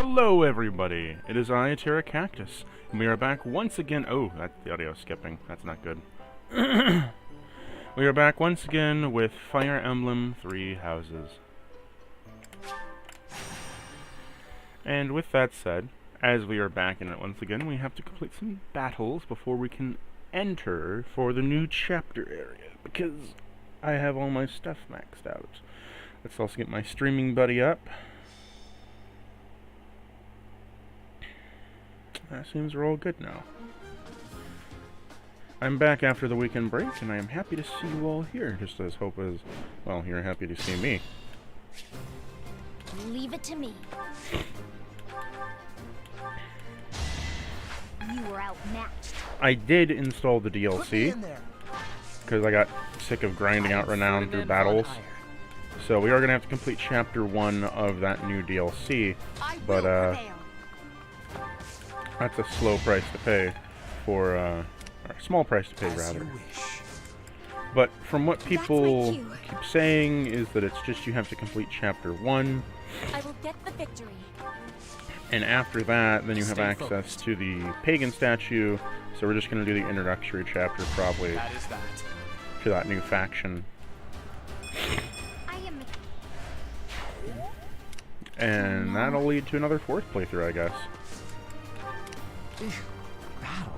Hello everybody, it is I, Terra Cactus, and we are back once again— oh, that's the audio skipping, that's not good. We are back once again with Fire Emblem 3 Houses. And with that said, as we are back in it once again, we have to complete some battles before we can enter for the new chapter area, because I have all my stuff maxed out. Let's also get my streaming buddy up. That seems we're all good now. I'm back after the weekend break, and I am happy to see you all here, just as hope as, well, you're happy to see me. Leave it to me. You were outmatched. I did install the DLC, because I got sick of grinding out Renown through battles. So we are going to have to complete Chapter 1 of that new DLC, but that's a slow price to pay for, or a small price to pay, rather. But from what people keep saying is that it's just you have to complete Chapter 1. I will get the victory. And after that, then you have access to the pagan statue. So we're just going to do the introductory chapter, probably, to that new faction. And that'll lead to another 4th playthrough, I guess. Battle.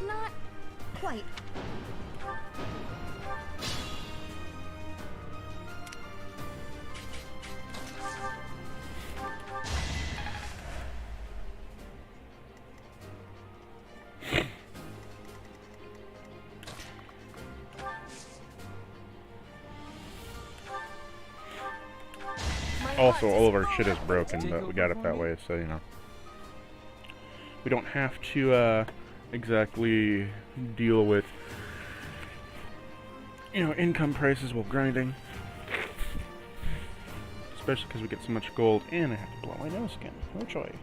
Not quite. Also, all of our shit is broken, but we got it that way, so, you know. We don't have to, exactly deal with, you know, income prices while grinding. Especially because we get so much gold, and I have to blow my nose again. No choice.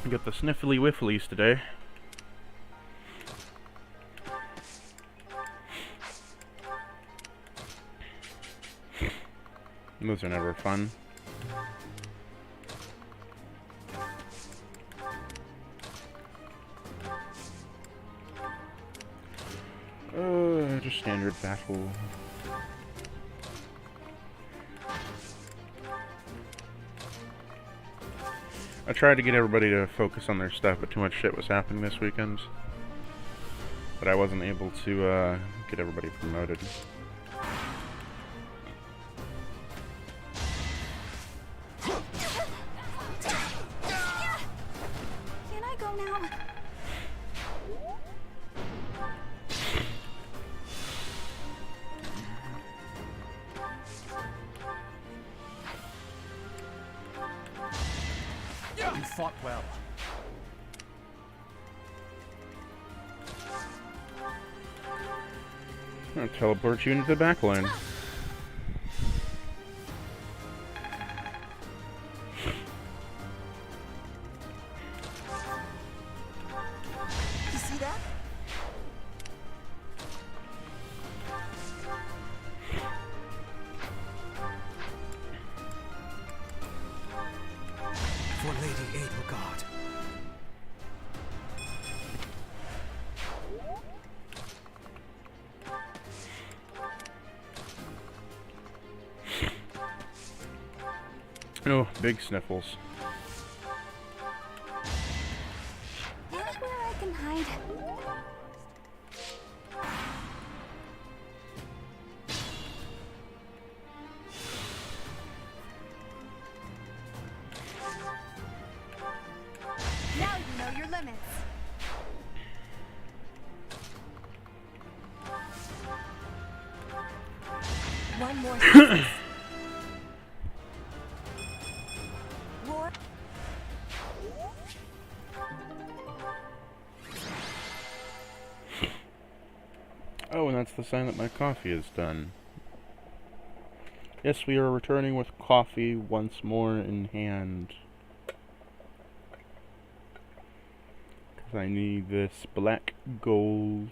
We got the sniffly whifflies today. Those are never fun. Just standard battle. I tried to get everybody to focus on their stuff, but too much shit was happening this weekend. But I wasn't able to get everybody promoted. Can I go now? You fought well. I'll teleport you into the back line. You see that? For Lady Edelgard. Oh, big sniffles. Where I can hide? Now you know your limits. the sign that my coffee is done. Yes, we are returning with coffee once more in hand. Because I need this black gold.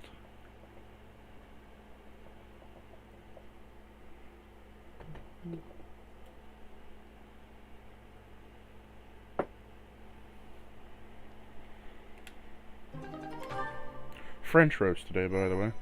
French roast today, by the way.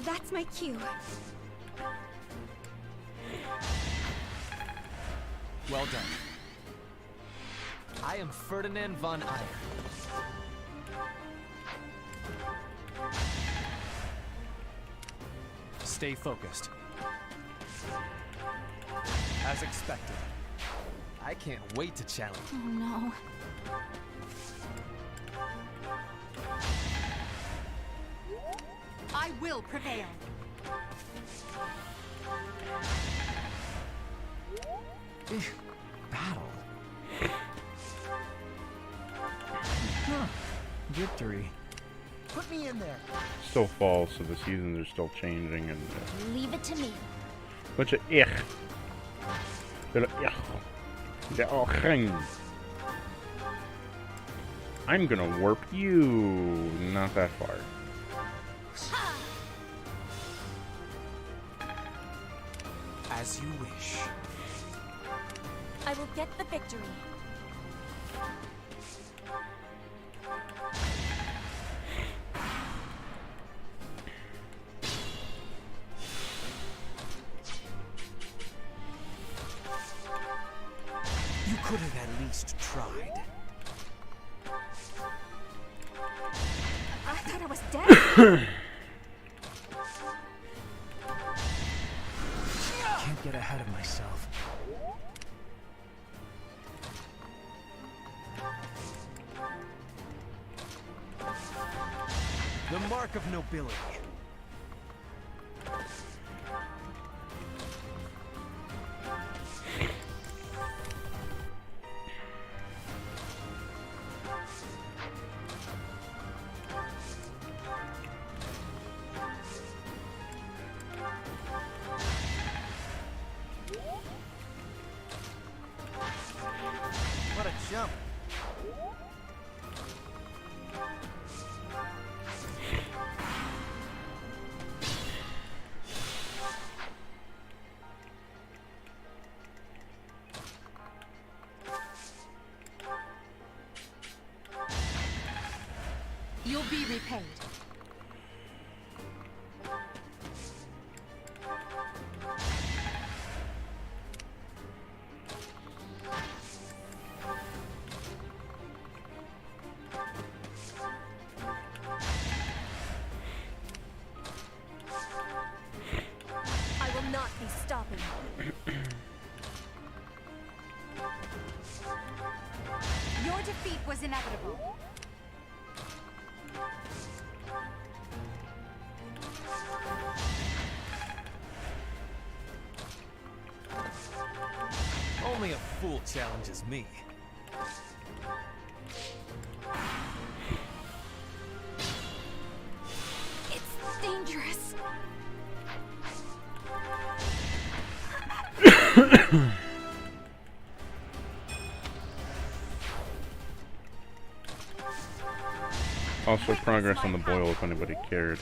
That's my cue. Well done. I am Ferdinand von Eyre. Stay focused. As expected. I can't wait to challenge. Oh no. I will prevail. Battle. Huh. Victory. Put me in there. Still fall, so the seasons are still changing, and Leave it to me. bunch of ich. They're all things. I'm gonna warp you. Not that far. As you wish. I will get the victory. You could have at least tried. I thought I was dead. Can't get ahead of myself. The mark of nobility. What a jump. You'll be repaid. I will not be stopping. Your defeat was inevitable. Only a fool challenges me. It's dangerous. Also, progress on the boil, if anybody cared.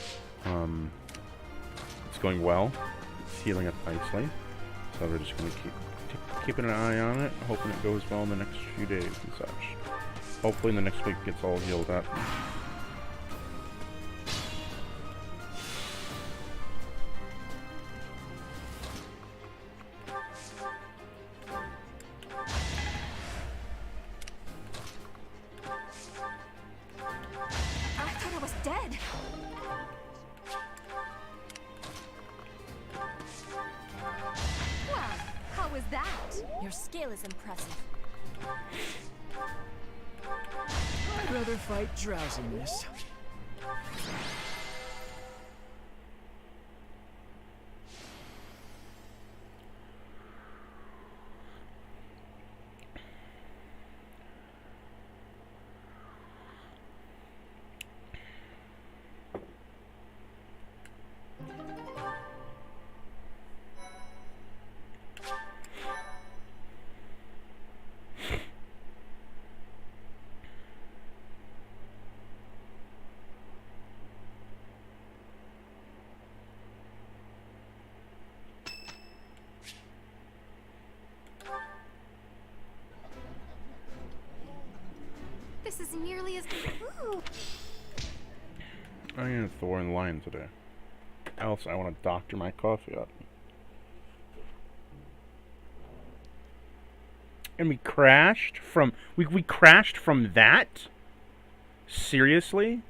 It's going well. It's healing up nicely. So we're just going to keeping an eye on it, hoping it goes well in the next few days and such. Hopefully in the next week it gets all healed up. I thought I was dead. was that? Your skill is impressive. I'd rather fight drowsiness. This is nearly as... Ooh. I am a thorn line today. Else I want to doctor my coffee up. And we crashed from... We crashed from that? Seriously?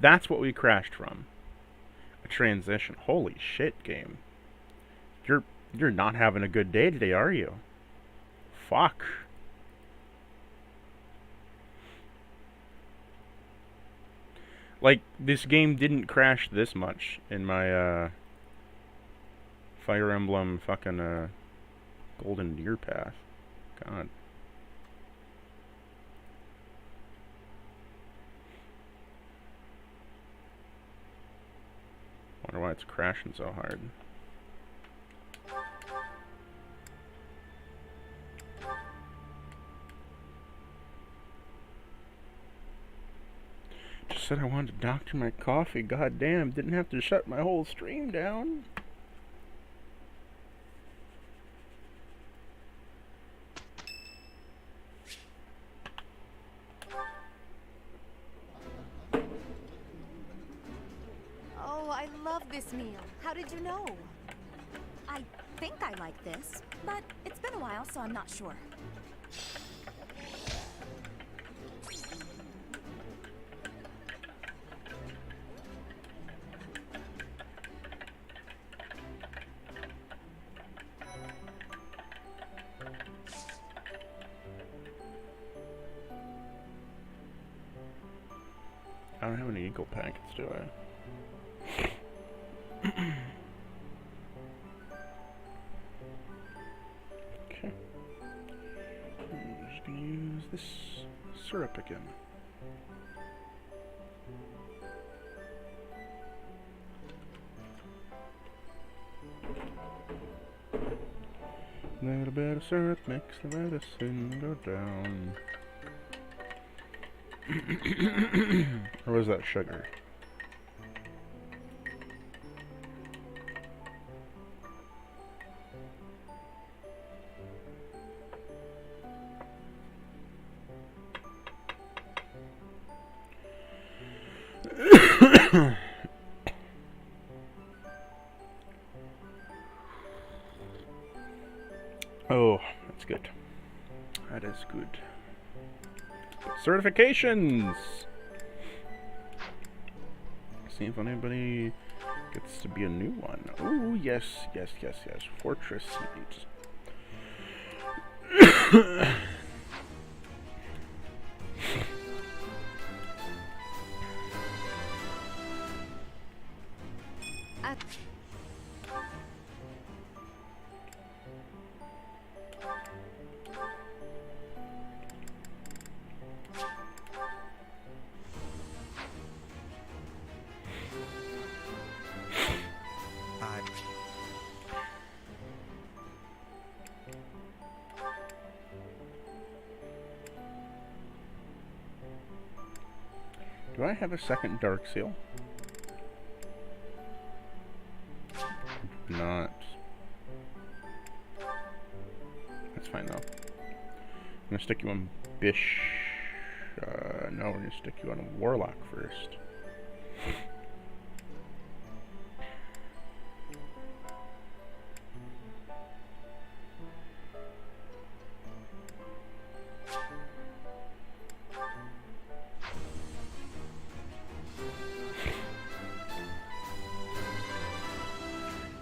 That's what we crashed from. A transition. Holy shit, game. You're not having a good day today, are you? Fuck. Like, this game didn't crash this much in my, Fire Emblem fucking, Golden Deer Path. God. Wonder why it's crashing so hard. Just said I wanted to doctor my coffee. God damn, didn't have to shut my whole stream down. Oh, I love this meal. How did you know? I think I like this, but it's been a while, so I'm not sure. I don't have any eagle packets, do I? Okay. I'm just gonna use this syrup again. A little bit of syrup makes the medicine go down. Or was that sugar? Oh, that's good. That is good. Certifications! See if anybody gets to be a new one. Oh, yes, yes, yes, yes. Fortress Knight. Do I have a second Dark Seal? Not. That's fine though. I'm gonna stick you on Bish. No, we're gonna stick you on Warlock first.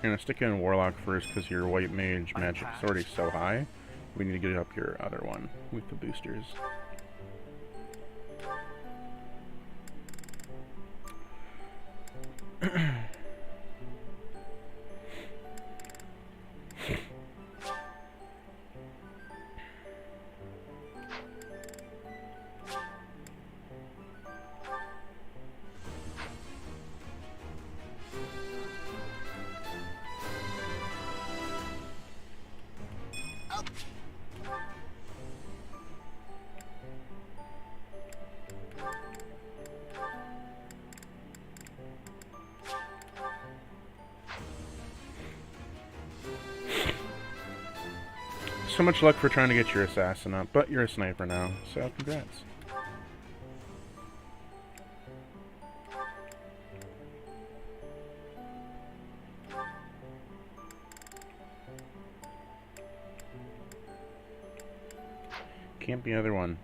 You're gonna stick in Warlock first because your white mage magic is already so high. We need to get up your other one with the boosters. So much luck for trying to get your assassin up, but you're a sniper now, so congrats. Can't be other one.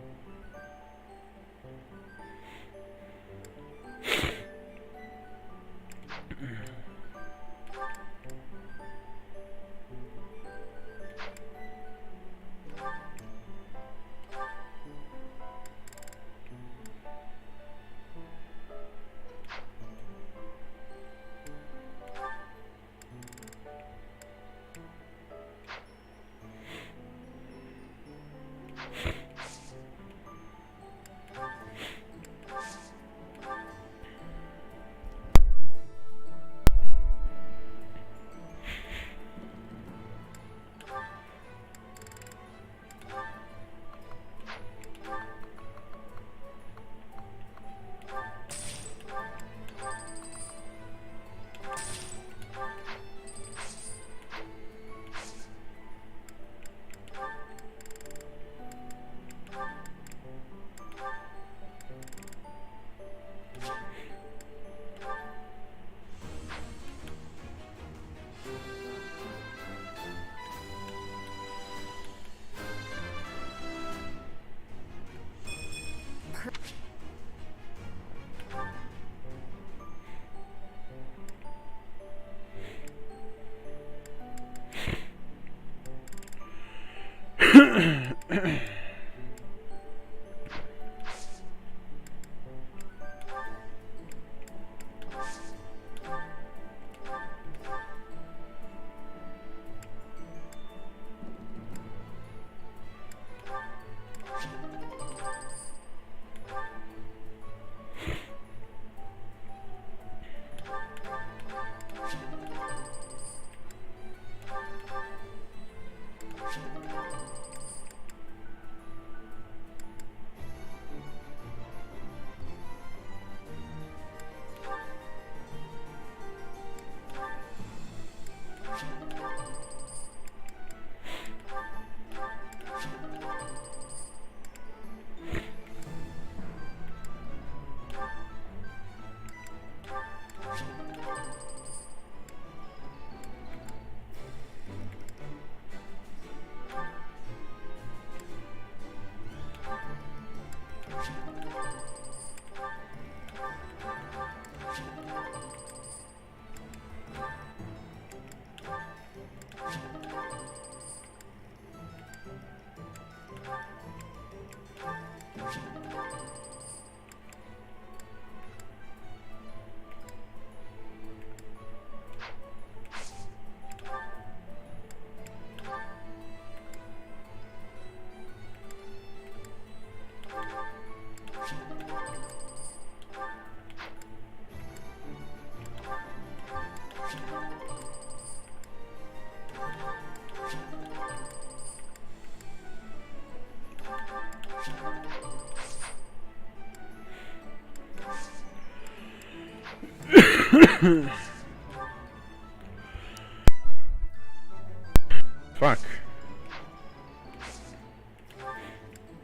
Fuck.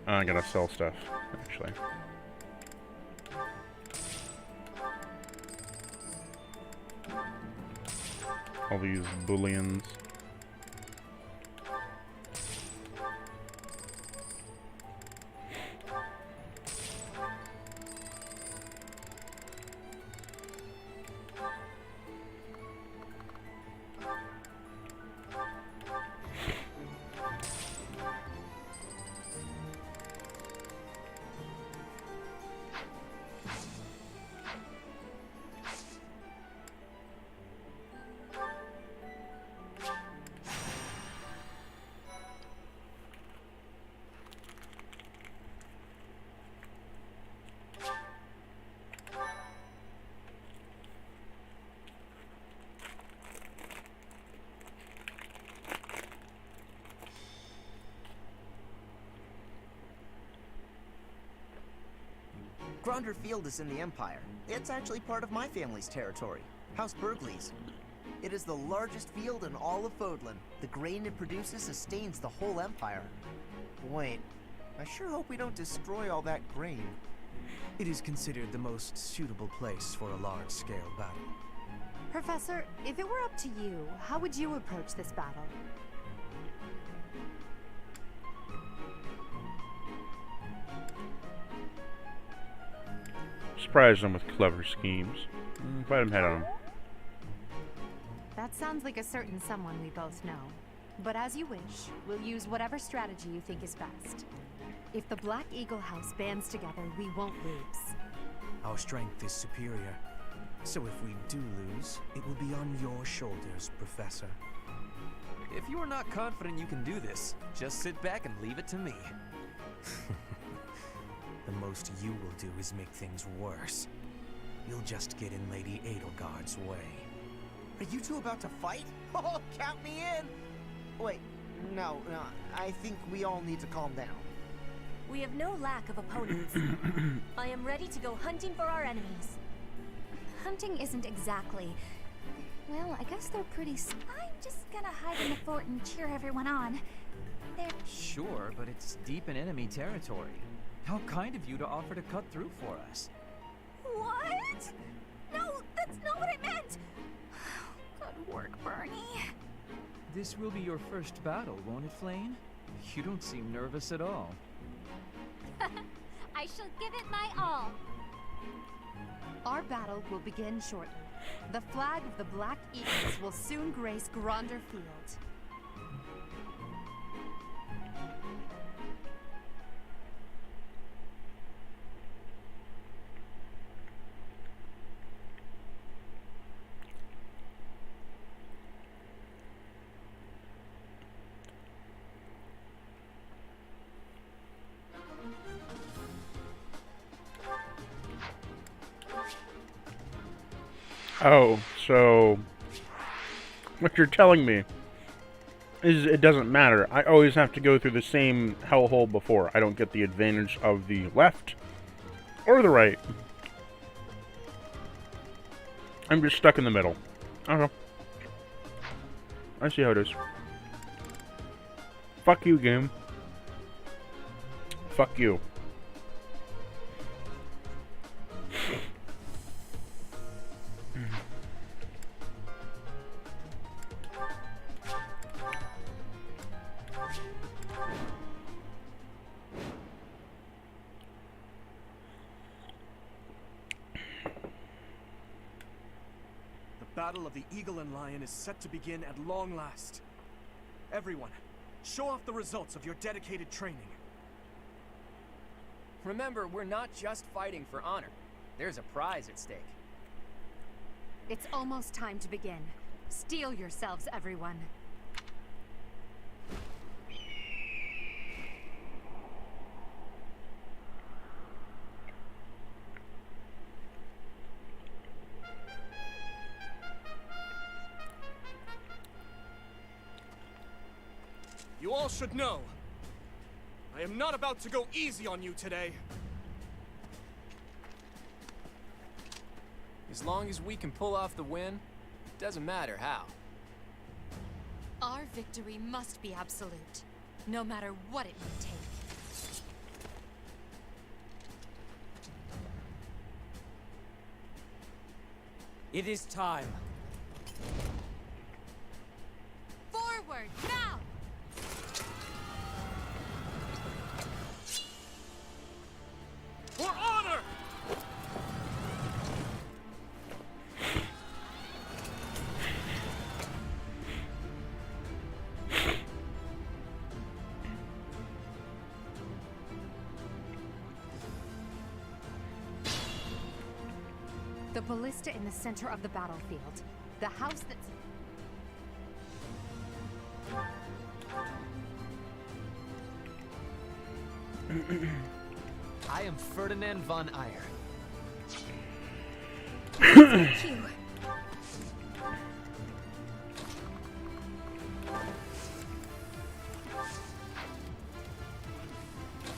I gotta sell stuff, actually. All these bullions. Gronder Field is in the Empire. It's actually part of my family's territory, House Burgley's. It is the largest field in all of Fodlan. The grain it produces sustains the whole Empire. Wait, I sure hope we don't destroy all that grain. It is considered the most suitable place for a large-scale battle. Professor, if it were up to you, how would you approach this battle? Surprise them with clever schemes. Fight them head on. That sounds like a certain someone we both know. But as you wish, we'll use whatever strategy you think is best. If the Black Eagle House bands together, we won't lose. Our strength is superior. So if we do lose, it will be on your shoulders, Professor. If you are not confident you can do this, just sit back and leave it to me. The most you will do is make things worse. You'll just get in Lady Edelgard's way. Are you two about to fight? Oh, count me in! Wait, no, I think we all need to calm down. We have no lack of opponents. I am ready to go hunting for our enemies. Hunting isn't exactly... Well, I guess they're pretty... I'm just gonna hide in the fort and cheer everyone on. They're... Sure, but it's deep in enemy territory. How kind of you to offer to cut through for us. What? No, that's not what I meant! Good work, Bernie. This will be your first battle, won't it, Flane? You don't seem nervous at all. I shall give it my all. Our battle will begin shortly. The flag of the Black Eagles will soon grace Gronder Field. Oh, so what you're telling me is it doesn't matter. I always have to go through the same hellhole before. I don't get the advantage of the left or the right. I'm just stuck in the middle. Okay. I see how it is. Fuck you, game. Fuck you. The Battle of the Eagle and Lion is set to begin at long last. Everyone, show off the results of your dedicated training. Remember, we're not just fighting for honor. There's a prize at stake. It's almost time to begin. Steel yourselves, everyone. You all should know, I am not about to go easy on you today. As long as we can pull off the win, it doesn't matter how. Our victory must be absolute, no matter what it may take. It is time. Forward, now! For honor! The ballista in the center of the battlefield. The house that's... I am Ferdinand von Eyre. Thank you.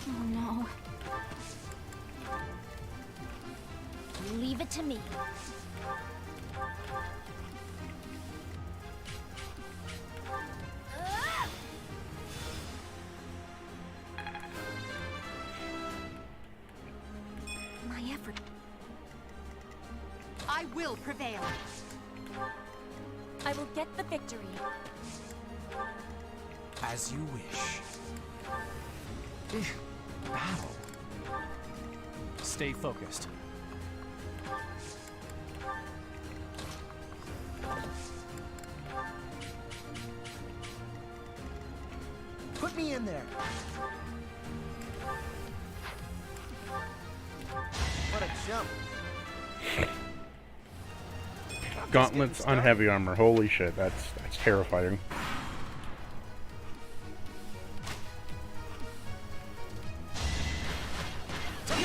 Oh no. it to me. My effort. I will prevail. I will get the victory. As you wish. Battle. Stay focused. Put me in there. What a jump. Gauntlets on heavy armor. Holy shit, that's terrifying. The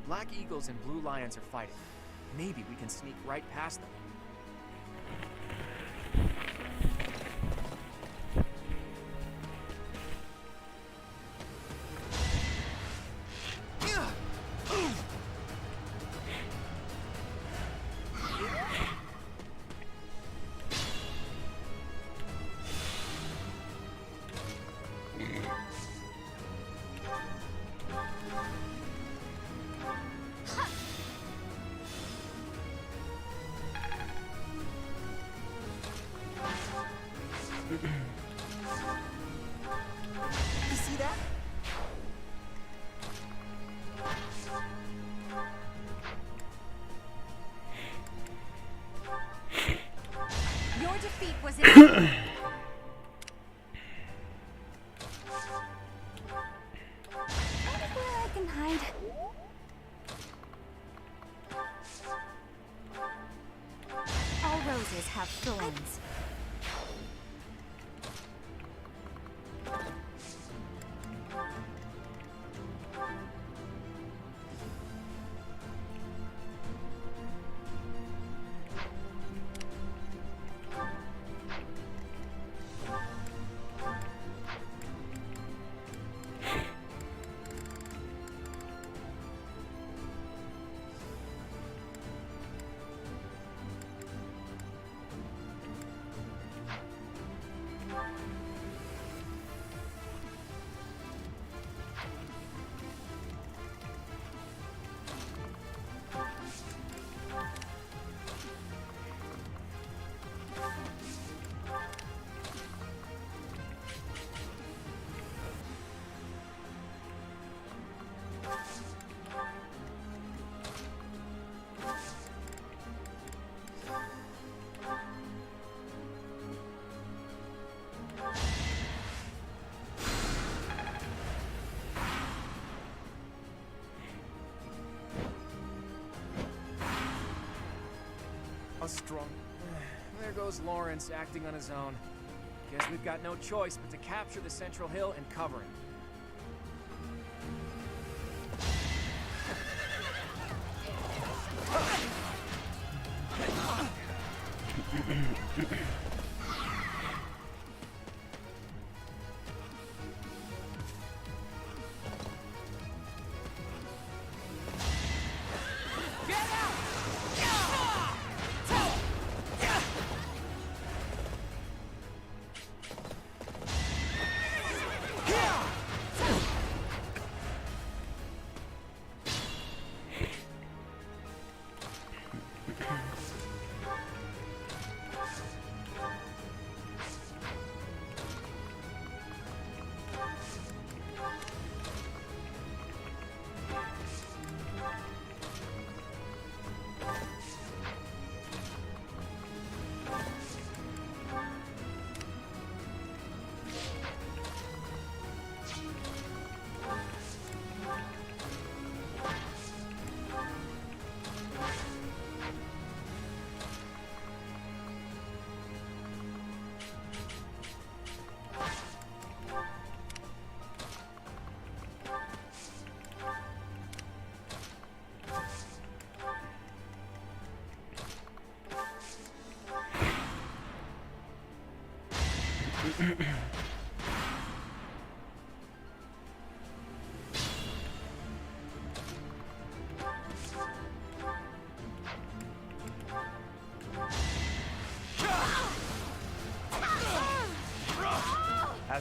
Black Eagles and Blue Lions are fighting. Maybe we can sneak right past them. You see that? Your defeat was in. Anywhere I can hide. All roses have thorns. A strong. There goes Lawrence acting on his own. Guess we've got no choice but to capture the central hill and cover him.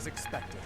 as expected.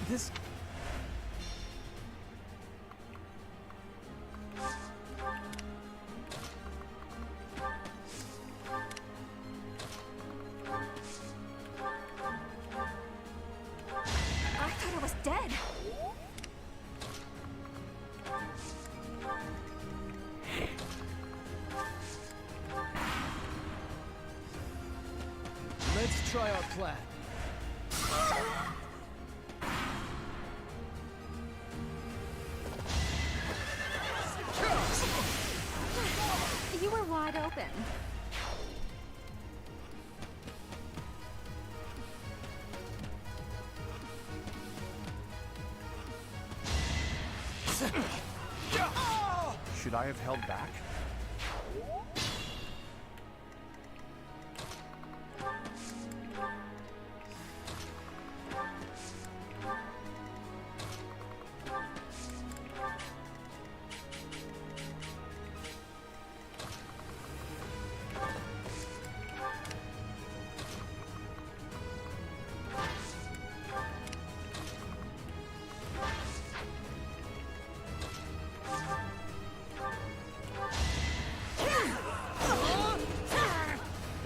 This... I thought I was dead. Let's try our plan. You were wide open. Should I have held back?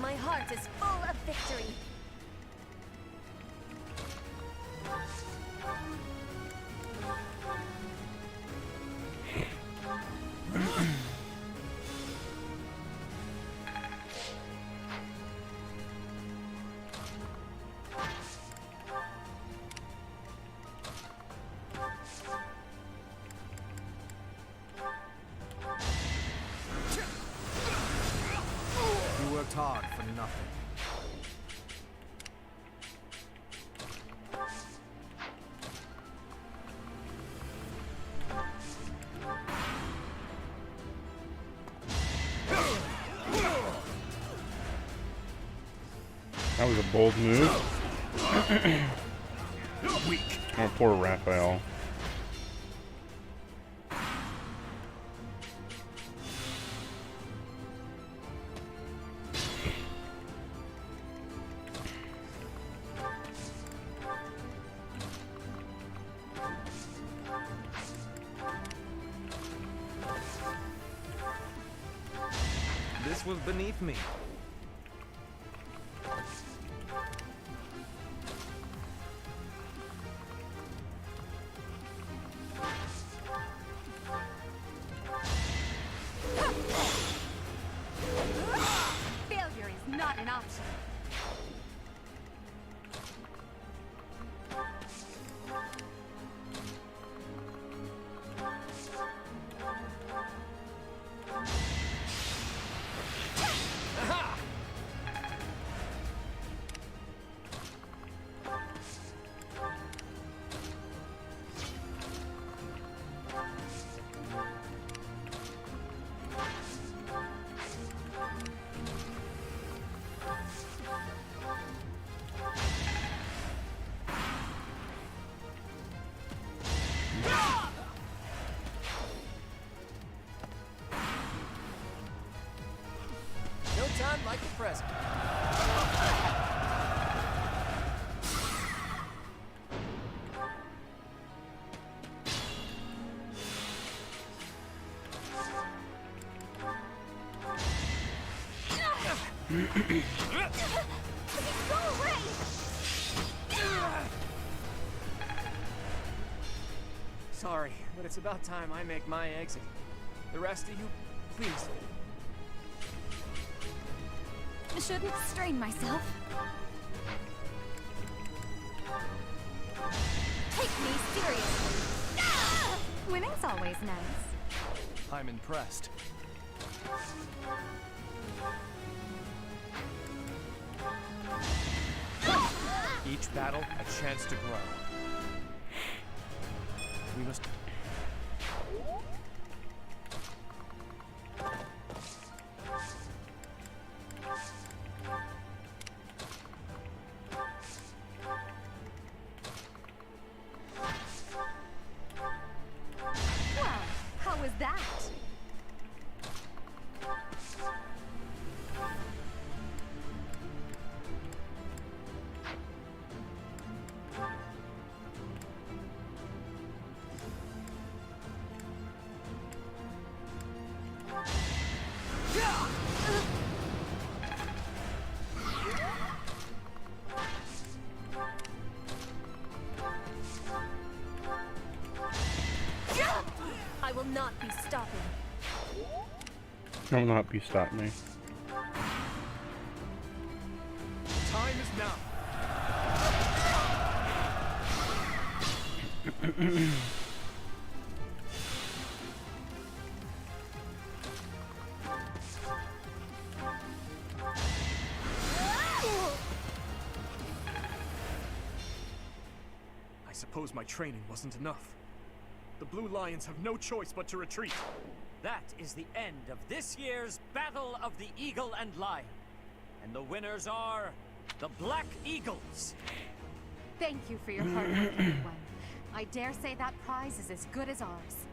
My heart is full of victory. You worked hard for nothing. That was a bold move. Oh, poor Raphael. This was beneath me. Failure is not an option. No time like the present. Go away! Sorry, but it's about time I make my exit. The rest of you, please. Shouldn't strain myself. Take me seriously. Winning's always nice. I'm impressed. Each battle, a chance to grow. We must... Well, how was that? I will not be stopping. I will not be stopping me. Time is now. I suppose my training wasn't enough. The Blue Lions have no choice but to retreat. That is the end of this year's Battle of the Eagle and Lion. And the winners are the Black Eagles. Thank you for your hard work, everyone. I dare say that prize is as good as ours.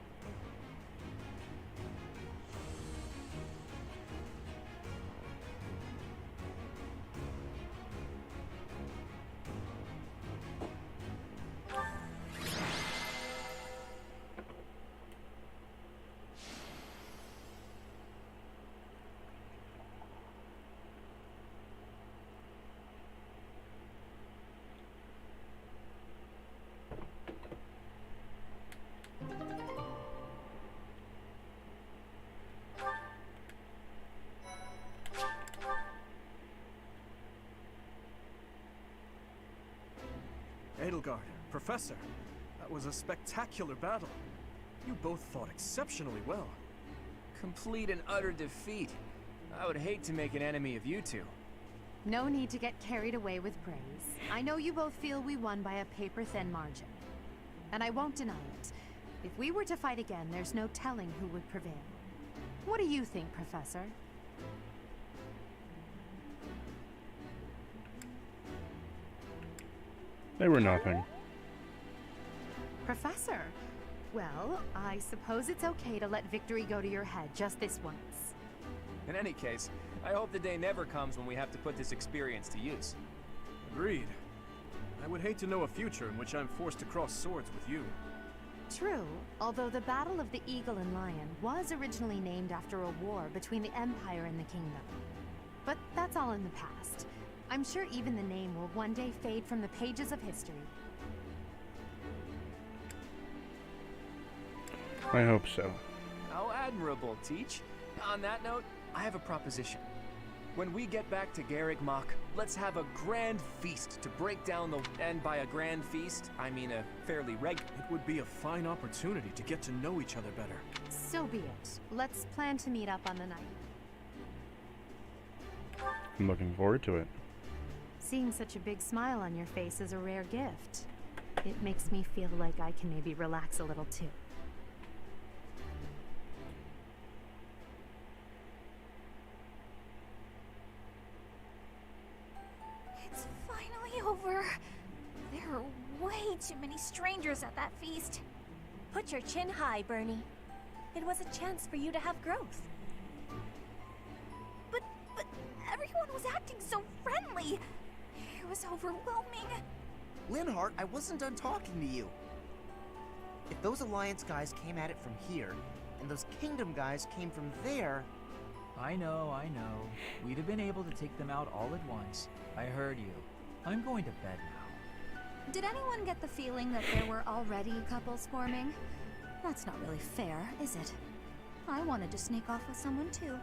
Edelgard, Professor, that was a spectacular battle. You both fought exceptionally well. Complete and utter defeat. I would hate to make an enemy of you two. No need to get carried away with praise. I know you both feel we won by a paper-thin margin. And I won't deny it. If we were to fight again, there's no telling who would prevail. What do you think, Professor? They were nothing. Professor? Well, I suppose it's okay to let victory go to your head just this once. In any case, I hope the day never comes when we have to put this experience to use. Agreed. I would hate to know a future in which I'm forced to cross swords with you. True, although the Battle of the Eagle and Lion was originally named after a war between the Empire and the Kingdom. But that's all in the past. I'm sure even the name will one day fade from the pages of history. I hope so. How admirable, Teach. On that note, I have a proposition. When we get back to Garreg Mach, let's have a grand feast to break down the... And by a grand feast, I mean a fairly regular... It would be a fine opportunity to get to know each other better. So be it. Let's plan to meet up on the night. I'm looking forward to it. Seeing such a big smile on your face is a rare gift. It makes me feel like I can maybe relax a little too. It's finally over. There are way too many strangers at that feast. Put your chin high, Bernie. It was a chance for you to have growth. But everyone was acting so friendly. It was overwhelming. Linhardt, I wasn't done talking to you. If those Alliance guys came at it from here, and those Kingdom guys came from there... I know. We'd have been able to take them out all at once. I heard you. I'm going to bed now. Did anyone get the feeling that there were already couples forming? That's not really fair, is it? I wanted to sneak off with someone too.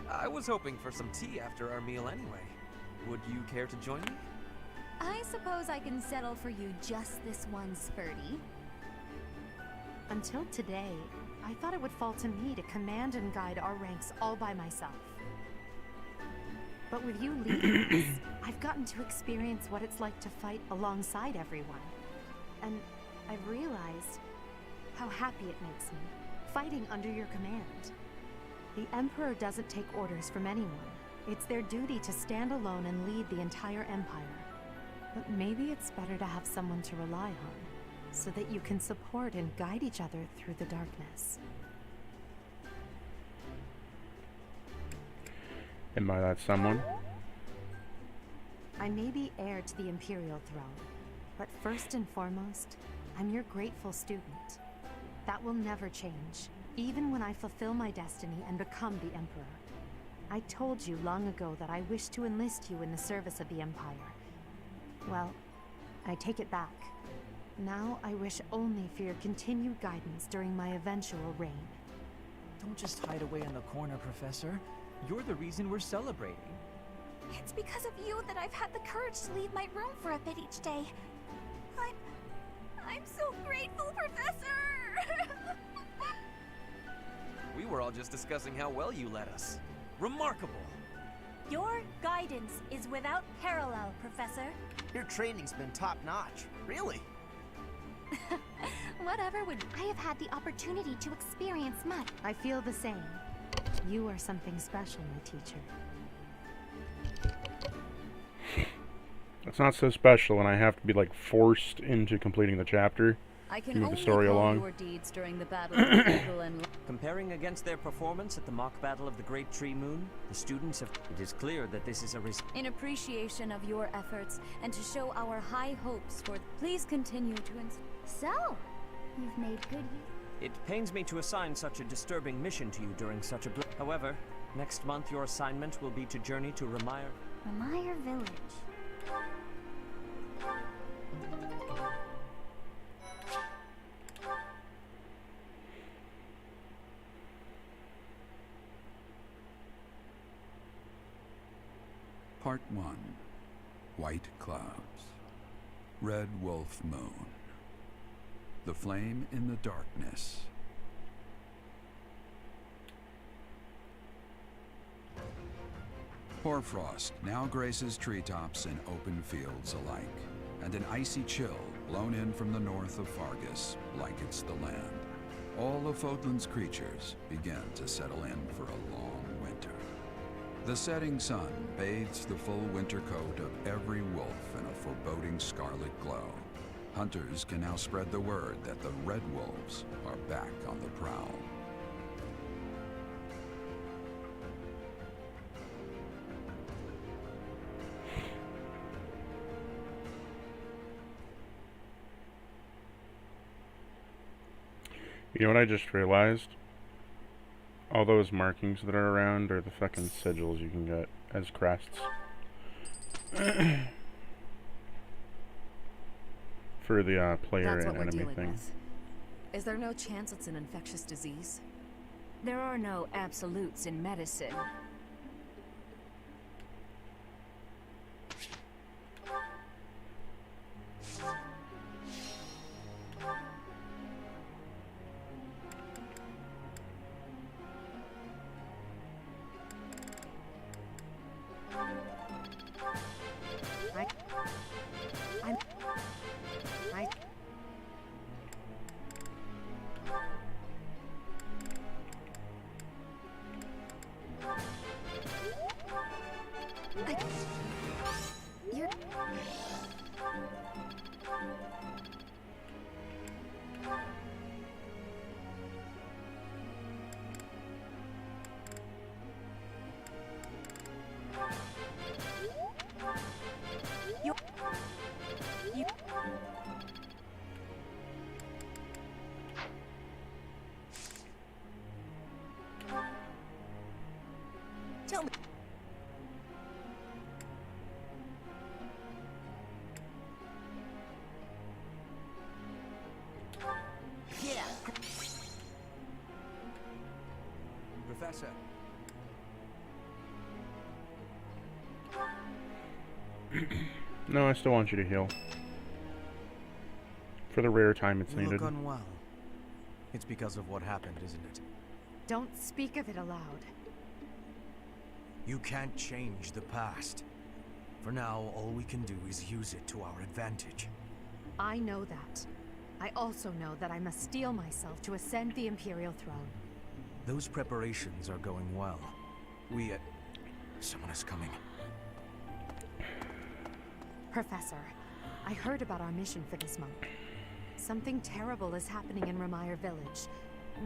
I was hoping for some tea after our meal anyway. Would you care to join me? I suppose I can settle for you just this once, Birdie. Until today, I thought it would fall to me to command and guide our ranks all by myself. But with you leading us, I've gotten to experience what it's like to fight alongside everyone. And I've realized how happy it makes me, fighting under your command. The Emperor doesn't take orders from anyone. It's their duty to stand alone and lead the entire Empire. But maybe it's better to have someone to rely on, so that you can support and guide each other through the darkness. Am I that someone? I may be heir to the Imperial throne, but first and foremost, I'm your grateful student. That will never change, even when I fulfill my destiny and become the Emperor. I told you long ago that I wish to enlist you in the service of the Empire. Well, I take it back. Now I wish only for your continued guidance during my eventual reign. Don't just hide away in the corner, Professor. You're the reason we're celebrating. It's because of you that I've had the courage to leave my room for a bit each day. I'm so grateful, Professor! We were all just discussing how well you led us. Remarkable. Your guidance is without parallel, Professor. Your training's been top-notch. Really? Whatever would... I have had the opportunity to experience much. I feel the same. You are something special, my teacher. It's not so special when I have to be, like, forced into completing the chapter. I to can move the only story recall along. your deeds during the Battle of the Eagle and... Comparing against their performance at the mock battle of the Great Tree Moon, the students have... It is clear that this is a In appreciation of your efforts and to show our high hopes for... Please continue to... So, you've made good use. It pains me to assign such a disturbing mission to you during such a... However, next month your assignment will be to journey to Ramire Village. Part 1. White Clouds. Red Wolf Moon. The Flame in the Darkness. Hoarfrost now graces treetops and open fields alike, and an icy chill blown in from the north of Fargus blankets the land. All of Fodlan's creatures begin to settle in for a long winter. The setting sun bathes the full winter coat of every wolf in a foreboding scarlet glow. Hunters can now spread the word that the Red Wolves are back on the prowl. You know what I just realized? All those markings that are around are the fucking sigils you can get as crests. For the player That's and what we're enemy dealing thing. with. Is there no chance it's an infectious disease? There are no absolutes in medicine. Tell me. Yeah. Professor. No, I still want you to heal. For the rare time it's You needed. look unwell. It's because of what happened, isn't it? Don't speak of it aloud. You can't change the past. For now, all we can do is use it to our advantage. I know that. I also know that I must steel myself to ascend the Imperial throne. Those preparations are going well. Someone is coming. Professor, I heard about our mission for this monk. Something terrible is happening in Ramire Village.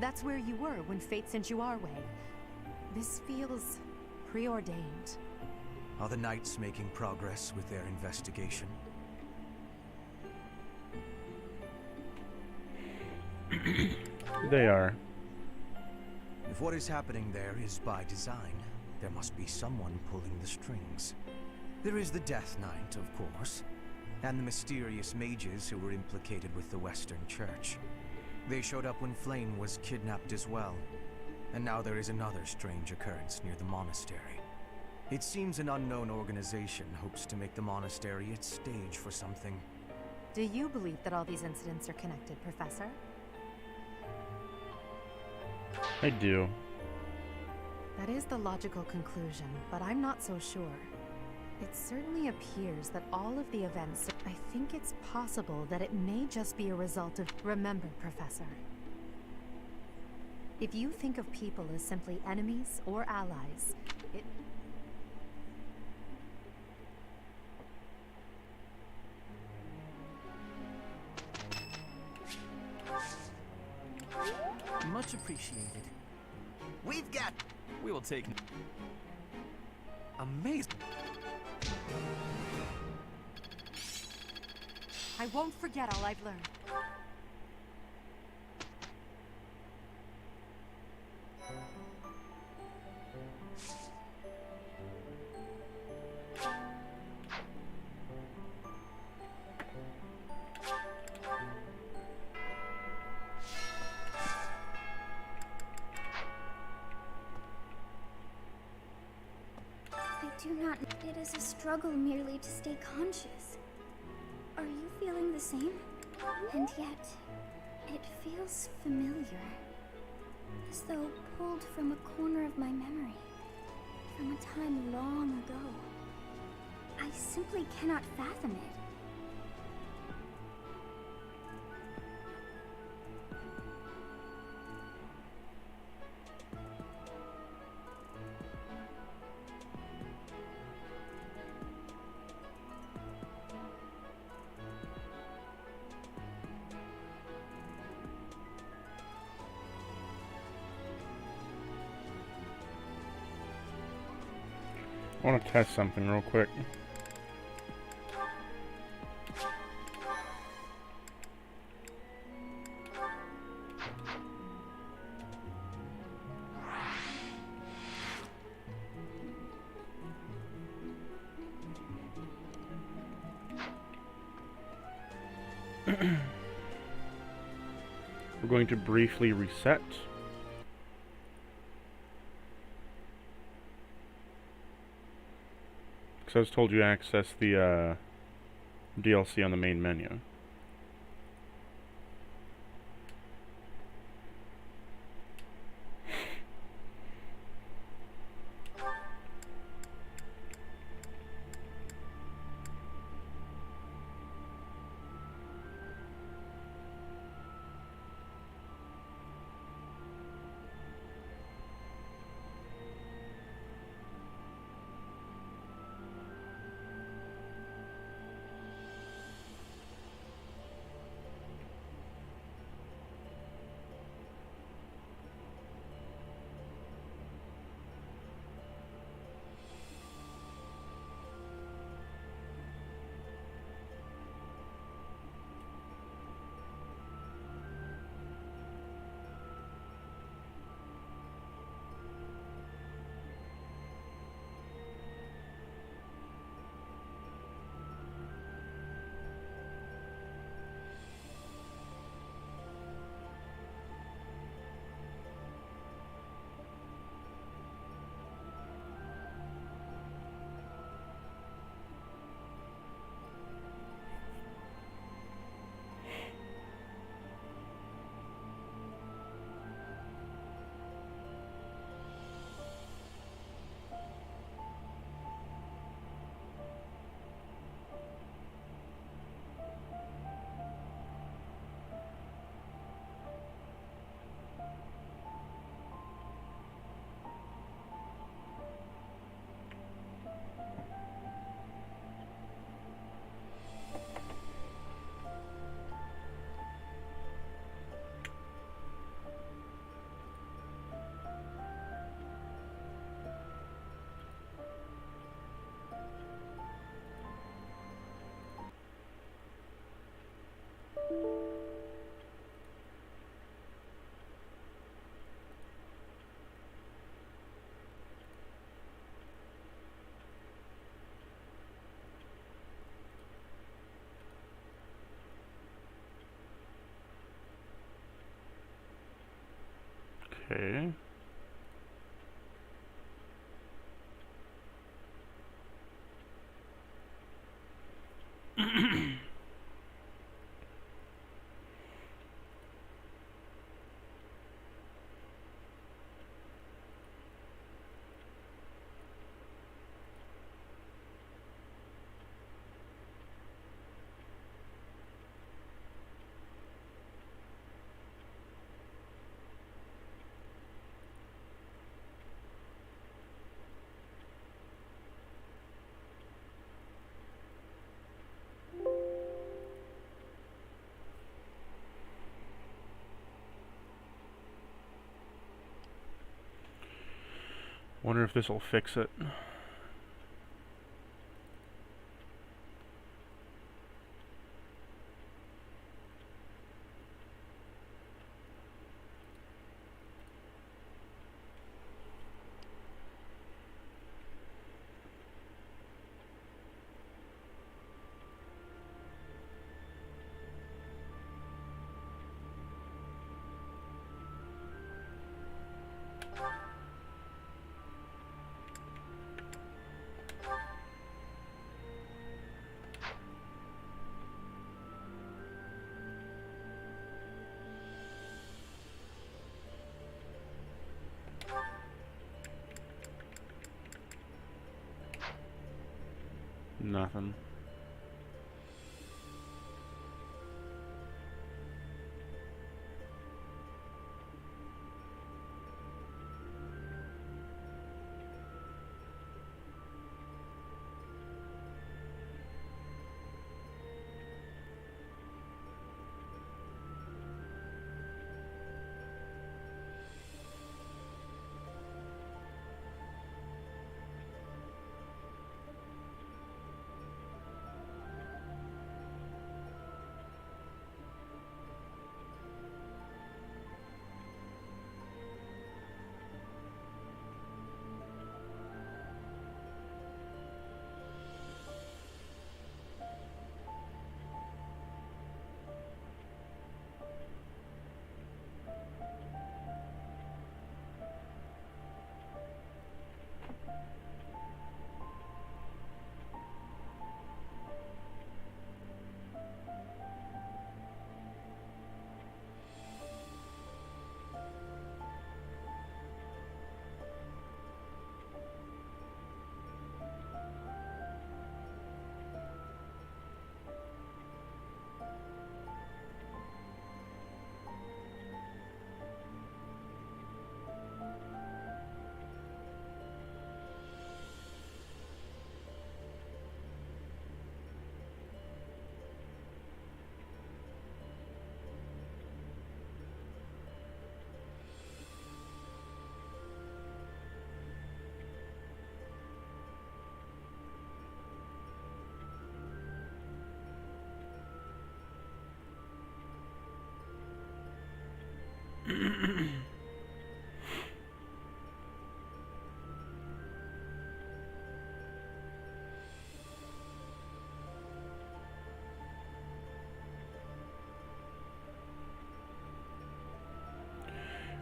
That's where you were when fate sent you our way. This feels preordained. Are the Knights making progress with their investigation? They are. If what is happening there is by design, there must be someone pulling the strings. There is the Death Knight, of course, and the mysterious mages who were implicated with the Western Church. They showed up when Flame was kidnapped as well, and now there is another strange occurrence near the monastery. It seems an unknown organization hopes to make the monastery its stage for something. Do you believe that all these incidents are connected, Professor? I do. That is the logical conclusion, but I'm not so sure. It certainly appears that all of the events... I think it's possible that it may just be a result of... Remember, Professor. If you think of people as simply enemies or allies, it... Much appreciated. We've got... We will take... Amazing. I won't forget all I've learned. I do not... It is a struggle merely to stay conscious. Are you feeling the same? And yet, it feels familiar. As though pulled from a corner of my memory. From a time long ago. I simply cannot fathom it. I want to test something real quick. We're going to briefly reset. Because I was told you access the DLC on the main menu. Okay. Wonder if this will fix it. Nothing.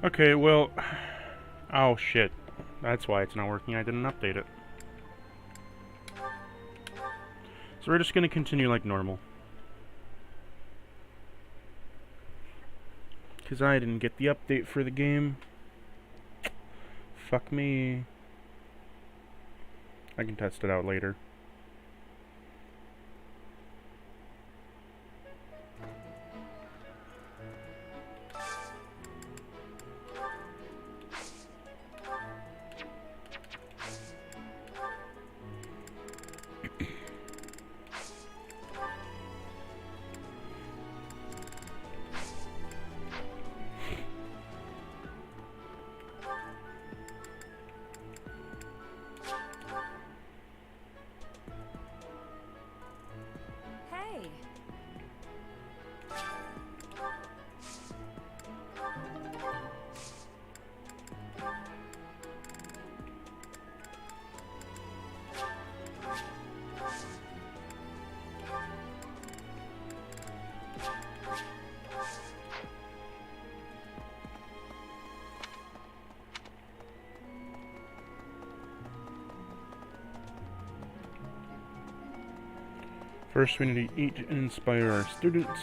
Okay, well... Oh, shit. That's why it's not working. I didn't update it. So we're just gonna continue like normal. Because I didn't get the update for the game. Fuck me. I can test it out later. First, we need to eat and inspire our students.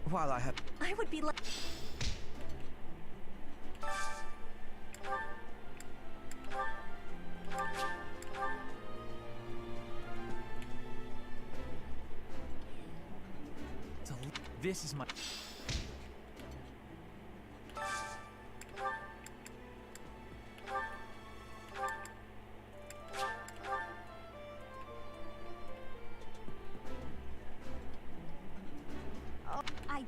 While I have... I would be like... This is my... Oh, I...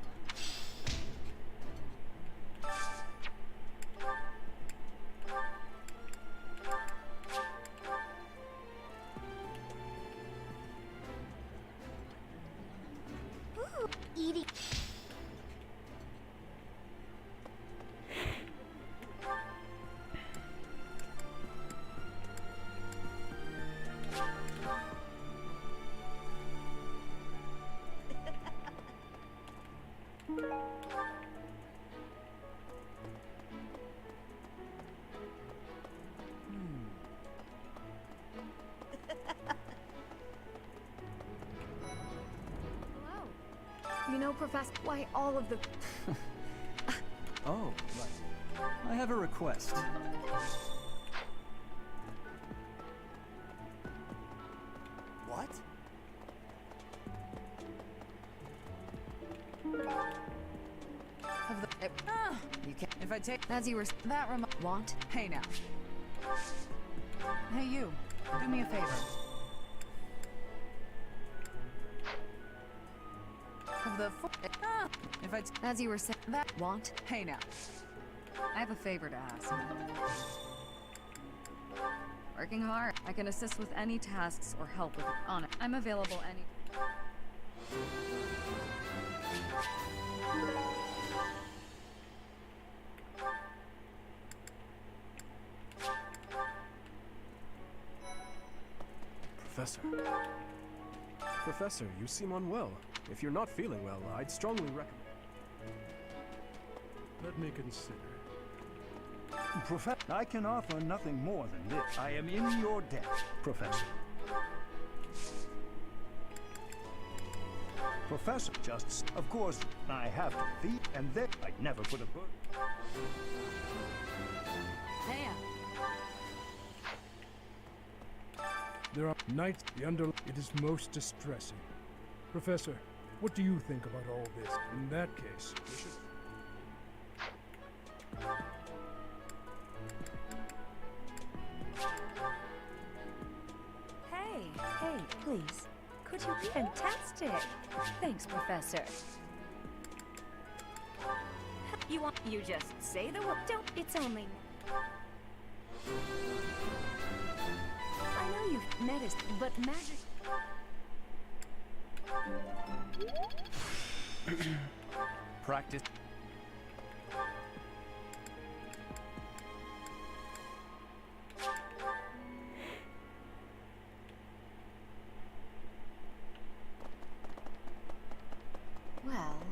Ooh, eating... You know, Professor, why all of the... Oh, right. I have a request. What? of the... You can if I take As you were... That want? Hey now. Hey you. Do me a favor. Of the... If I As you were saying... That... Want? Hey now. I have a favor to ask. Working hard. I can assist with any tasks or help with on it. I'm available any... Professor. Professor, you seem unwell. If you're not feeling well, I'd strongly recommend... Let me consider. Professor, I can offer nothing more than this. I am in your debt, Professor. Professor, just... Of course, I have to feed, and then I'd never put a book... Hey, There are nights it is most distressing. Professor, what do you think about all this? In that case, we should... Hey, please. Could you be fantastic? Thanks, Professor. You just say the word. Don't. It's only... I know you've medicine, but magic... Practice. Well,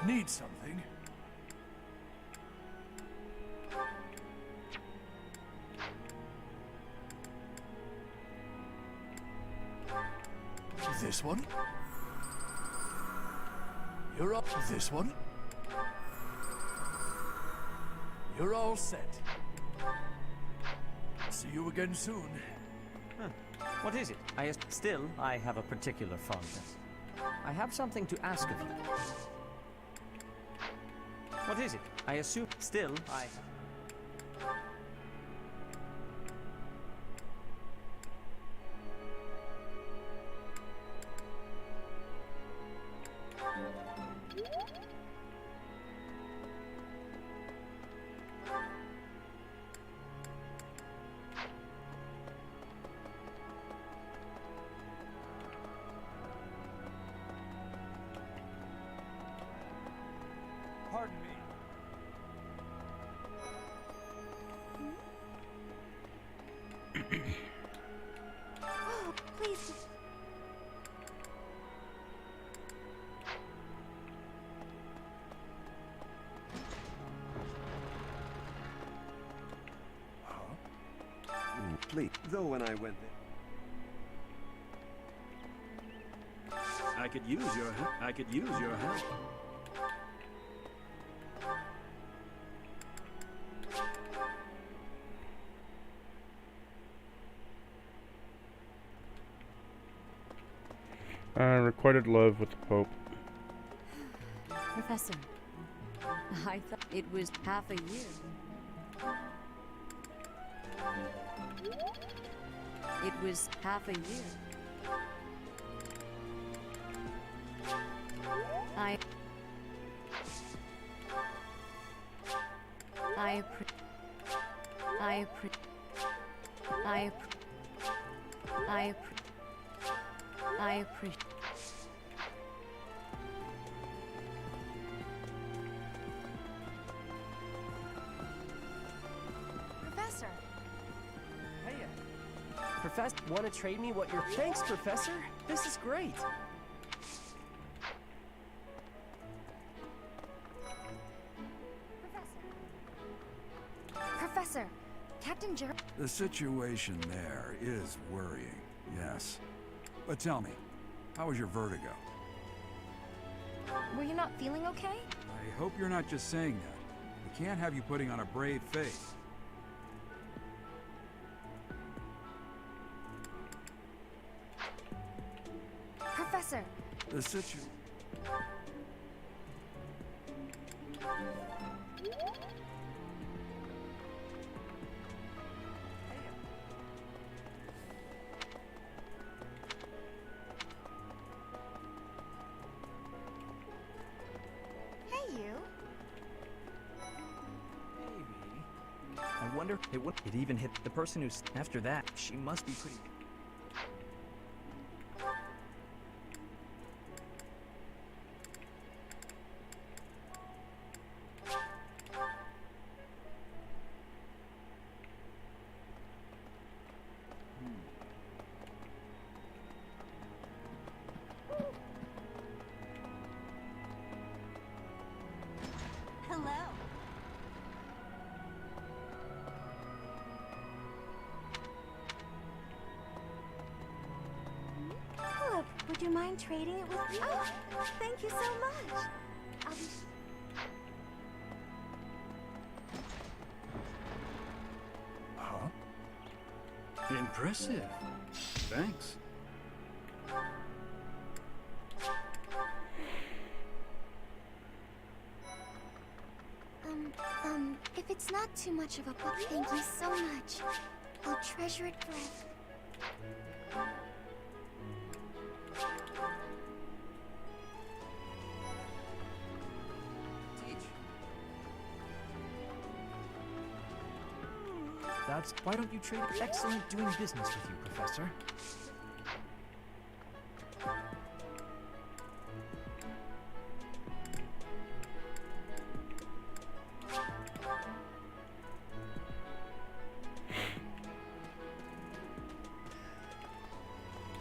Need something? This one? You're up. This one? You're all set. See you again soon. What is it? Still, I have a particular fondness. I have something to ask of you. What is it? I assume... Still, I... Pardon me. please. Though when I went there... I could use your help. I could use your help. Requited love with the Pope. Professor, I thought it was half a year. It was half a year. I appreciate. Professor! Hey, Professor, want to trade me what you're... Thanks, Professor! This is great! Professor! Captain Jeralt... The situation there is worrying, yes. But tell me, how was your vertigo? Were you not feeling okay? I hope you're not just saying that. We can't have you putting on a brave face. Professor! The situation... I wonder, it even hit the person who's after that. She must be pretty... Hello. Philip, would you mind trading it with me? Oh, thank you so much. I'll be... Huh? Impressive. Thanks. If it's not too much of a book, thank you so much. I'll treasure it forever. That's... Why don't you trade... Excellent doing business with you, Professor.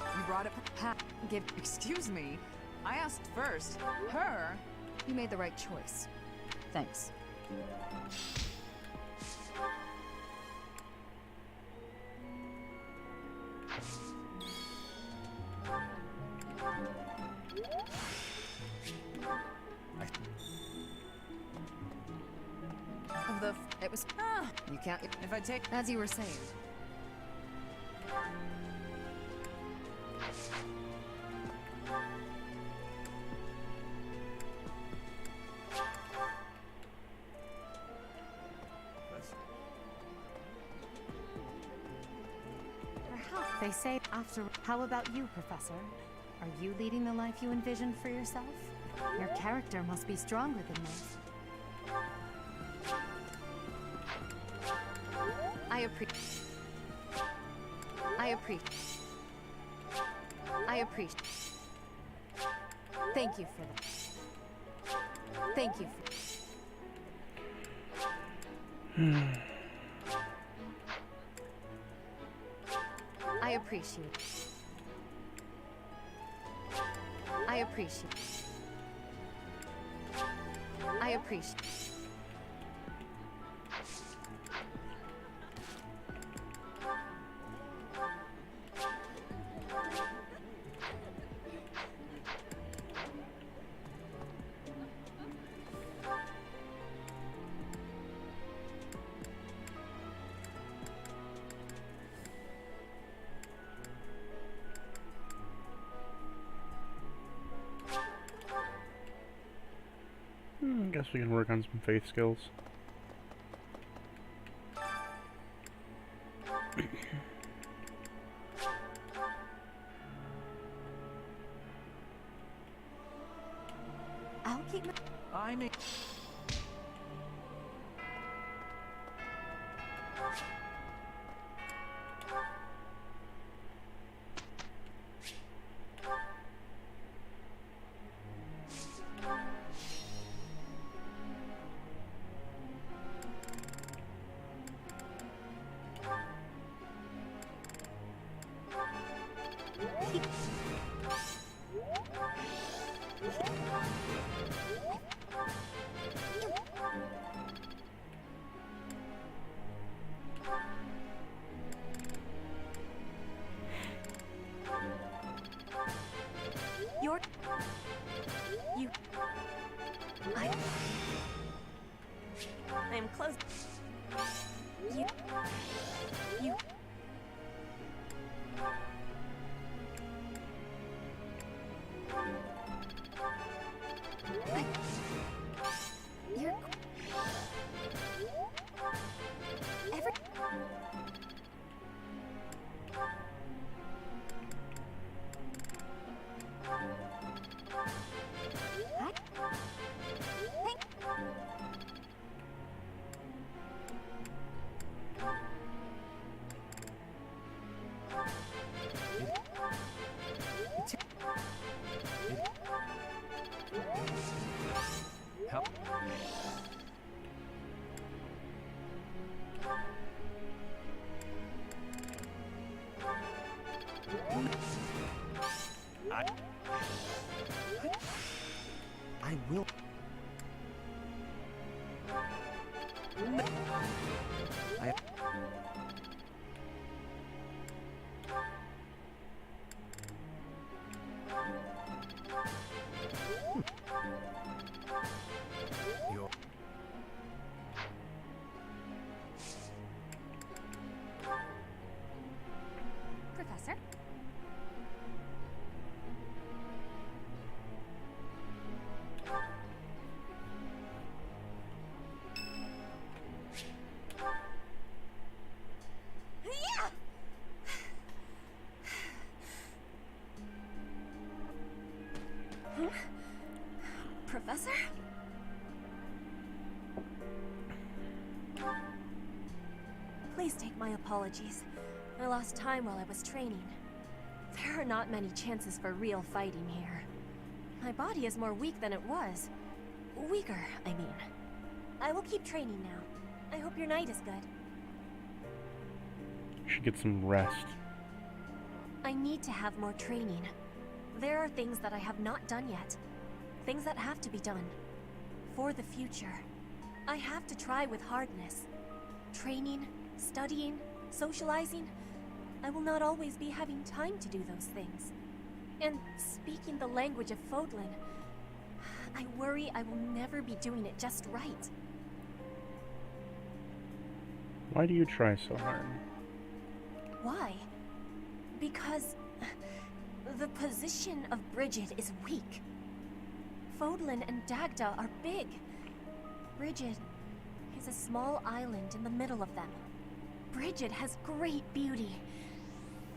You brought it... Excuse me. I asked first. Her? You made the right choice. Thanks. It was... You can't... If I take... As you were saying. Perhaps they say after... How about you, Professor? Are you leading the life you envisioned for yourself? Your character must be stronger than this. I appreciate. Thank you for that. Thank you for... I appreciate. I appreciate. I appreciate. guess we can work on some faith skills. I'll keep my... I may... You're... You... I am close. You... You... You're... Every... Help. I will. I... Your... Professor? Yeah! Huh? Professor? Please take my apologies. I lost time while I was training. There are not many chances for real fighting here. My body is more weak than it was. Weaker, I mean. I will keep training now. I hope your night is good. Should get some rest. I need to have more training. There are things that I have not done yet. Things that have to be done. For the future. I have to try with hardness. Training, studying, socializing. I will not always be having time to do those things. And speaking the language of Fodlan, I worry I will never be doing it just right. Why do you try so hard? Why? Because the position of Bridget is weak. Fodlan and Dagda are big. Bridget is a small island in the middle of them. Bridget has great beauty,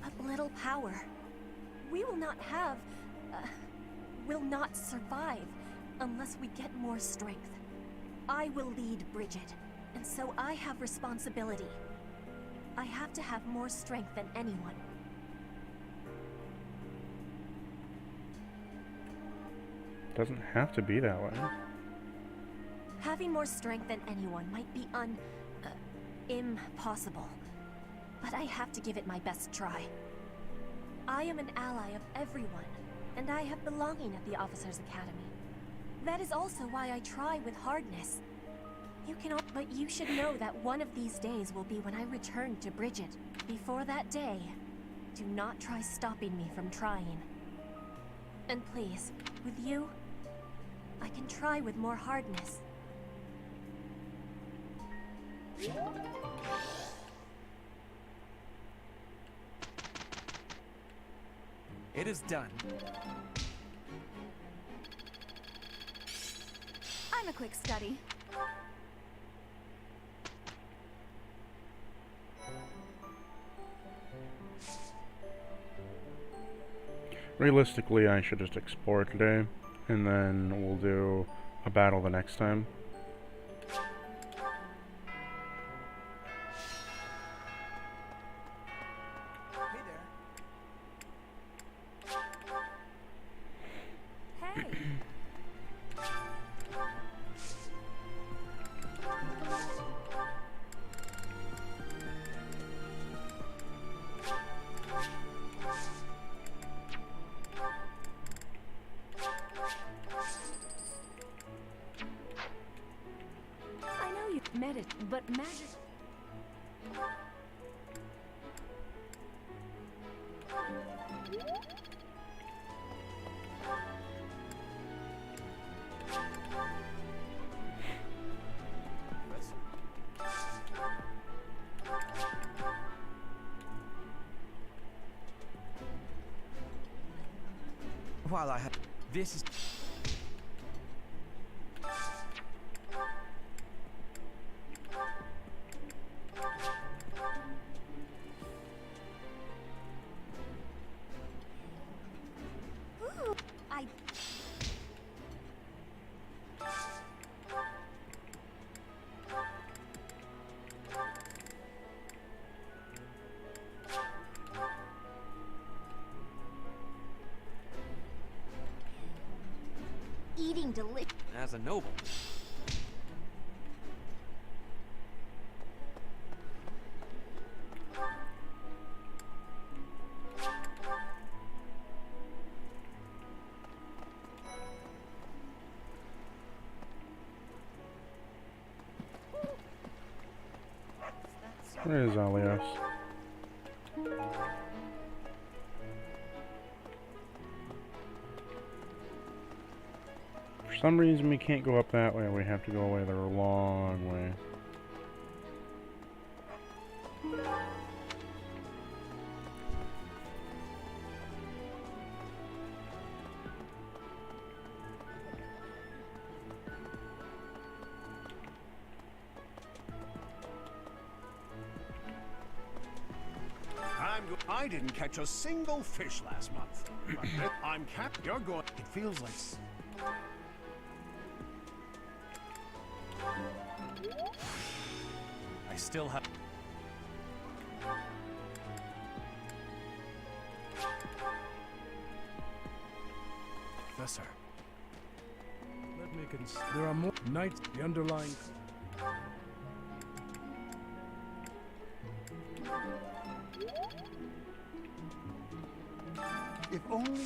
but little power. We will not have... will not survive unless we get more strength. I will lead Bridget, and so I have responsibility. I have to have more strength than anyone. Doesn't have to be that way. Having more strength than anyone might be impossible. But I have to give it my best try. I am an ally of everyone, and I have belonging at the Officers' Academy. That is also why I try with hardness. But you should know that one of these days will be when I return to Bridget. Before that day, do not try stopping me from trying. And please, with you, I can try with more hardness. It is done. I'm and a quick study. Realistically, I should just explore today, and then we'll do a battle the next time. I know you met it, but magic. While I have this is Ooh, I... Eating delicious. As a noble. Where is Alias? For some reason we can't go up that way, we have to go away the long way. I didn't catch a single fish last month. I'm You're going. It feels like. I still have... Professor. Let me consider. There are more knights. The underlying. If only.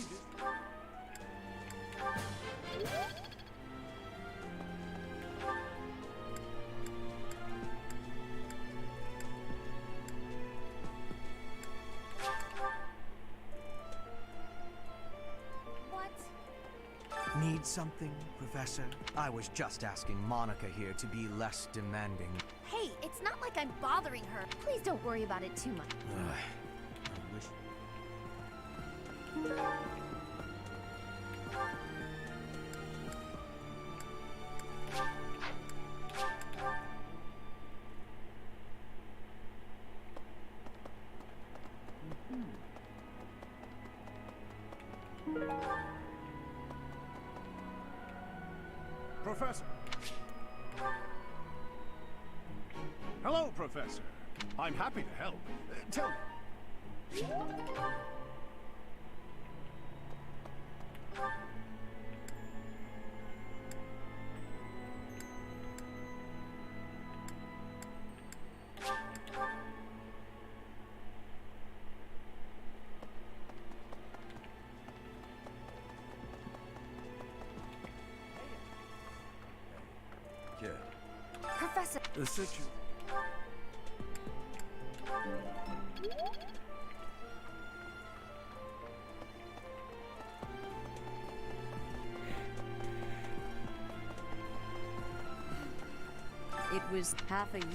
Need something, Professor? I was just asking Monica here to be less demanding. Hey, it's not like I'm bothering her. Please don't worry about it too much. I wish. Professor. Hello, Professor. I'm happy to help. Tell me. Kid. Professor. The situation. It was half a year.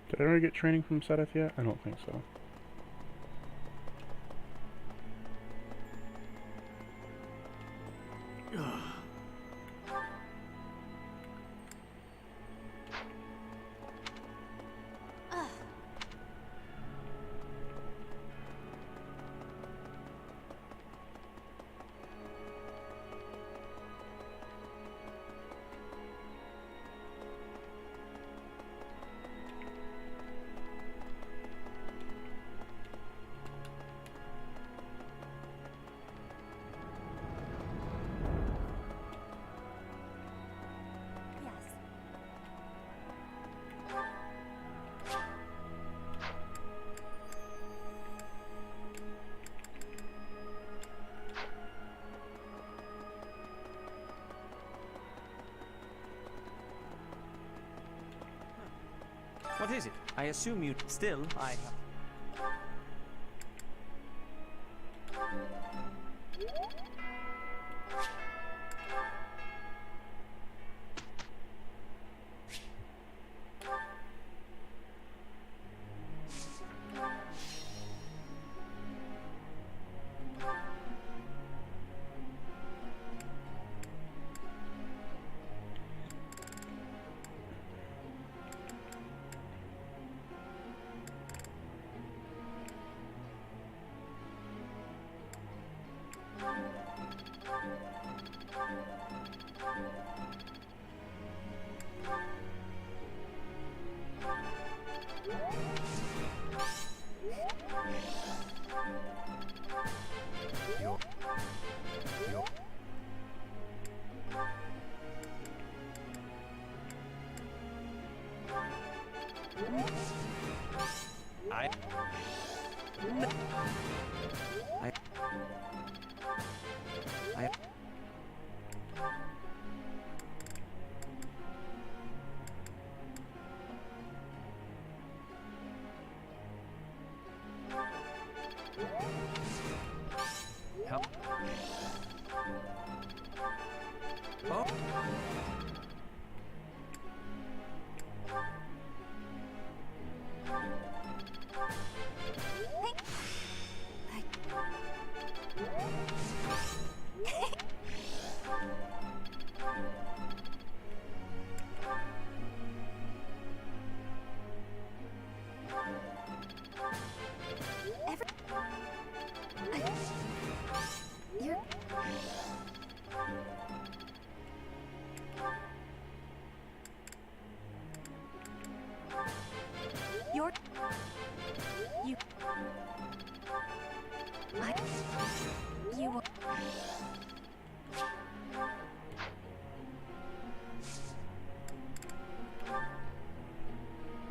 Did I already get training from Seth yet? I don't think so. What is it? I assume you still.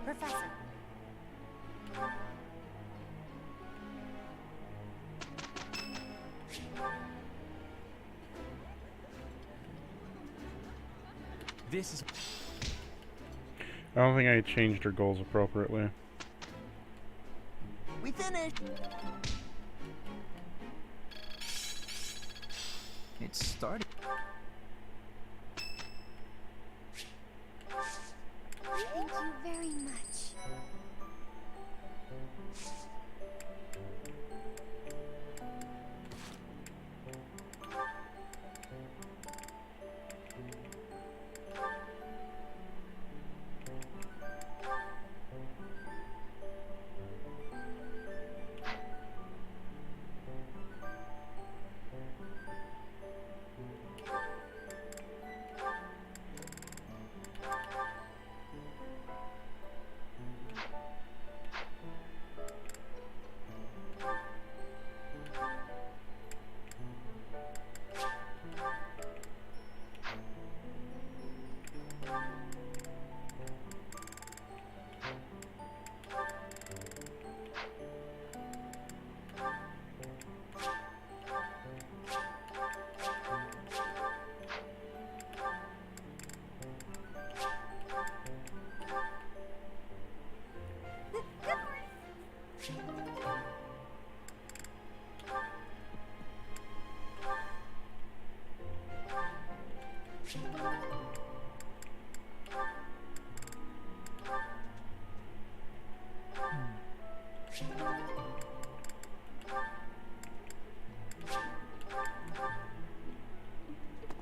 Professor. This is. I don't think I changed her goals appropriately. We finished! It's starting. Thank you very much.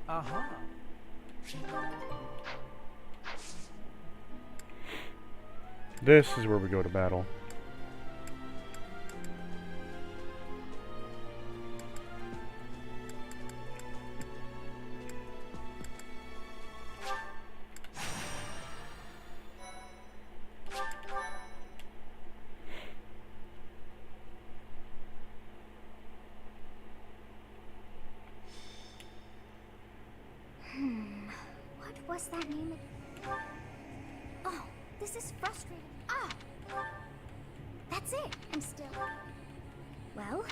Aha. This is where we go to battle. What was that name? Oh, this is frustrating. Ah! That's it. I'm still... Well,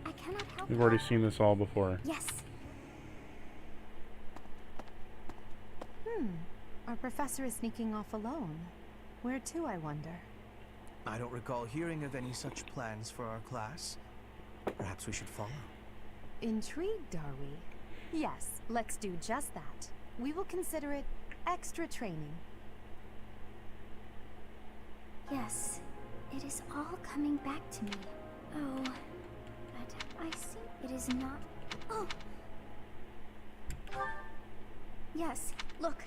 I cannot help... We've already seen this all before. Yes. Our professor is sneaking off alone. Where to, I wonder? I don't recall hearing of any such plans for our class. Perhaps we should follow. Intrigued, are we? Yes, let's do just that. We will consider it extra training. Yes, it is all coming back to me. Oh, but I see it is not... Oh! Yes, look.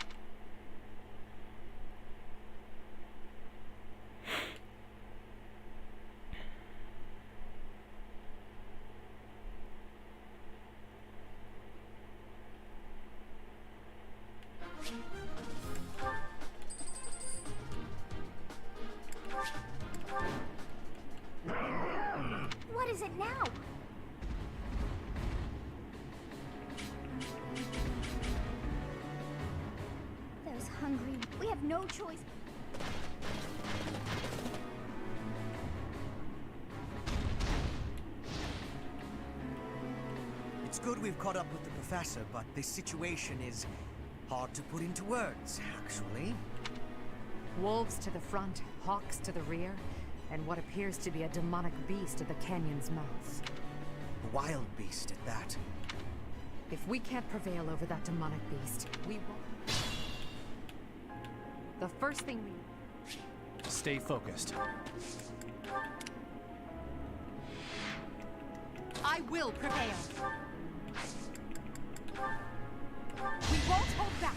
What is it now? Those hungry... We have no choice. It's good we've caught up with the professor, but this situation is hard to put into words, actually. Wolves to the front, hawks to the rear, and what appears to be a demonic beast at the canyon's mouth. A wild beast at that. If we can't prevail over that demonic beast, we won't. The first thing we... Stay focused. I will prevail. We won't hold back.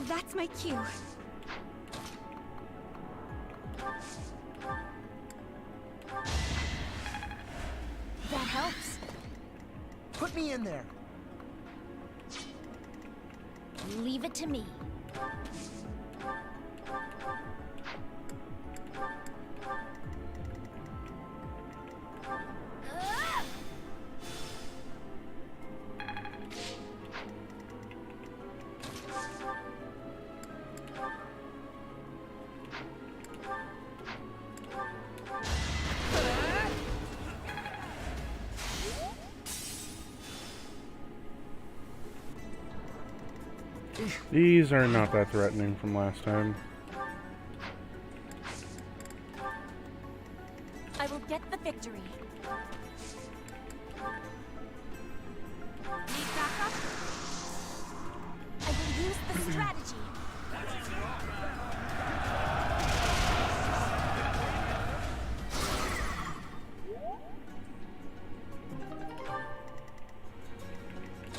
That's my cue. That helps. Put me in there. Leave it to me. These are not that threatening from last time. I will get the victory. Need backup? I will use the strategy.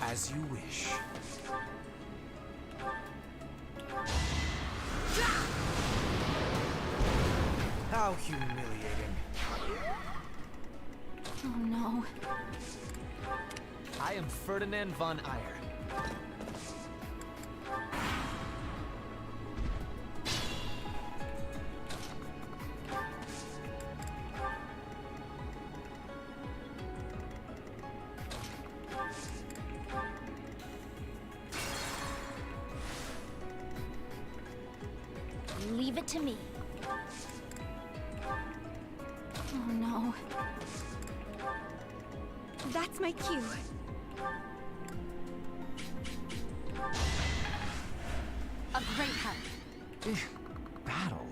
As you wish. How humiliating. Oh no. I am Ferdinand von Eyre. Leave it to me. Oh no. That's my cue. A great help. Battle?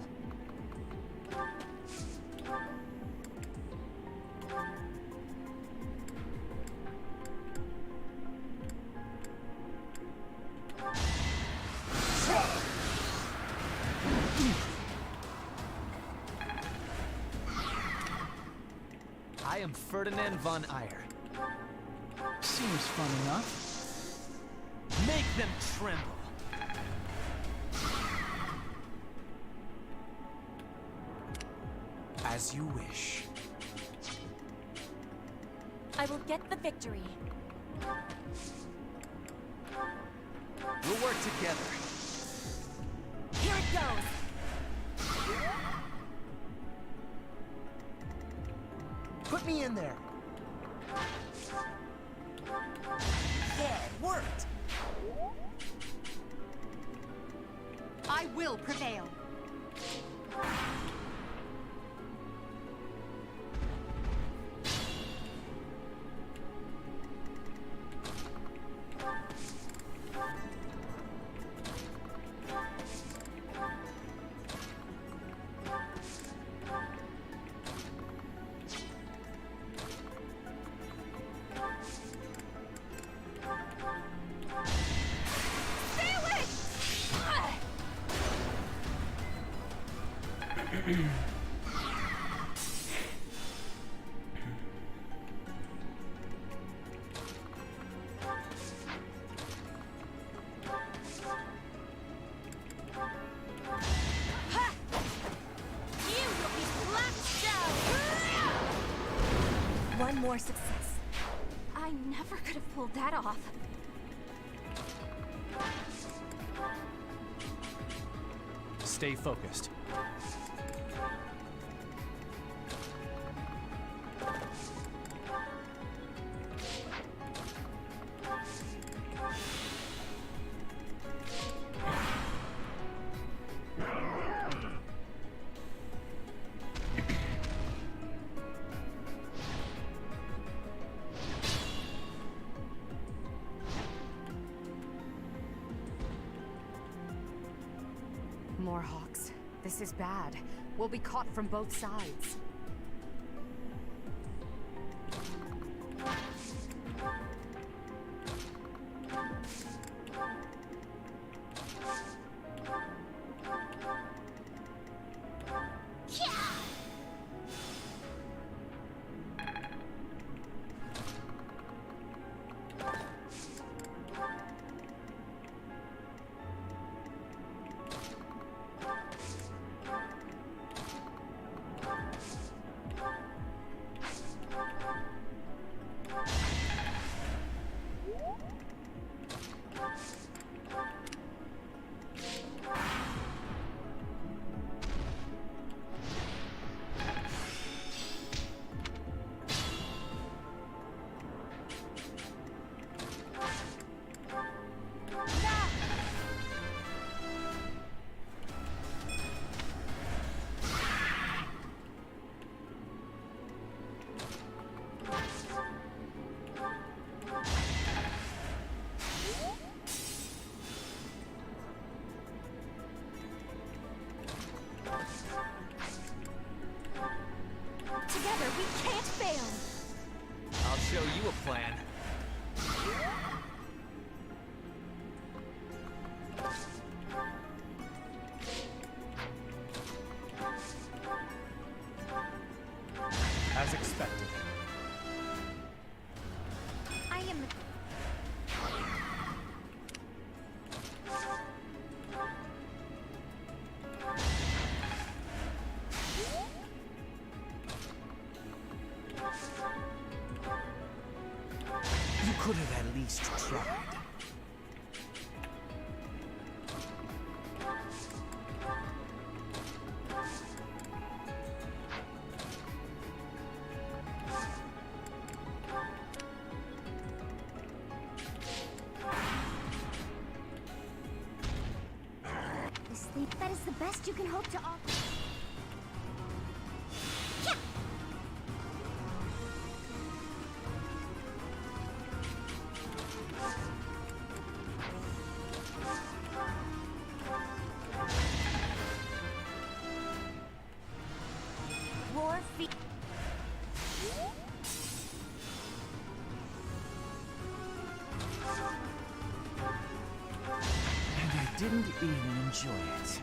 am Ferdinand von Eyre. Seems fun enough. Make them tremble. As you wish. I will get the victory. We'll work together. Here it goes. Put me in there. Yeah, it worked. I will prevail. One more success. I never could have pulled that off. Stay focused. More hawks. This is bad. We'll be caught from both sides. Together, we can't fail. I'll show you a plan. As expected. I am... You could have at least tried. That is the best you can hope to offer. War feet. And I didn't even enjoy it.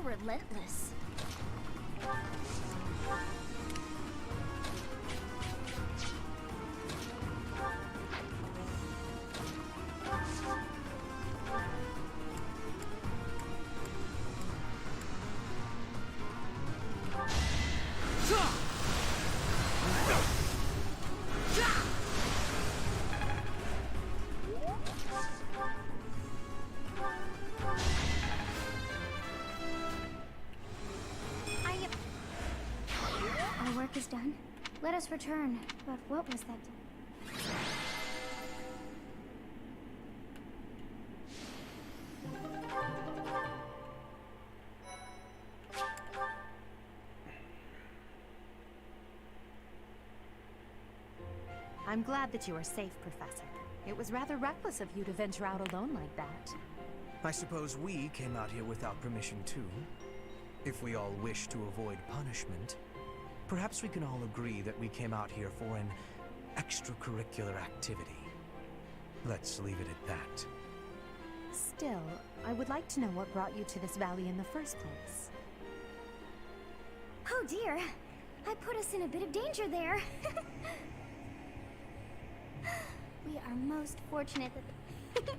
relentless. Our work is done. Let us return. But what was that? I'm glad that you are safe, Professor. It was rather reckless of you to venture out alone like that. I suppose we came out here without permission too. If we all wish to avoid punishment, perhaps we can all agree that we came out here for an extracurricular activity. Let's leave it at that. Still, I would like to know what brought you to this valley in the first place. Oh dear. I put us in a bit of danger there. We are most fortunate that...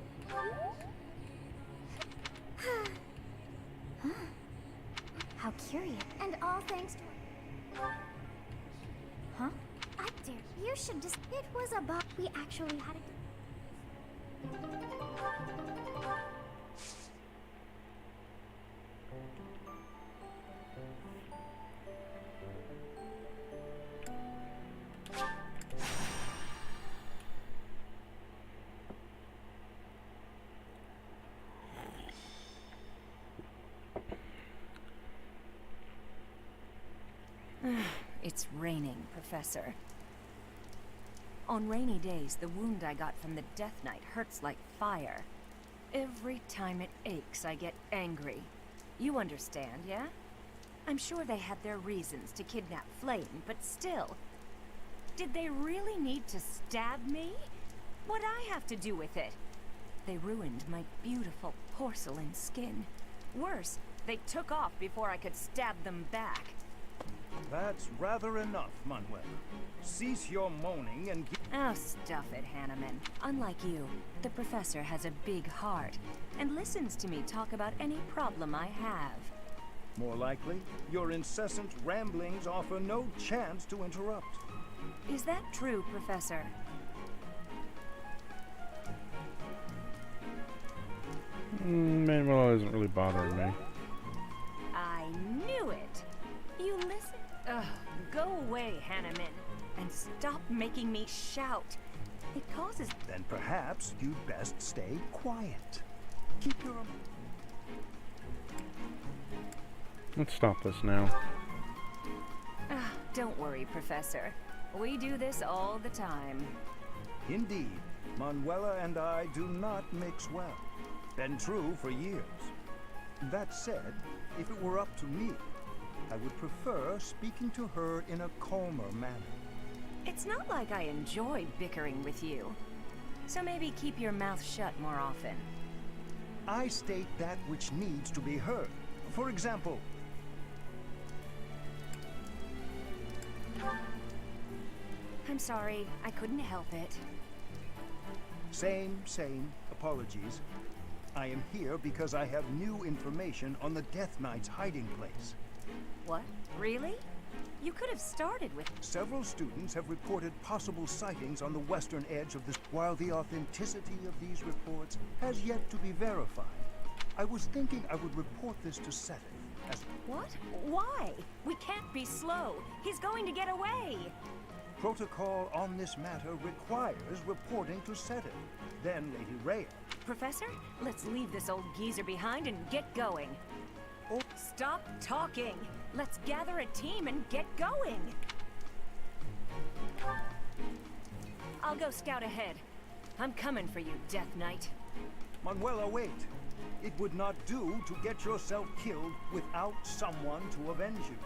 Huh. How curious. And all thanks to... Huh? I dare... You should just... It was a bug. We actually had it... It's raining, Professor. On rainy days, the wound I got from the Death Knight hurts like fire. Every time it aches, I get angry. You understand, yeah? I'm sure they had their reasons to kidnap Flame, but still. Did they really need to stab me? What'd I have to do with it? They ruined my beautiful porcelain skin. Worse, they took off before I could stab them back. That's rather enough, Manuel. Cease your moaning and Oh, stuff it, Hanneman. Unlike you, the professor has a big heart and listens to me talk about any problem I have. More likely, your incessant ramblings offer no chance to interrupt. Is that true, Professor? Manuel isn't really bothering me. I knew it! You listen. Ugh, go away, Hanneman, and stop making me shout. It causes... Then perhaps you'd best stay quiet. Keep your... Let's stop this now. Don't worry, Professor. We do this all the time. Indeed, Manuela and I do not mix well. Been true for years. That said, if it were up to me, I would prefer speaking to her in a calmer manner. It's not like I enjoy bickering with you. So maybe keep your mouth shut more often. I state that which needs to be heard. For example... I'm sorry, I couldn't help it. Same. Apologies. I am here because I have new information on the Death Knight's hiding place. What? Really? You could have started with... Several students have reported possible sightings on the western edge of this. While the authenticity of these reports has yet to be verified, I was thinking I would report this to Seth as... What? Why? We can't be slow. He's going to get away. Protocol on this matter requires reporting to Seth. Then Lady Rhea. Professor, let's leave this old geezer behind and get going. Oh. Stop talking. Let's gather a team and get going. I'll go scout ahead. I'm coming for you, Death Knight. Manuela, wait. It would not do to get yourself killed without someone to avenge you.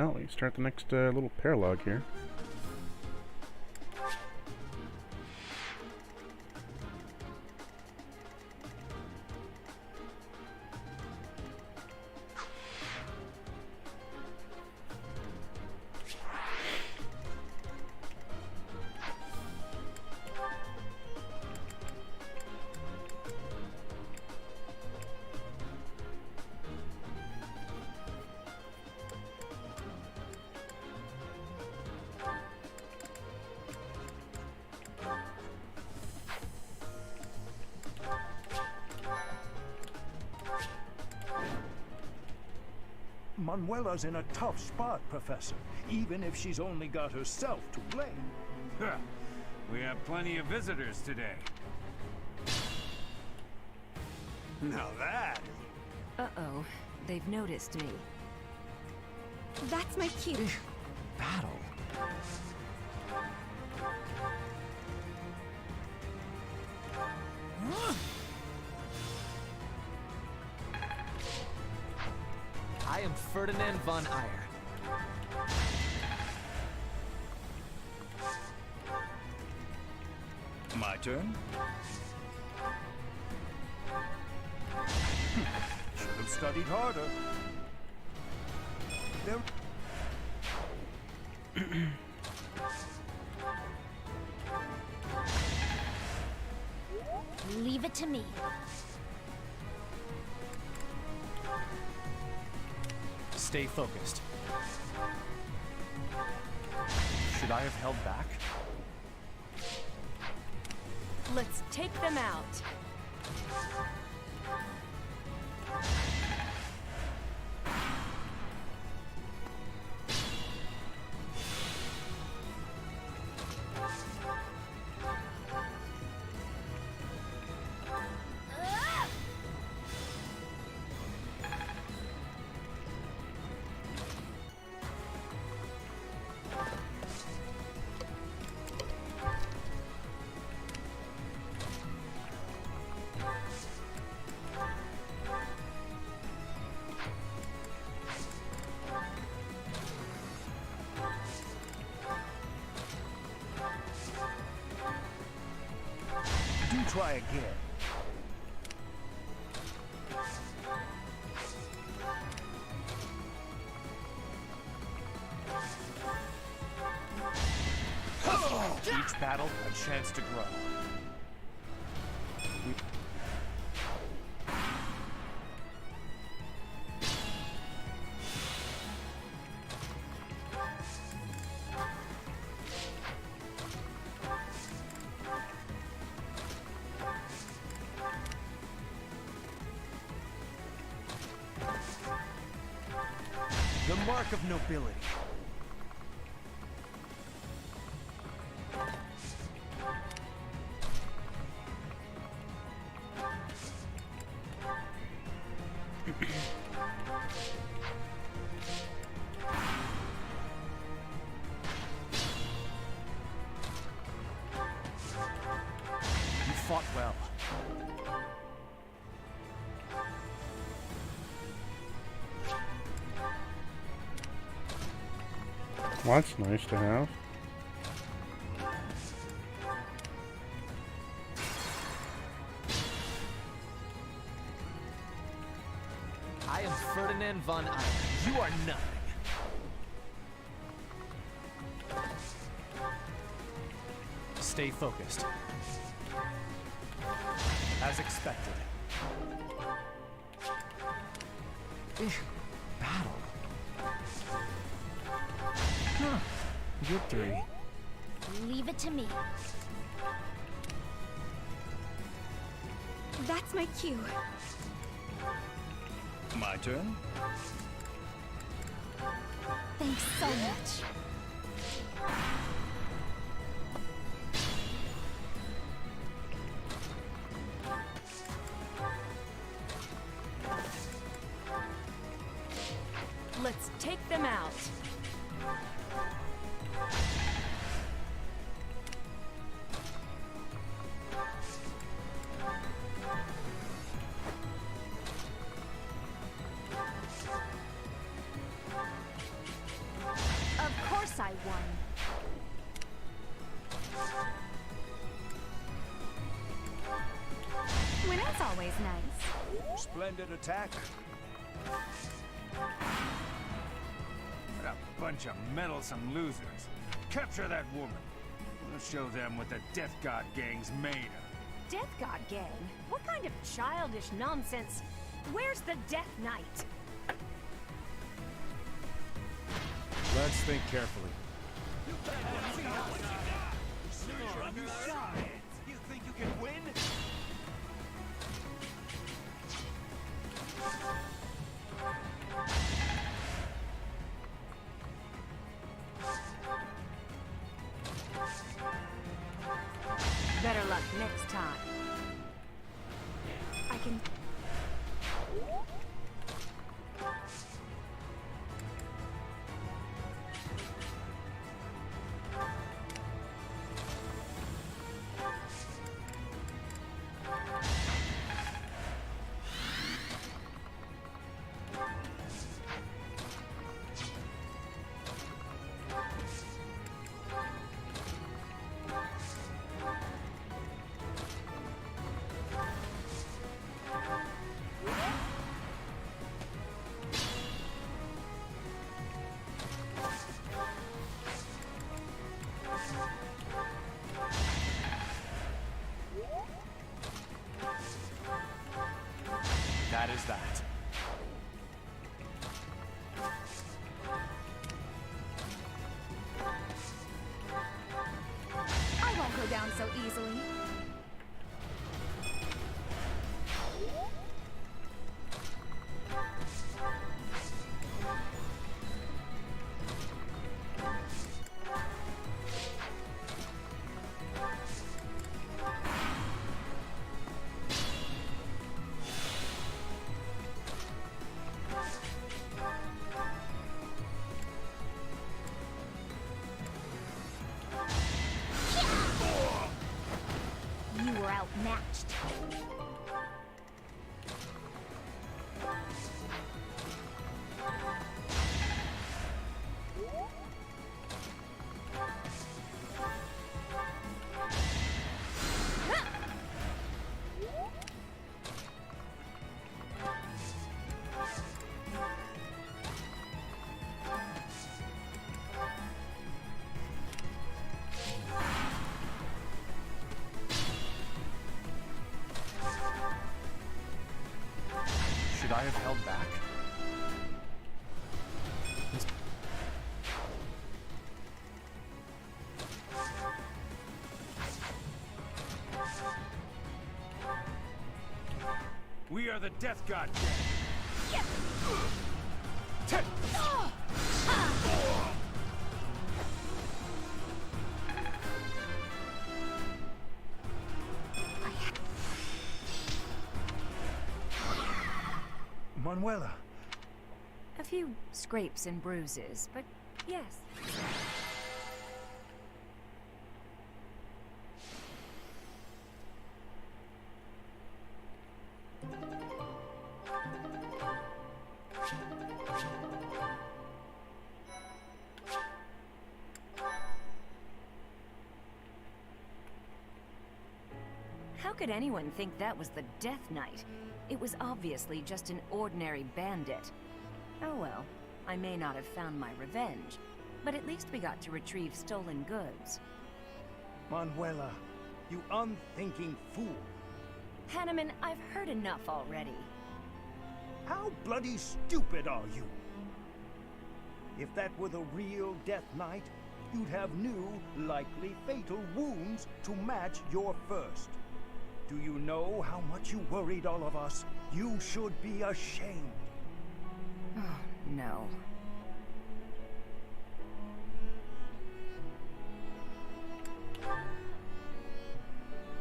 shall we? Start the next little paralogue here. Manuela's in a tough spot, Professor, even if she's only got herself to blame. We have plenty of visitors today. Now that... Uh-oh. They've noticed me. That's my cue. Battle. I am Ferdinand von Eyre. My turn? Should have studied harder. There... Leave it to me. Stay focused. Should I have held back? Let's take them out. Do try again. Each battle, a chance to grow. The mark of nobility. You fought well. Well, that's nice to have. I am Ferdinand von Eyre. You are nothing. Stay focused. As expected. Battle. Victory. Leave it to me. That's my cue. My turn? Thanks so much. Let's take them out. always nice. Splendid attack. What a bunch of meddlesome losers. Capture that woman. We'll show them what the Death God gang's made of. Death God gang? What kind of childish nonsense? Where's the Death Knight? Let's think carefully. You think you can win? Better luck next time. I can... That is that. I won't go down so easily. You were outmatched. Should I have held back? We are the Death God gang. Manuela. A few scrapes and bruises, but yes. How could anyone think that was the Death Knight? It was obviously just an ordinary bandit. Oh well, I may not have found my revenge, but at least we got to retrieve stolen goods. Manuela, you unthinking fool. Hanneman, I've heard enough already. How bloody stupid are you? If that were the real Death Knight, you'd have new, likely fatal wounds to match your first. Do you know how much you worried all of us? You should be ashamed. Oh, no.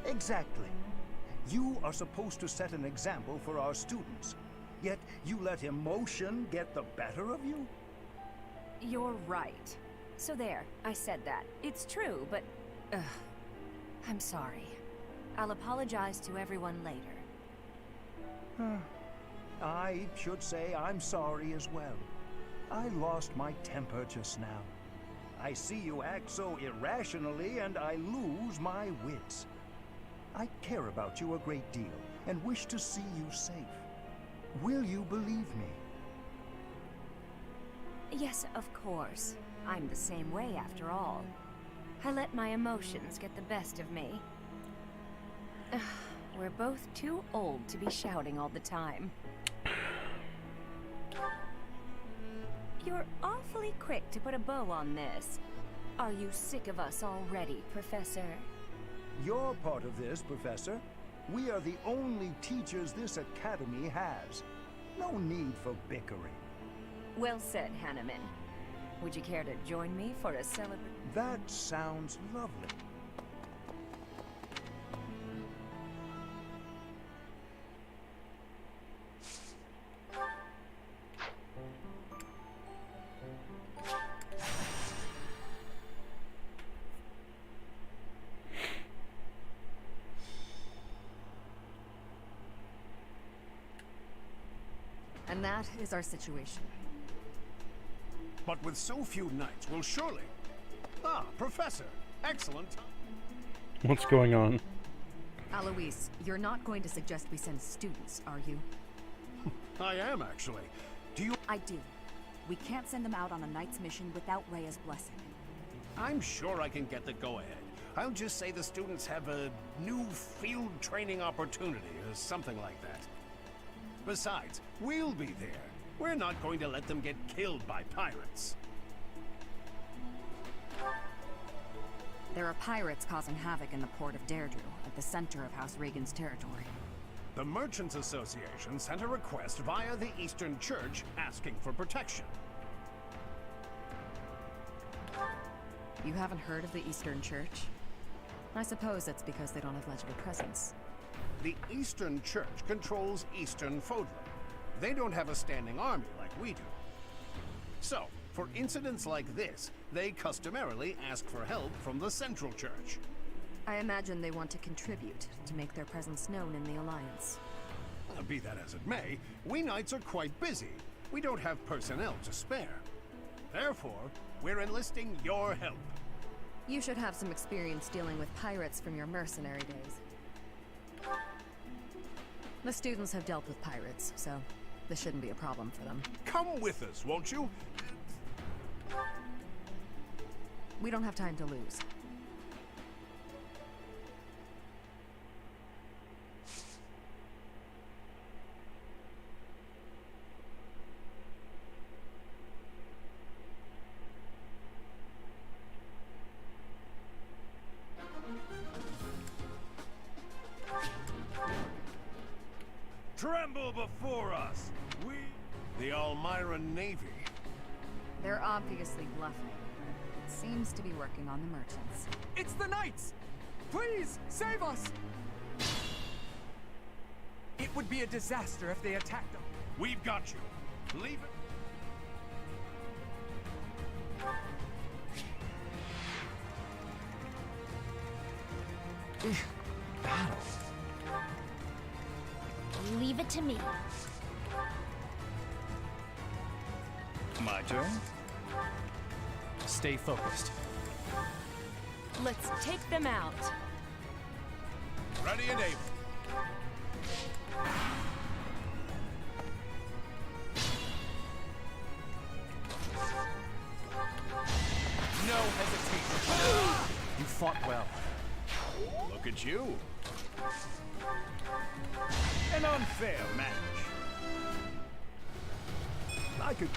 Exactly. You are supposed to set an example for our students, yet you let emotion get the better of you? You're right. So there, I said that. It's true, but... I'm sorry. I'll apologize to everyone later. I should say I'm sorry as well. I lost my temper just now. I see you act so irrationally and I lose my wits. I care about you a great deal and wish to see you safe. Will you believe me? Yes, of course. I'm the same way after all. I let my emotions get the best of me. We're both too old to be shouting all the time. You're awfully quick to put a bow on this. Are you sick of us already, Professor? You're part of this, Professor. We are the only teachers this academy has. No need for bickering. Well said, Hanneman. Would you care to join me for a celebration? That sounds lovely. And that is our situation. But with so few knights, we'll surely... Ah, Professor! Excellent. What's going on? Alois, you're not going to suggest we send students, are you? I am, actually. Do you... I do. We can't send them out on a knight's mission without Rhea's blessing. I'm sure I can get the go-ahead. I'll just say the students have a new field training opportunity or something like that. Besides, we'll be there. We're not going to let them get killed by pirates. There are pirates causing havoc in the port of Deirdre, at the center of House Regan's territory. The Merchants Association sent a request via the Eastern Church asking for protection. You haven't heard of the Eastern Church? I suppose that's because they don't have much of a presence. The Eastern Church controls Eastern Fodlan. They don't have a standing army like we do. So, for incidents like this, they customarily ask for help from the Central Church. I imagine they want to contribute to make their presence known in the Alliance. Be that as it may, we knights are quite busy. We don't have personnel to spare. Therefore, we're enlisting your help. You should have some experience dealing with pirates from your mercenary days. The students have dealt with pirates, so this shouldn't be a problem for them. Come with us, won't you? We don't have time to lose. Tremble before us! We... The Almiran Navy. They're obviously bluffing. It seems to be working on the merchants. It's the knights! Please, save us! It would be a disaster if they attacked them. We've got you. Leave it. Battle. Leave it to me. My turn? Stay focused. Let's take them out. Ready and able. No hesitation. You fought well. Look at you. An unfair match. I could...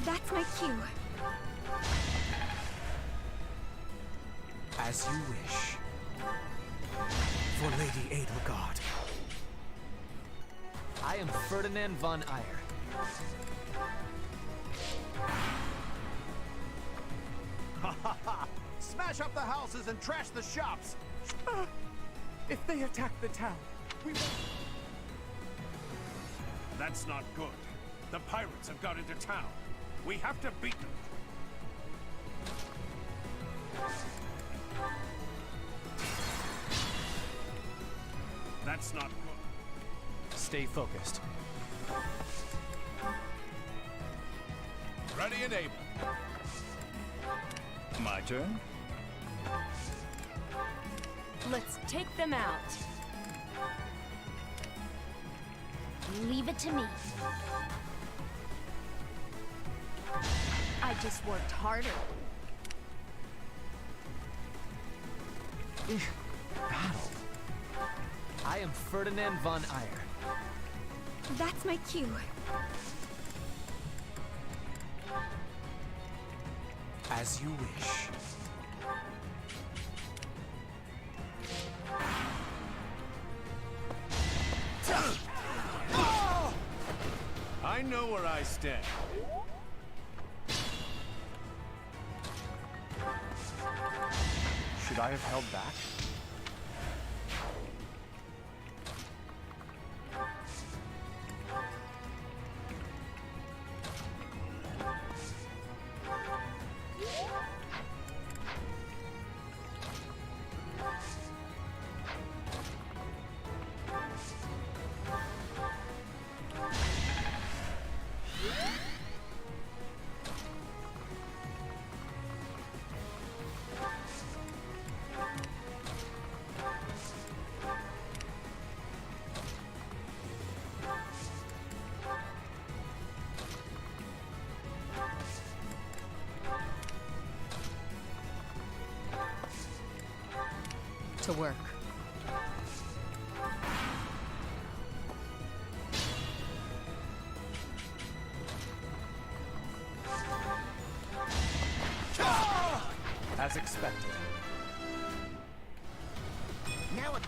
That's my cue. As you wish. For Lady Edelgard. I am Ferdinand von Eyre. Ha ha ha! Smash up the houses and trash the shops! If they attack the town, we will... That's not good. The pirates have got into town. We have to beat them. That's not good. Stay focused. Ready and able. My turn? Let's take them out. Leave it to me. I just worked harder. Battle. I am Ferdinand von Eyre. That's my cue. As you wish. I know where I stand. Should I have held back? To work. As expected. Now it...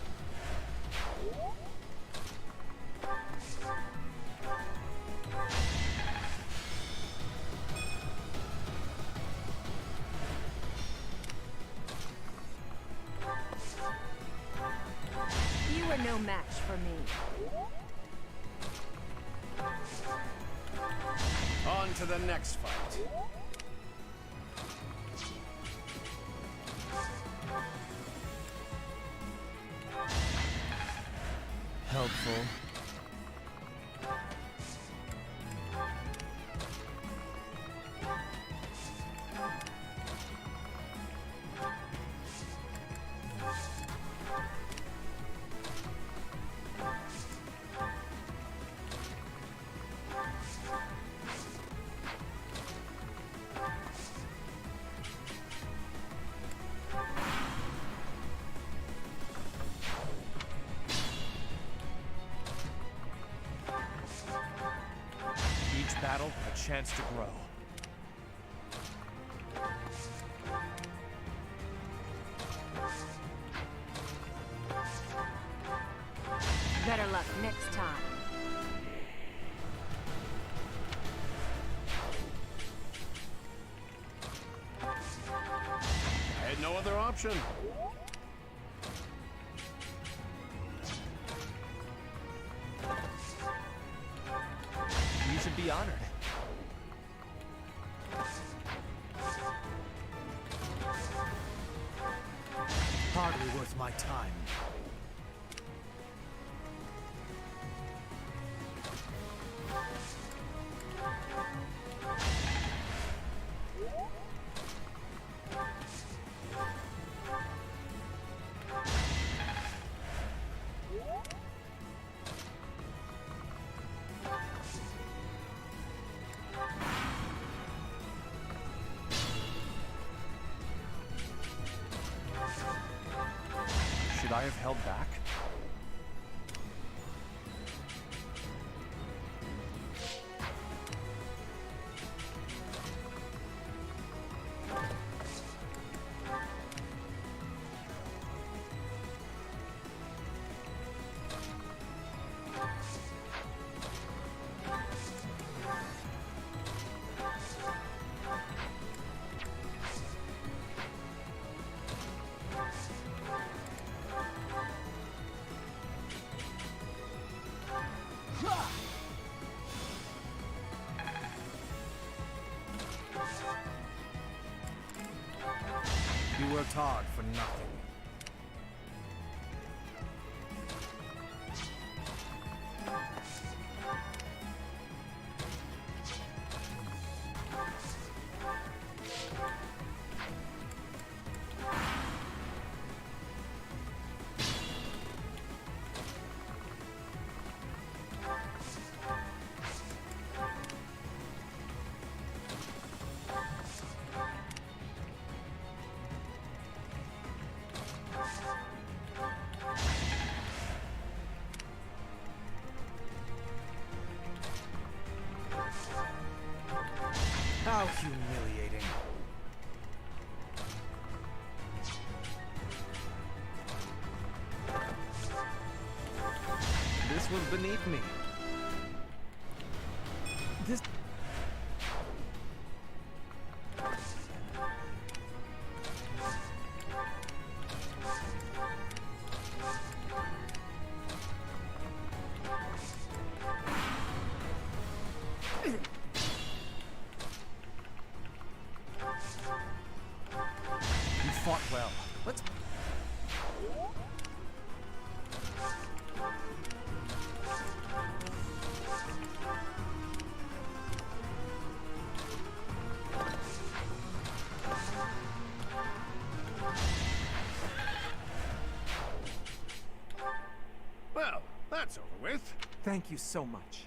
You are no match for me. On to the next fight. Helpful. Each battle, a chance to grow. Better luck next time. I had no other option. You should be honored. Hardly worth my time. Should I have held back? worked hard for nothing. How humiliating. This was beneath me. This... You fought well. Let's... Well, that's over with. Thank you so much.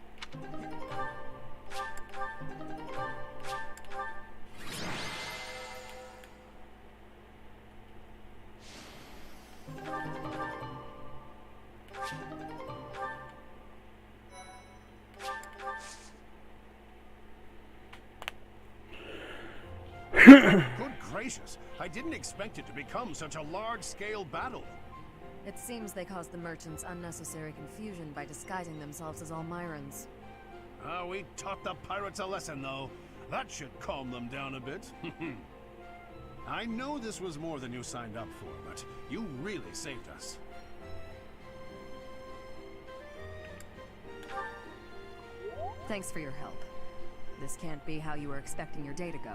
Good gracious, I didn't expect it to become such a large-scale battle. It seems they caused the merchants unnecessary confusion by disguising themselves as Almirans. We taught the pirates a lesson, though. That should calm them down a bit. I know this was more than you signed up for, but you really saved us. Thanks for your help. This can't be how you were expecting your day to go.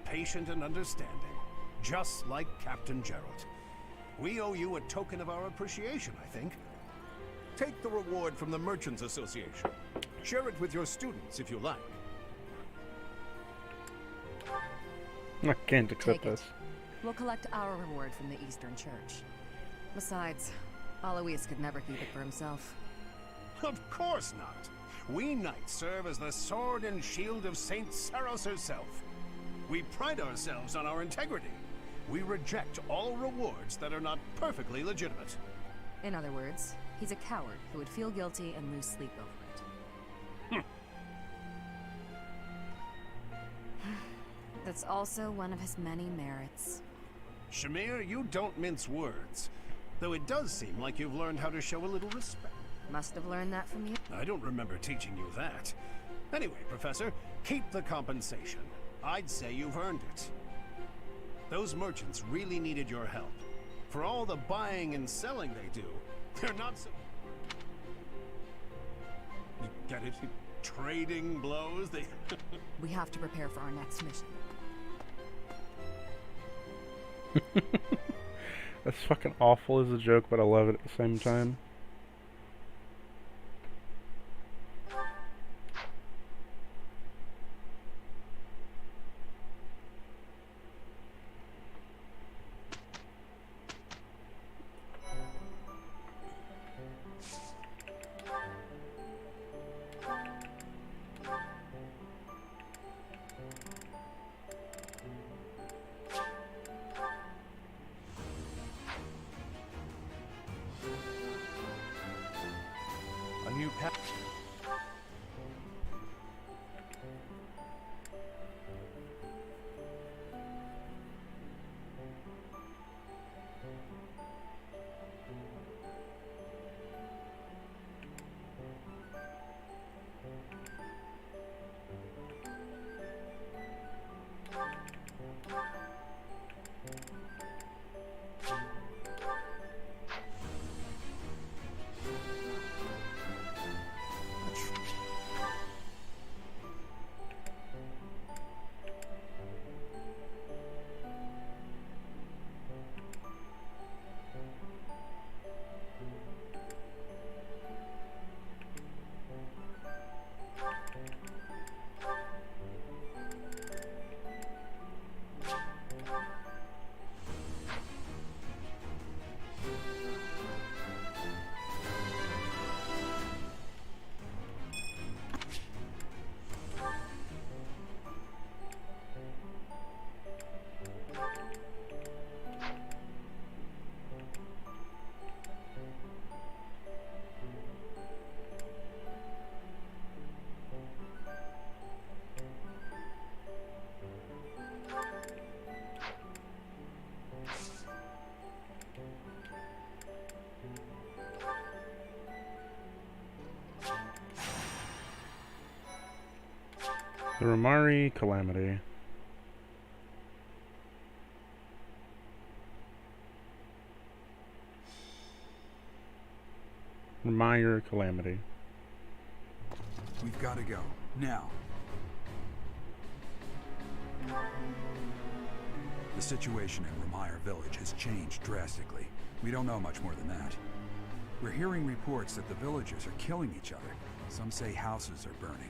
Patient and understanding, just like Captain Jeralt. We owe you a token of our appreciation, I think. Take the reward from the Merchants Association. Share it with your students if you like. I can't accept Take it. this. We'll collect our reward from the Eastern Church. Besides, Alois could never keep it for himself. Of course not. We knights serve as the sword and shield of Saint Saros herself. We pride ourselves on our integrity. We reject all rewards that are not perfectly legitimate. In other words, he's a coward who would feel guilty and lose sleep over it. That's also one of his many merits. Shamir, you don't mince words. Though it does seem like you've learned how to show a little respect. Must have learned that from you. I don't remember teaching you that. Anyway, Professor, keep the compensation. I'd say you've earned it. Those merchants really needed your help. For all the buying and selling they do, they're not so... You get it? Trading blows? They... We have to prepare for our next mission. That's fucking awful as a joke, but I love it at the same time. The Ramari Calamity. Ramire Calamity. We've got to go. Now. The situation in Ramire Village has changed drastically. We don't know much more than that. We're hearing reports that the villagers are killing each other. Some say houses are burning.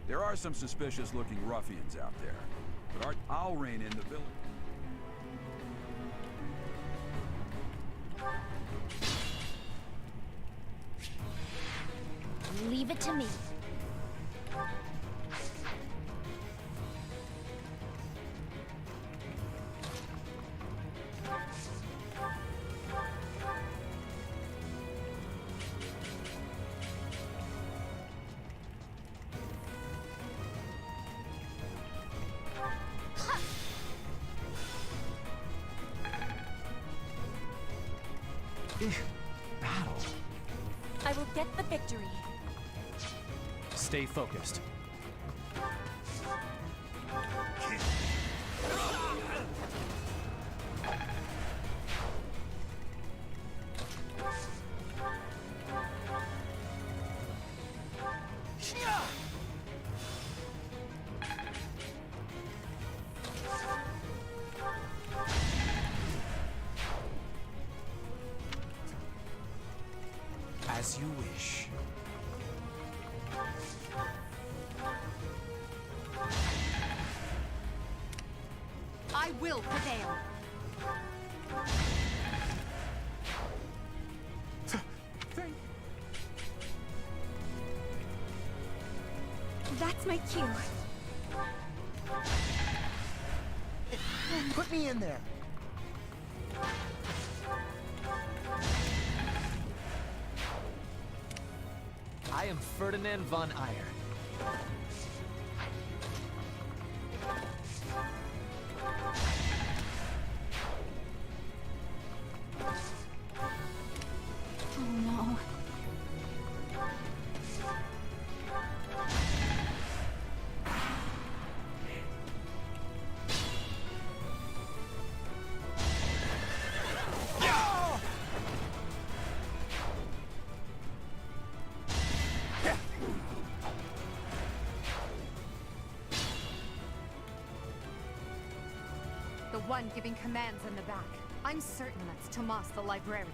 There are some suspicious-looking ruffians out there, but I'll rein in the village. Leave it to me. Battle. I will get the victory. Stay focused. As you wish. I will prevail. That's my cue. Put me in there. I am Ferdinand von Eyre. Oh no. The one giving commands in the back. I'm certain that's Tomas the librarian.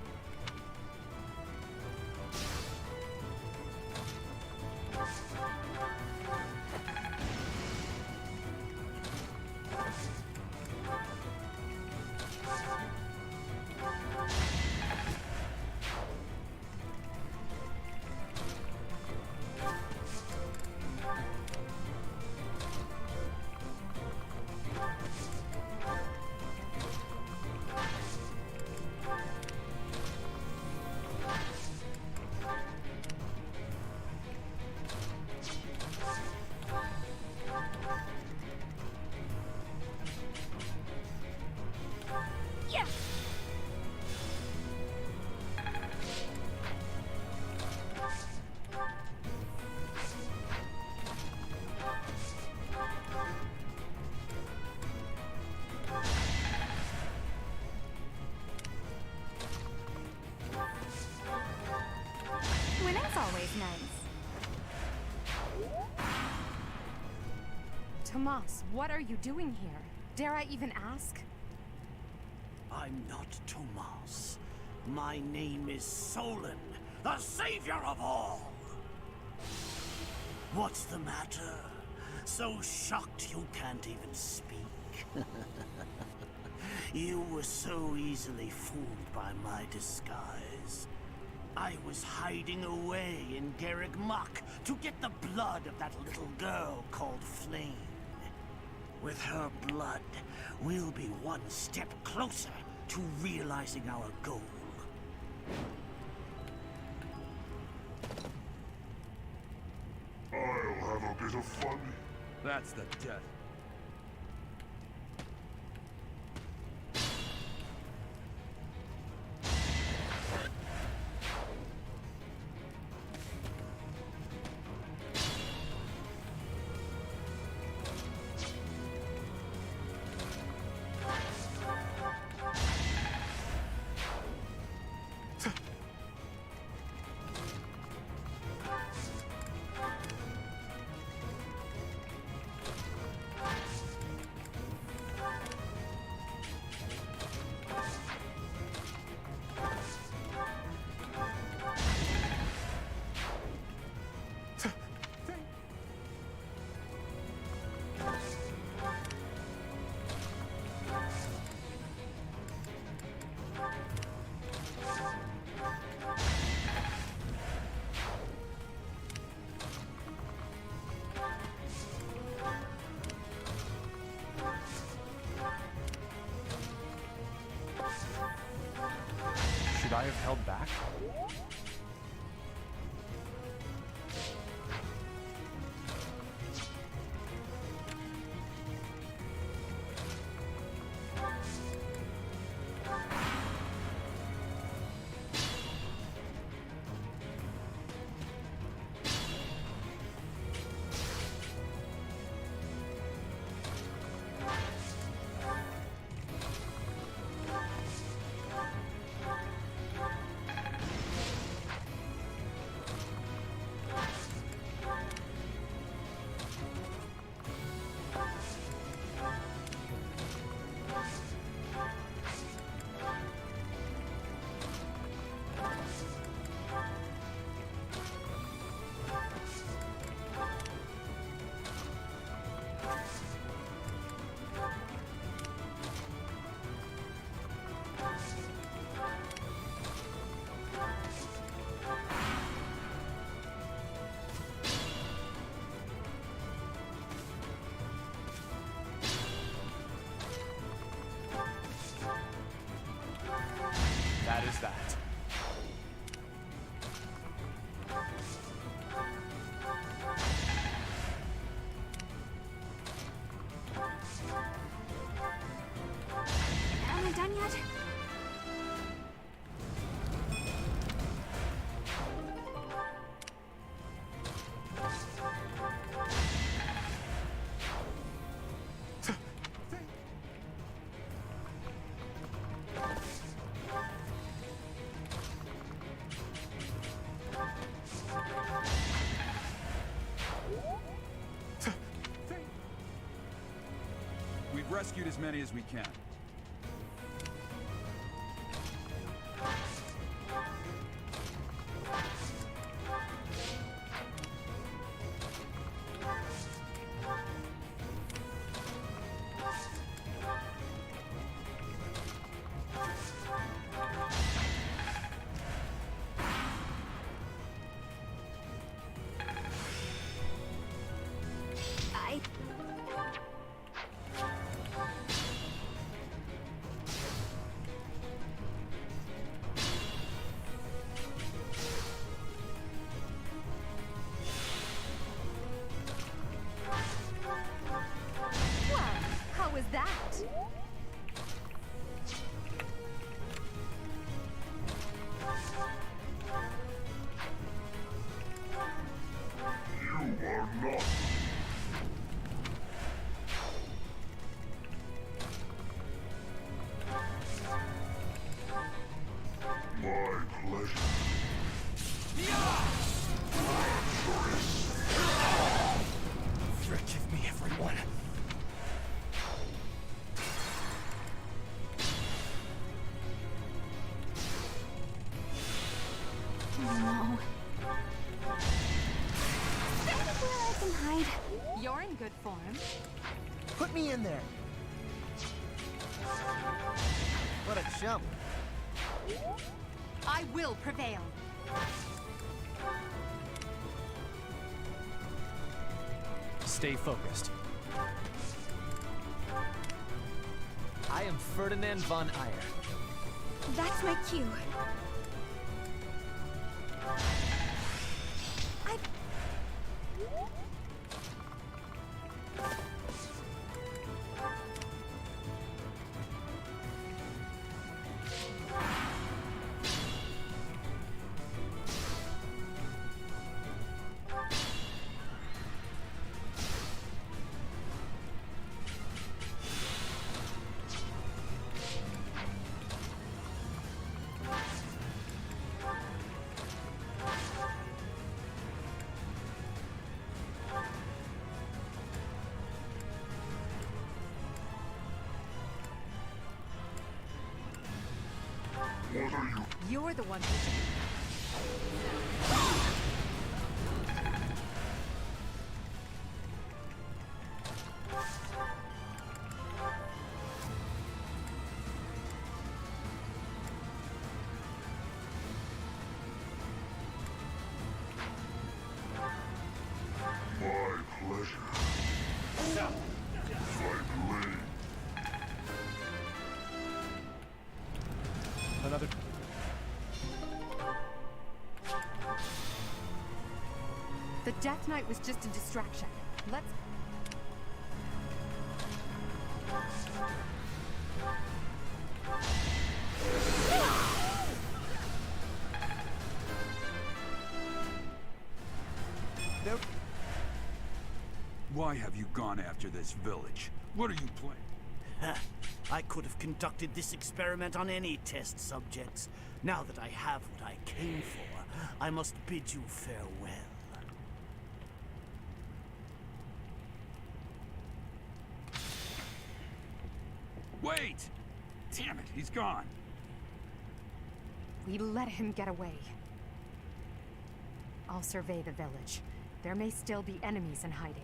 Winning's always nice. Tomas, what are you doing here? Dare I even ask? I'm not Tomas. My name is Solon, the savior of all! What's the matter? So shocked you can't even speak? You were so easily fooled by my disguise. I was hiding away in Garrick Mach to get the blood of that little girl called Flame. With her blood, we'll be one step closer to realizing our goal. I'll have a bit of fun. That's the death. Should I have held back? That is that. Am I done yet? We've rescued as many as we can. form. Put me in there. What a chump. I will prevail. Stay focused. I am Ferdinand von Eyre. That's my cue. You're the one who... My pleasure. My blade. Another... The Death Knight was just a distraction. Let's... Why have you gone after this village? What are you playing? I could have conducted this experiment on any test subjects. Now that I have what I came for, I must bid you farewell. Wait! Damn it, he's gone. We let him get away. I'll survey the village. There may still be enemies in hiding.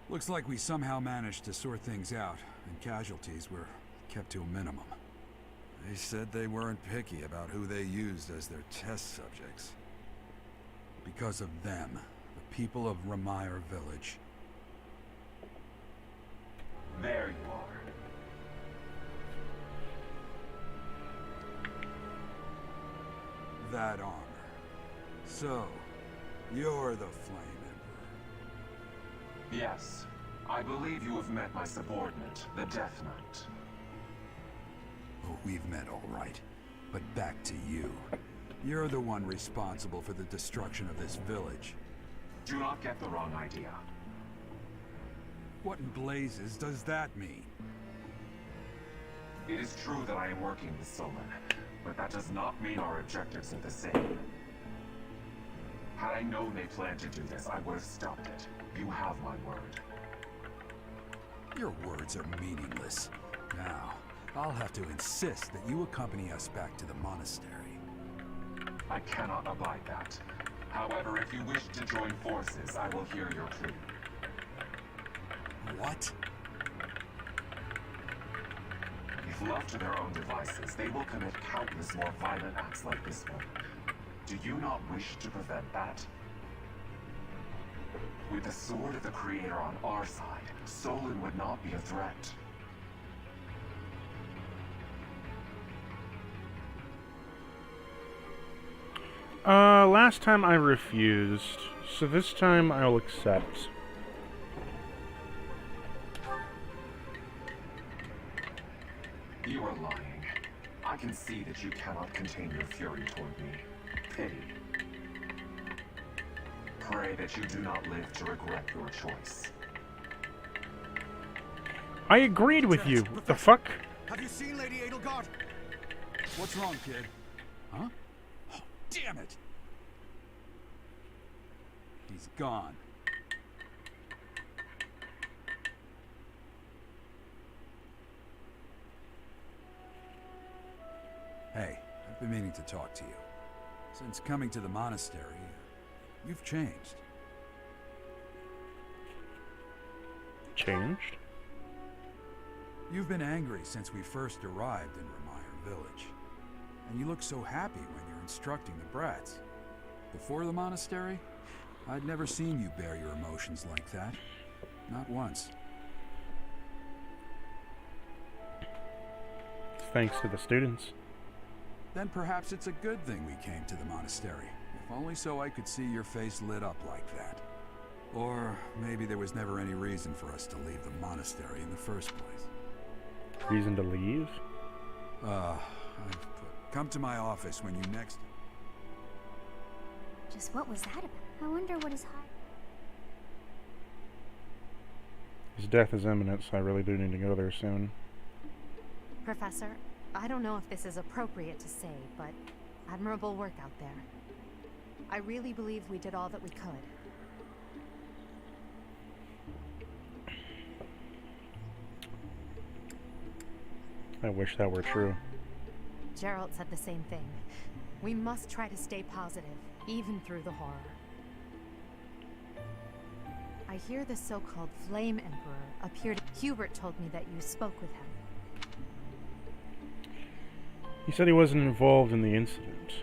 Looks like we somehow managed to sort things out, and casualties were kept to a minimum. They said they weren't picky about who they used as their test subjects. Because of them, the people of Ramire Village. There you are. That armor. So, you're the Flame Emperor. Yes, I believe you have met my subordinate, the Death Knight. Oh, we've met all right. But back to you. You're the one responsible for the destruction of this village. Do not get the wrong idea. What in blazes does that mean? It is true that I am working with Solon, but that does not mean our objectives are the same. Had I known they planned to do this, I would have stopped it. You have my word. Your words are meaningless. Now, I'll have to insist that you accompany us back to the monastery. I cannot abide that. However, if you wish to join forces, I will hear your plea. What? If left to their own devices, they will commit countless more violent acts like this one. Do you not wish to prevent that? With the sword of the Creator on our side, Solon would not be a threat. Last time I refused, so this time I'll accept. You are lying. I can see that you cannot contain your fury toward me. Pity. Pray that you do not live to regret your choice. I agreed with you. What the fuck? Have you seen Lady Edelgard? What's wrong, kid? Huh? Oh, damn damn it. He's gone. Hey, I've been meaning to talk to you. Since coming to the monastery, you've changed. Changed? You've been angry since we first arrived in Ramire Village. And you look so happy when you're instructing the brats. Before the monastery, I'd never seen you bear your emotions like that. Not once. Thanks to the students. Then perhaps it's a good thing we came to the monastery. If only so I could see your face lit up like that. Or maybe there was never any reason for us to leave the monastery in the first place. Reason to leave? Come to my office when you next... Just what was that about? I wonder what is hiding. His death is imminent, so I really do need to go there soon. Professor, I don't know if this is appropriate to say, but admirable work out there. I really believe we did all that we could. I wish that were true. Jeralt said the same thing. We must try to stay positive, even through the horror. I hear the so-called Flame Emperor appeared. Hubert told me that you spoke with him. He said he wasn't involved in the incident.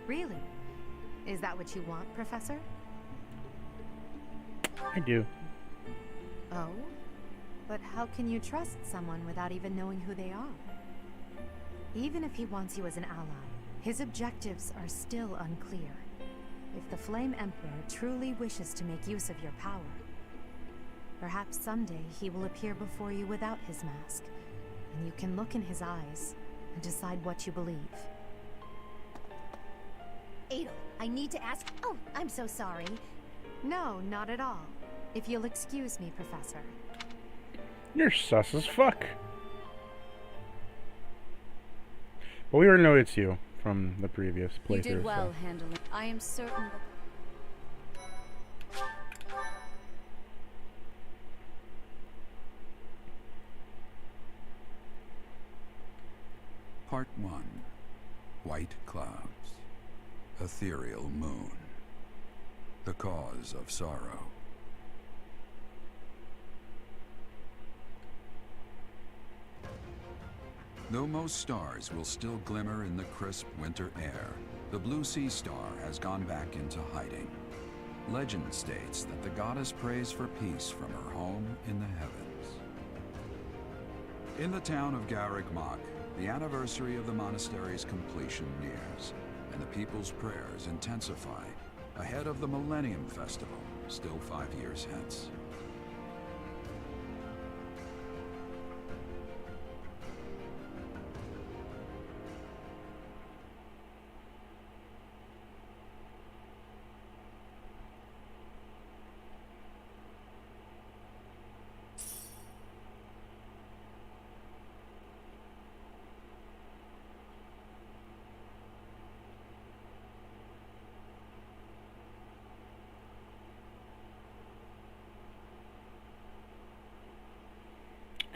Really? Is that what you want, Professor? I do. Oh? But how can you trust someone without even knowing who they are? Even if he wants you as an ally, his objectives are still unclear. If the Flame Emperor truly wishes to make use of your power, perhaps someday he will appear before you without his mask, and you can look in his eyes and decide what you believe. Adel, I need to ask... Oh, I'm so sorry. No, not at all. If you'll excuse me, Professor. You're sus as fuck. But we already know it's you from the previous playthrough. You did well so. handling. I am certain that... Part 1. White clouds. Ethereal moon. The cause of sorrow. Though most stars will still glimmer in the crisp winter air, the blue sea star has gone back into hiding. Legend states that the goddess prays for peace from her home in the heavens. In the town of Garrick Mach, the anniversary of the monastery's completion nears, and the people's prayers intensify ahead of the Millennium Festival, still 5 years hence.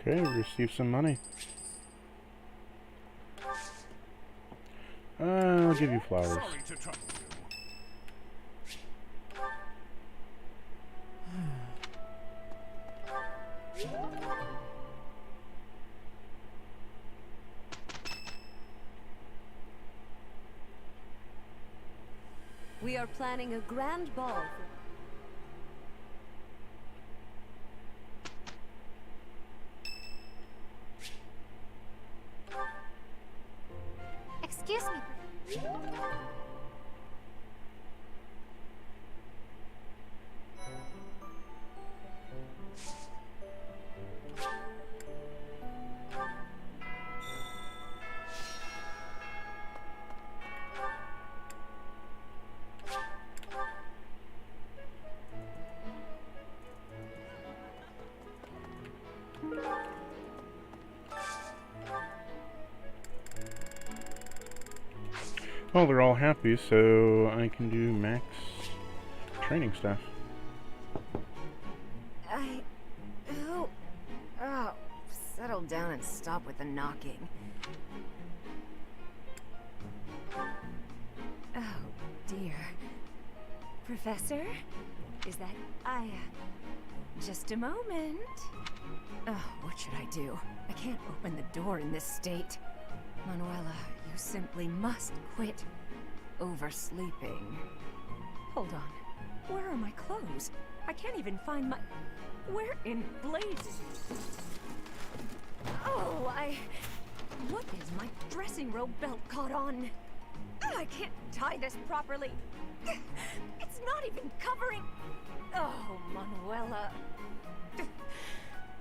Okay, we received some money. I'll give you flowers. Sorry to trouble you. We are planning a grand ball. Excuse me. Well, they're all happy, so I can do max training stuff. Oh, settle down and stop with the knocking. Oh, dear. Professor? Is that... just a moment. Oh, what should I do? I can't open the door in this state. Manuela, you simply must quit oversleeping. Hold on. Where are my clothes? I can't even find my... Where in blazes? Oh, what is my dressing robe belt caught on? I can't tie this properly. It's not even covering... Oh, Manuela.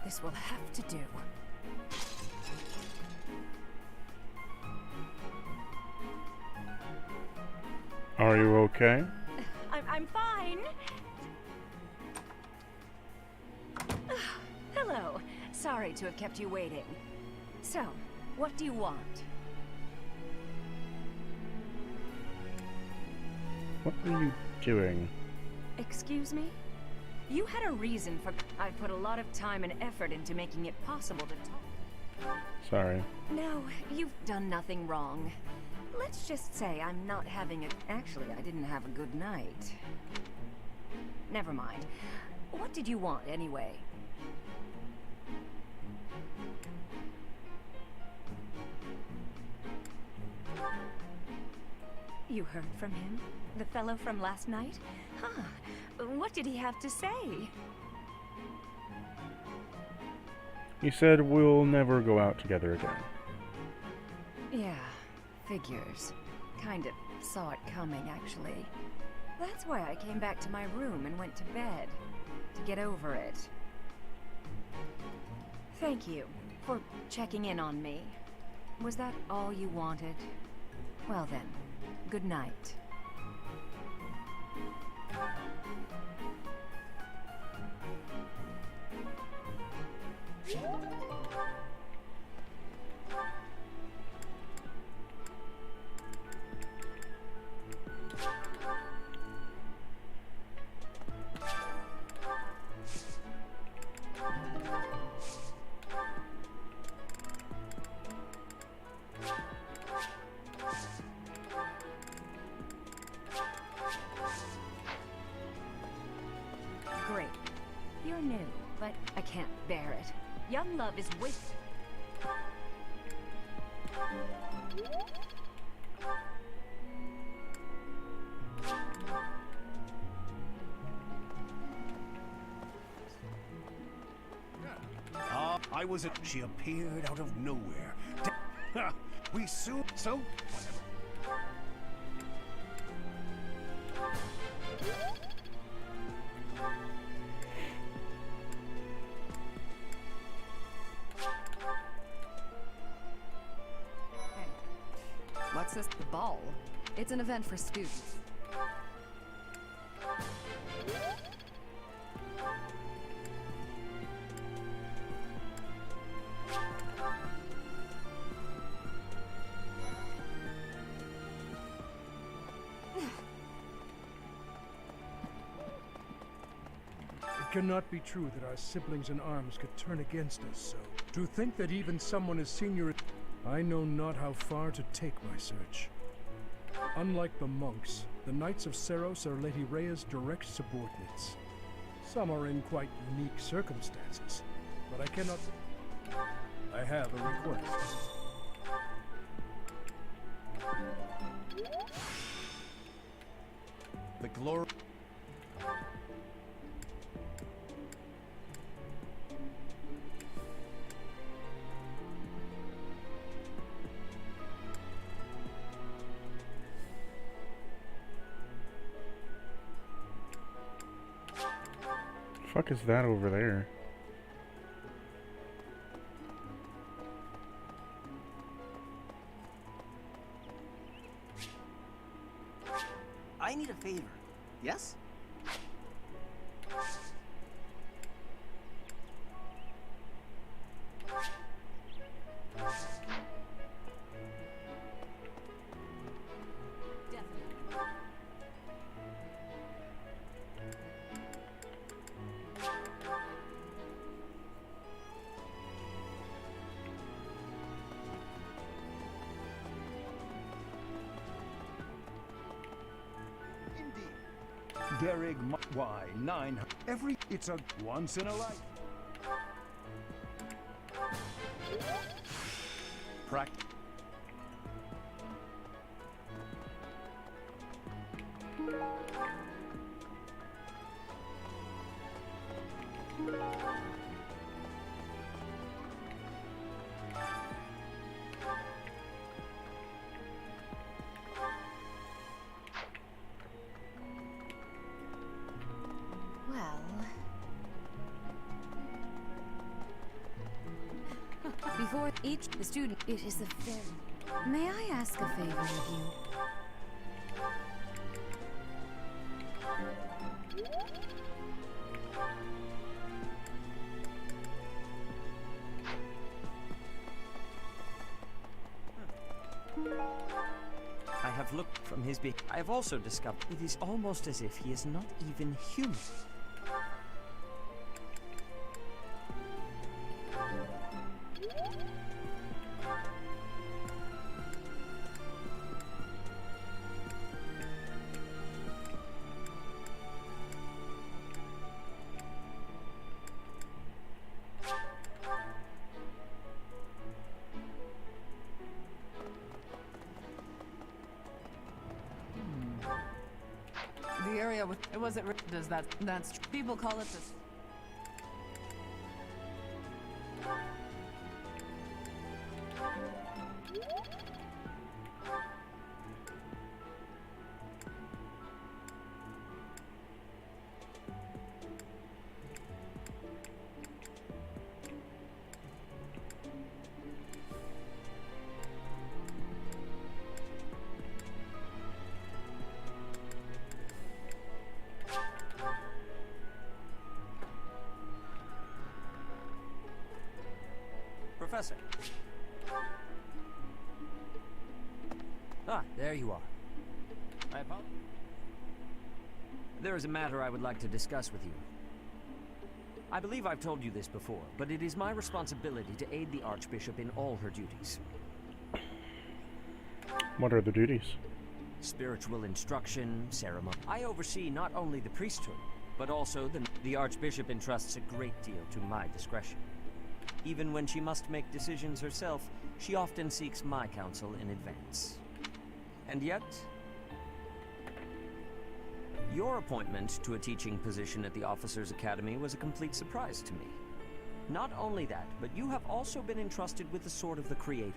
This will have to do. Are you okay? I'm fine. Hello. Sorry to have kept you waiting. So, what do you want? What are you doing? Excuse me? You had a reason for... I put a lot of time and effort into making it possible to talk. Sorry. No, you've done nothing wrong. Let's just say I'm not having a... Actually, I didn't have a good night. Never mind. What did you want, anyway? You heard from him? The fellow from last night? Huh. What did he have to say? He said we'll never go out together again. Yeah, figures. Kind of saw it coming, actually. That's why I came back to my room and went to bed. To get over it. Thank you for checking in on me. Was that all you wanted? Well then, good night. Great. You're new, but I can't bear it. Young love is wasted. I was at... She appeared out of nowhere. We soon... So... What's this? The ball? It's an event for students. It cannot be true that our siblings in arms could turn against us so. To think that even someone as senior... I know not how far to take my search. Unlike the monks, the Knights of Seros are Lady Rhea's direct subordinates. Some are in quite unique circumstances, but I cannot... I have a request. The glory... Fuck is that over there? I need a favor. Yes? Garrig, why 9? It's a once in a life. Before the student, it is a very... May I ask a favor of you? I have looked from his I have also discovered it is almost as if he is not even human. The area with it wasn't does that's people call it this. Professor. Ah, there you are. I apologize. There is a matter I would like to discuss with you. I believe I've told you this before, but it is my responsibility to aid the Archbishop in all her duties. What are the duties? Spiritual instruction, ceremony. I oversee not only the priesthood, but also the Archbishop entrusts a great deal to my discretion. Even when she must make decisions herself, she often seeks my counsel in advance. And yet, your appointment to a teaching position at the Officers' Academy was a complete surprise to me. Not only that, but you have also been entrusted with the Sword of the Creator.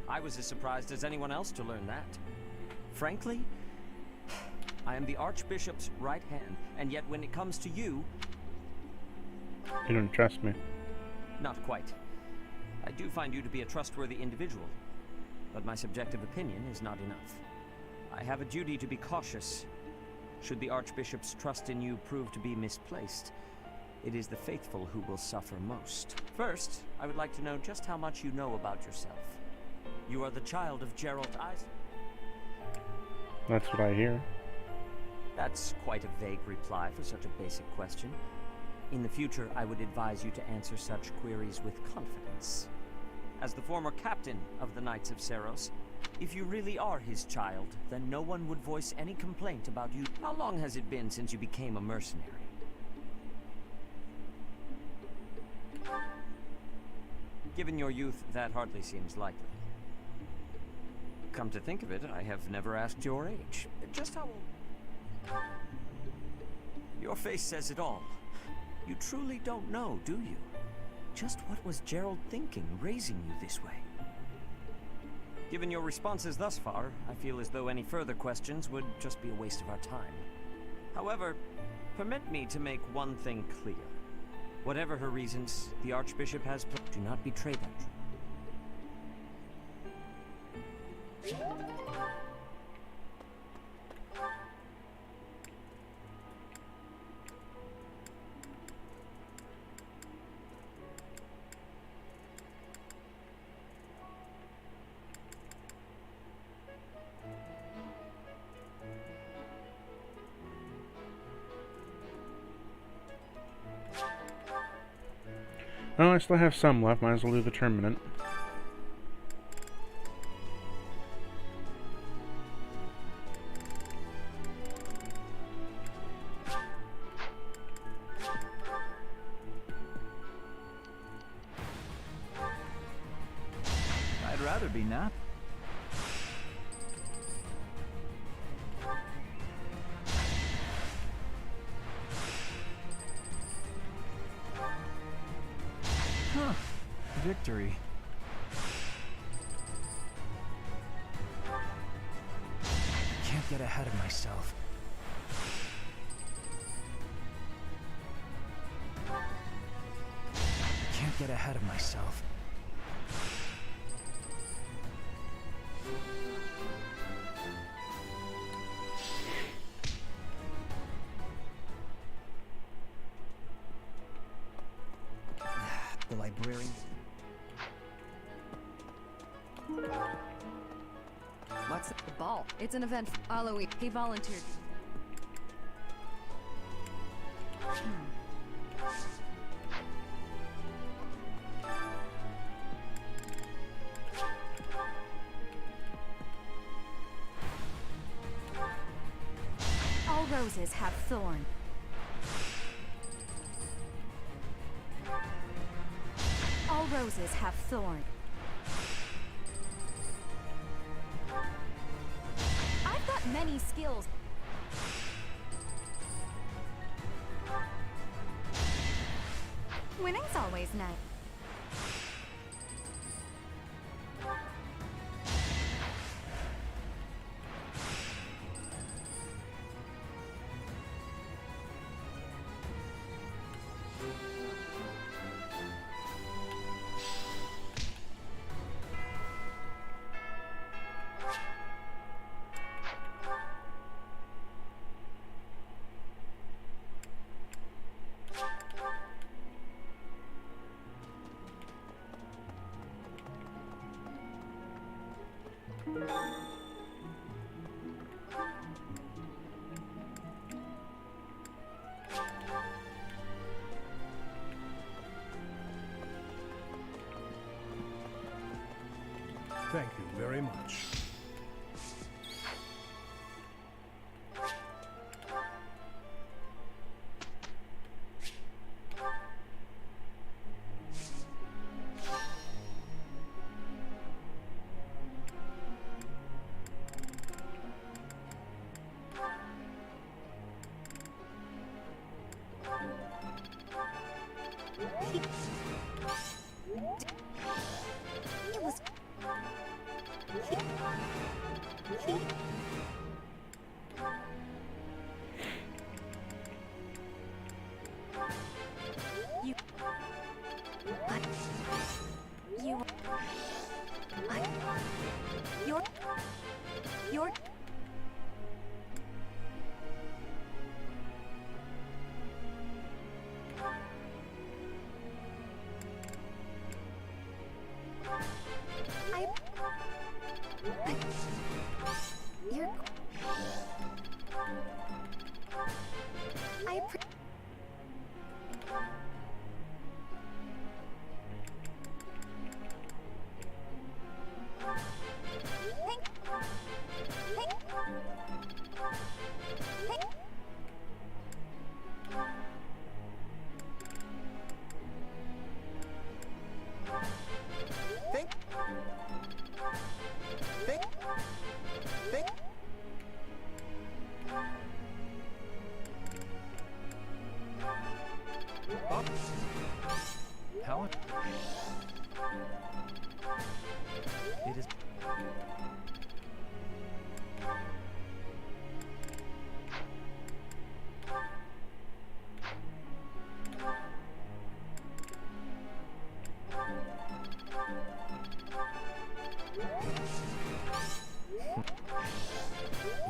I was as surprised as anyone else to learn that. Frankly, I am the Archbishop's right hand, and yet when it comes to you... You don't trust me. Not quite. I do find you to be a trustworthy individual, but my subjective opinion is not enough. I have a duty to be cautious. Should the Archbishop's trust in you prove to be misplaced, it is the faithful who will suffer most. First, I would like to know just how much you know about yourself. You are the child of Jeralt Isaac. That's what I hear. That's quite a vague reply for such a basic question. In the future, I would advise you to answer such queries with confidence. As the former captain of the Knights of Seros, if you really are his child, then no one would voice any complaint about you. How long has it been since you became a mercenary? Given your youth, that hardly seems likely. Come to think of it, I have never asked your age. Just how old? Your face says it all. You truly don't know, do you? Just what was Jeralt thinking, raising you this way? Given your responses thus far, I feel as though any further questions would just be a waste of our time. However, permit me to make one thing clear. Whatever her reasons, the Archbishop has do not betray that truth. Oh, I still have some left. Might as well do the tournament. be nap. Huh. Victory. Can't get ahead of myself. Can't get ahead of myself. The librarian. What's the ball? It's an event for Halloween. He volunteered. All roses have thorn. All roses have thorn. I've got many skills. Winning's always nice. Thank you very much. It was... You... You... You're... You're... Helen? It is...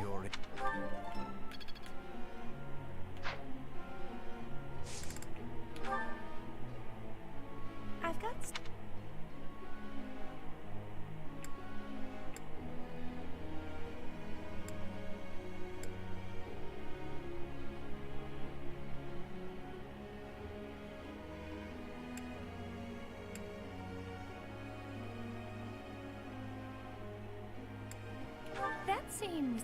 You're... I've got... That seems...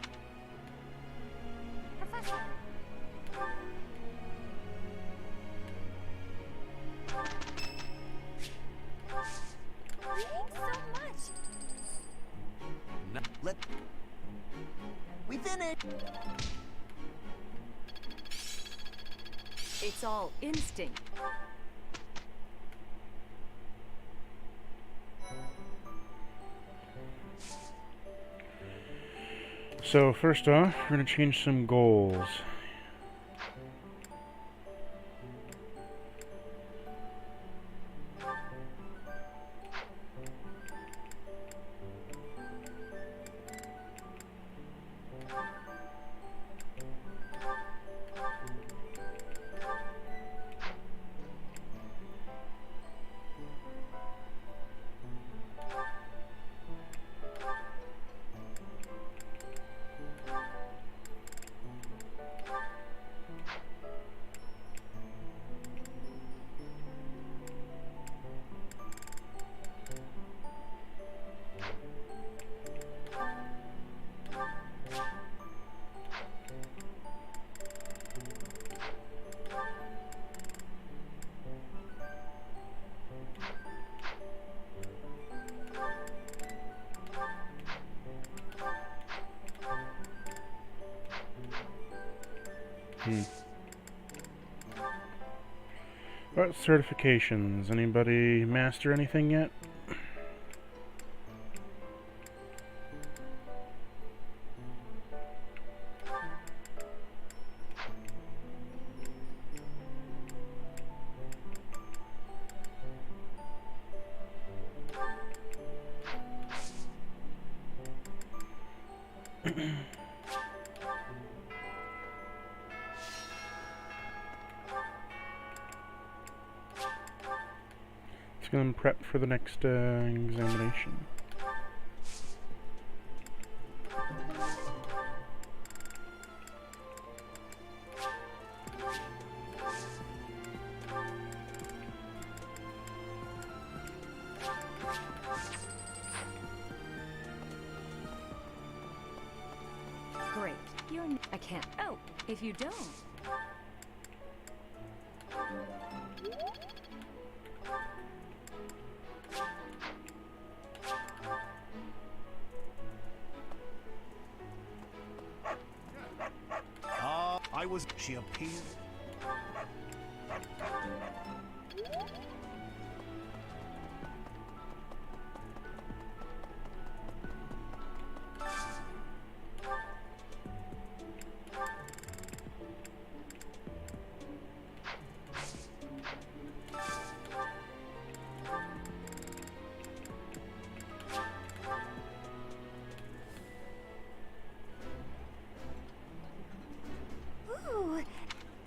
Professor. Thanks so much. It's all instinct. So first off, we're going to change some goals. What certifications? Anybody master anything yet? Let's go and prep for the next examination. Great. I can't. Oh, if you don't. She appeared.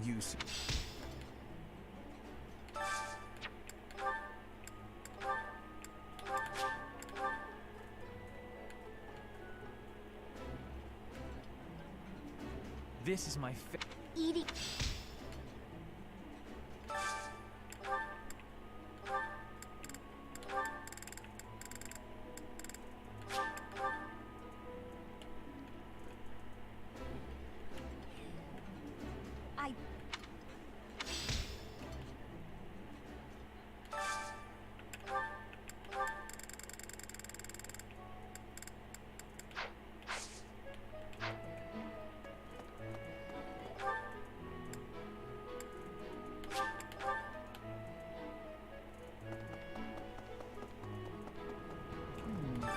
Use. This is my eating.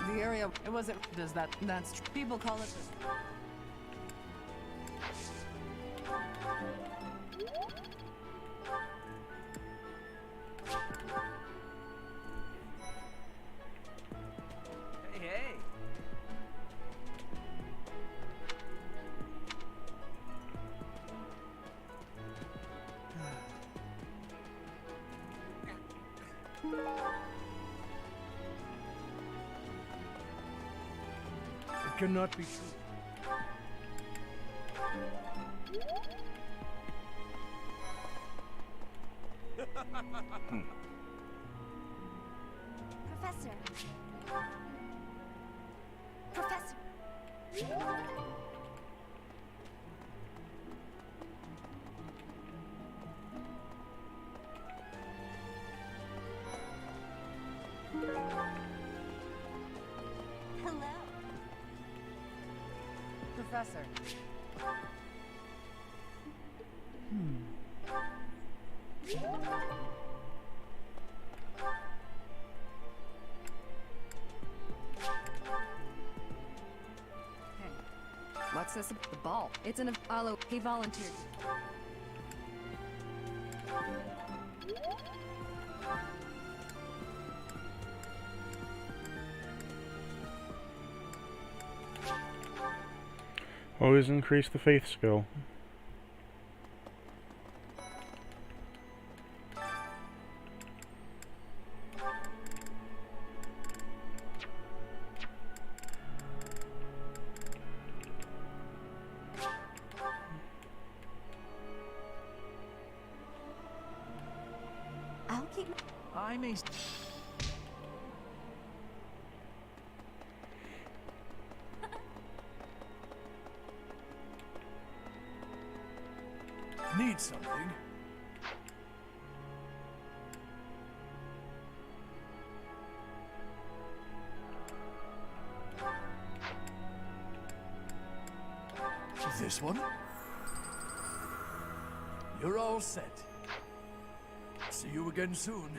The area, it wasn't, that's, people call it this. Hey. It cannot be true. Professor. Professor. Hello. Professor. What's this? The ball. It's an Alo. He volunteered. Always increase the faith skill. I'll keep. I may. Need something? This one? You're all set. See you again soon.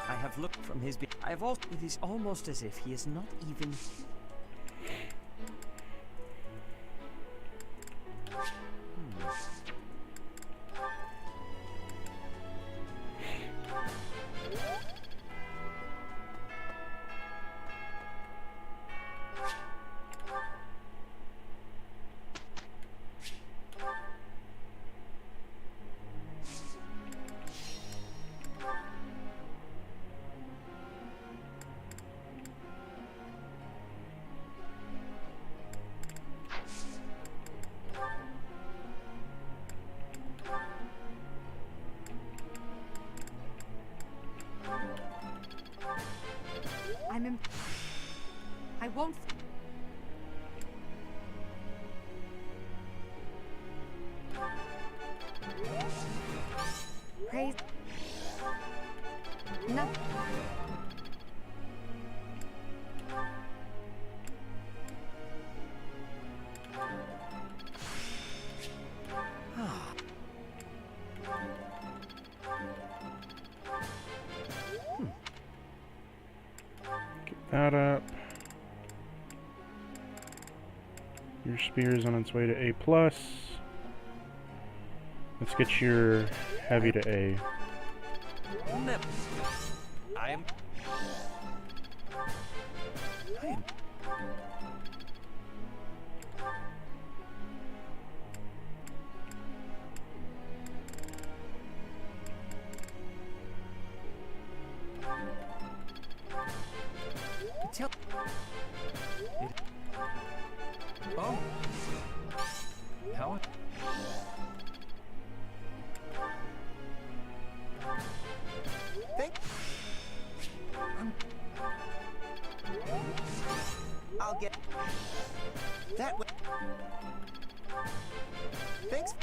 I have looked from his. I have also. It is almost as if he is not even. I'm in. I won't. Praise. No. That up. Your spear is on its way to A+. Let's get your heavy to A. I am. Tell. Oh. How? Think. I'll get that way. Thanks.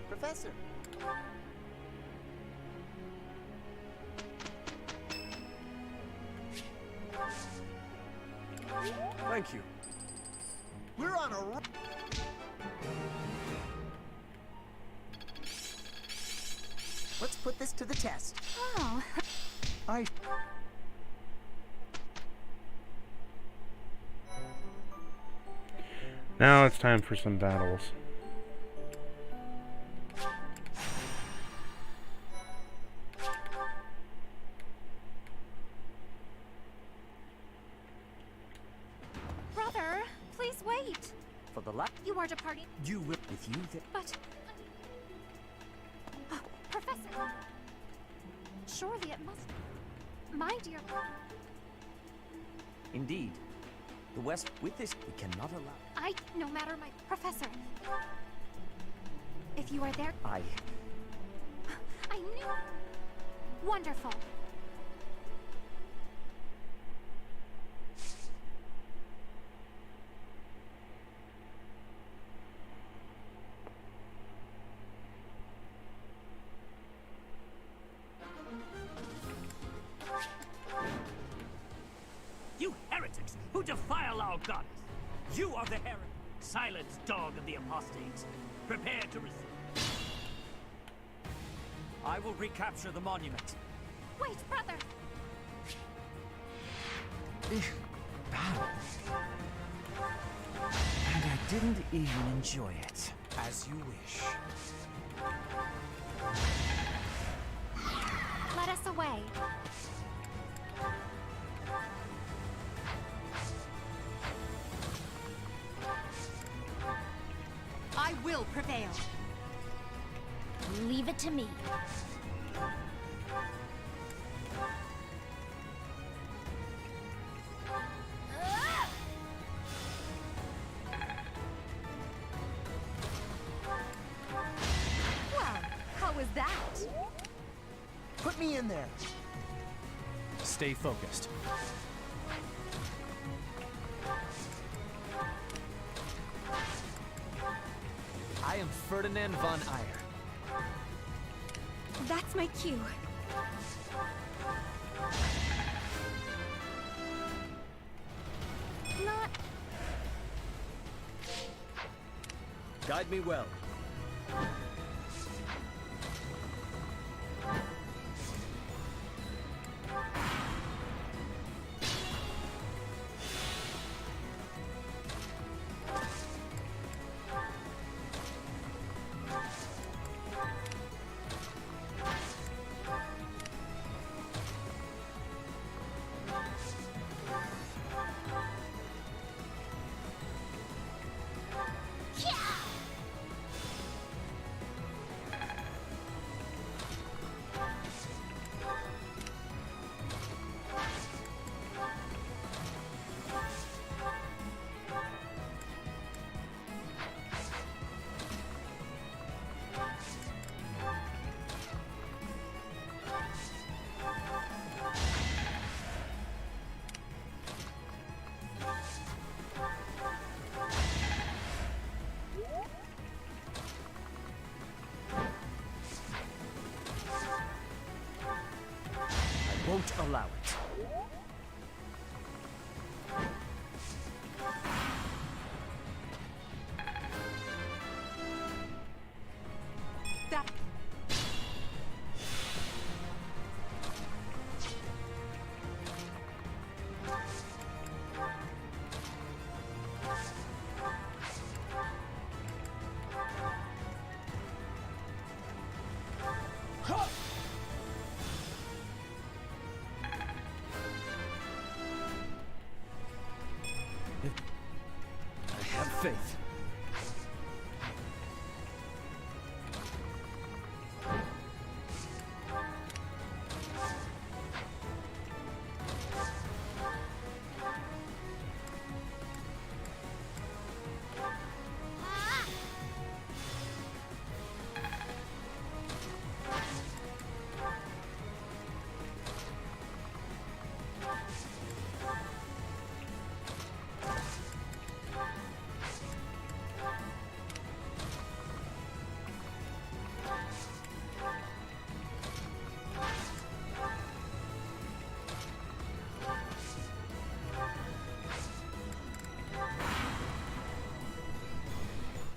Professor. Thank you. We're on a Let's put this to the test. Oh. Now it's time for some battles. Please wait. For the last... You are departing. You will... With you that... But... Oh, Professor! Surely it must... My dear... Indeed. The West... With this, we cannot allow... No matter my... Professor! If you are there... I knew... Wonderful. You heretics who defile our goddess! You are the heretic! Silence, dog of the apostates! Prepare to receive... I will recapture the monument. Wait, brother! Battle. And I didn't even enjoy it. As you wish. Let us away. I will prevail. Leave it to me. Well, how was that? Put me in there. Stay focused. I am Ferdinand von Eyre. That's my cue. Not... Guide me well. Won't allow it. That... I have faith.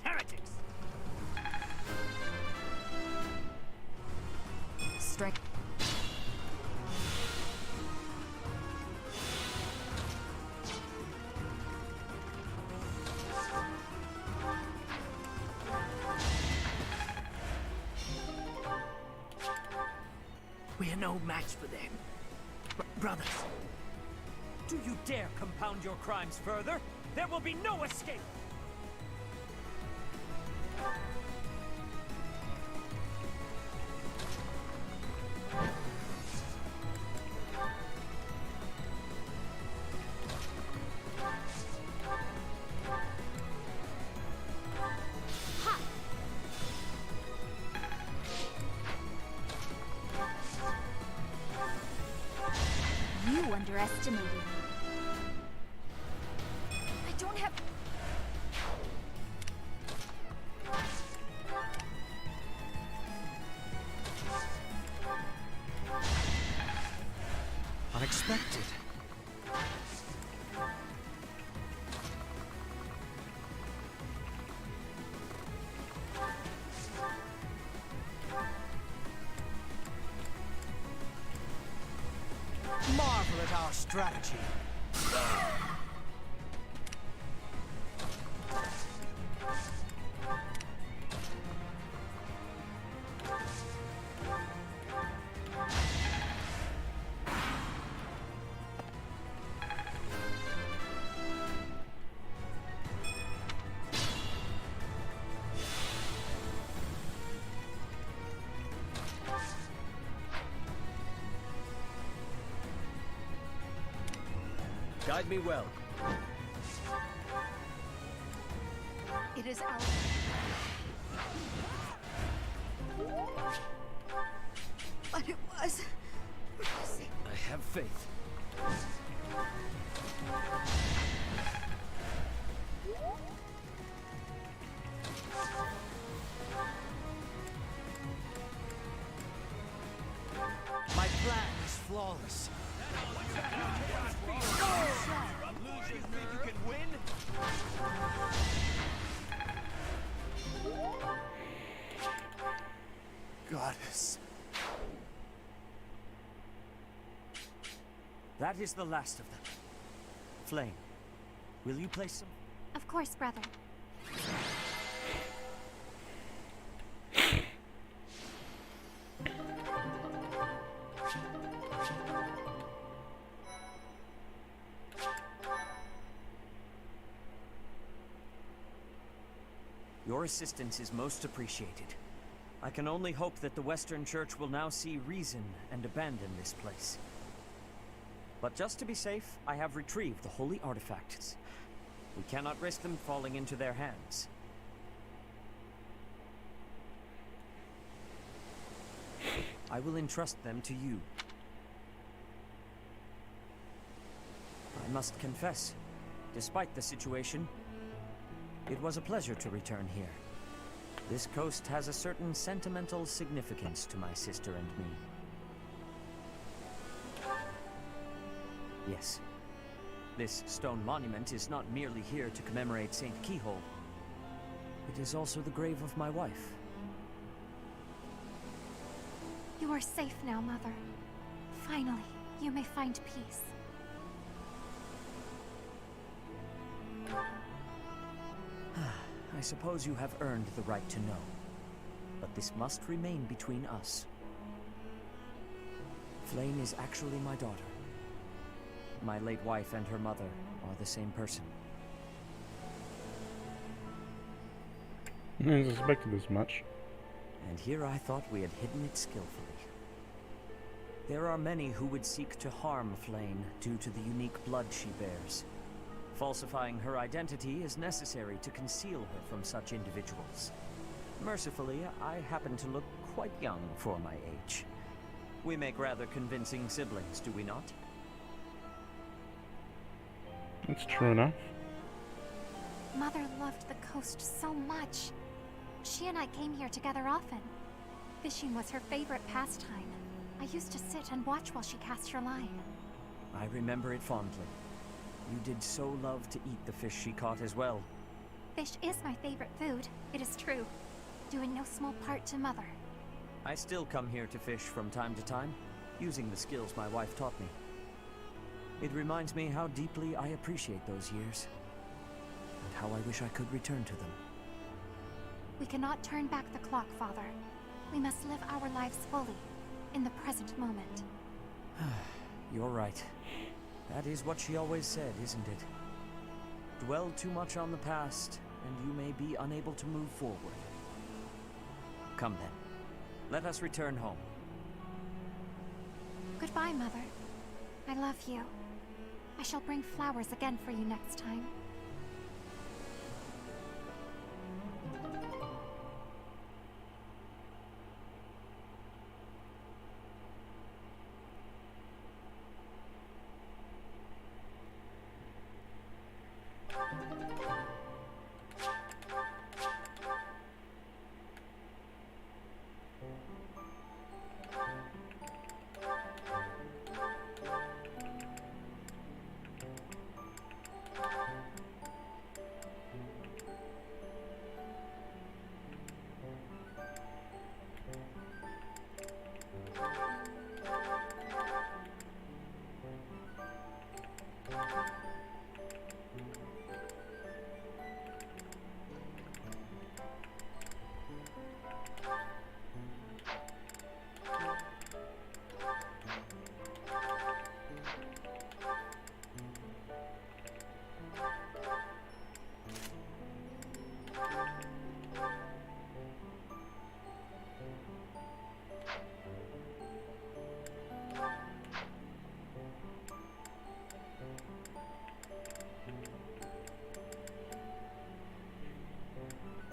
Heretics! Strike. We are no match for them. Brothers, Do you dare compound your crimes further? There will be no escape! You underestimated me. I don't have... Unexpected. Marvel at our strategy. Guide me well. It is our... But it was... I have faith. My plan is flawless. Losers think you can win? Goddess. That is the last of them. Flame, will you place some? Of course, brother. Your assistance is most appreciated. I can only hope that the Western Church will now see reason and abandon this place. But just to be safe, I have retrieved the holy artifacts. We cannot risk them falling into their hands. I will entrust them to you. I must confess, despite the situation, it was a pleasure to return here. This coast has a certain sentimental significance to my sister and me. Yes. This stone monument is not merely here to commemorate Saint Keyhole. It is also the grave of my wife. You are safe now, Mother. Finally, you may find peace. I suppose you have earned the right to know. But this must remain between us. Flame is actually my daughter. My late wife and her mother are the same person. I suspected as much. And here I thought we had hidden it skillfully. There are many who would seek to harm Flame due to the unique blood she bears. Falsifying her identity is necessary to conceal her from such individuals. Mercifully, I happen to look quite young for my age. We make rather convincing siblings, do we not? That's true enough. Mother loved the coast so much. She and I came here together often. Fishing was her favorite pastime. I used to sit and watch while she cast her line. I remember it fondly. You did so love to eat the fish she caught as well. Fish is my favorite food, it is true. Due in no small part to Mother. I still come here to fish from time to time, using the skills my wife taught me. It reminds me how deeply I appreciate those years, and how I wish I could return to them. We cannot turn back the clock, Father. We must live our lives fully, in the present moment. You're right. That is what she always said, isn't it? dwell too much on the past, and you may be unable to move forward. Come then. Let us return home. Goodbye, Mother. I love you. I shall bring flowers again for you next time.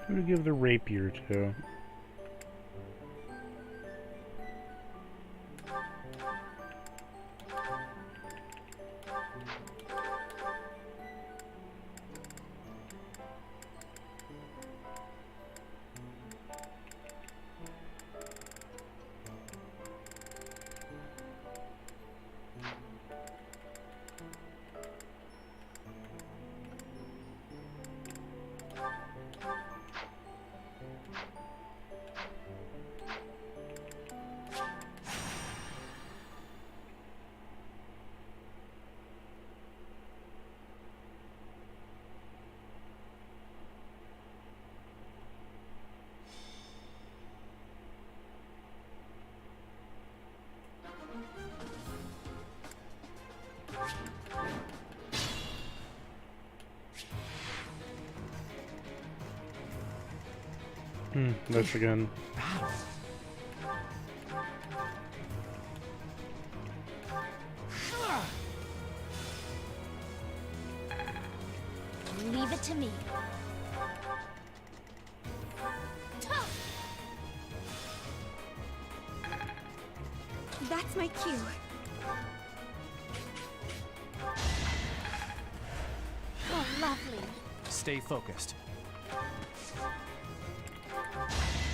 Who to give the rapier to? This again. Leave it to me. That's my cue. Oh, lovely. Stay focused.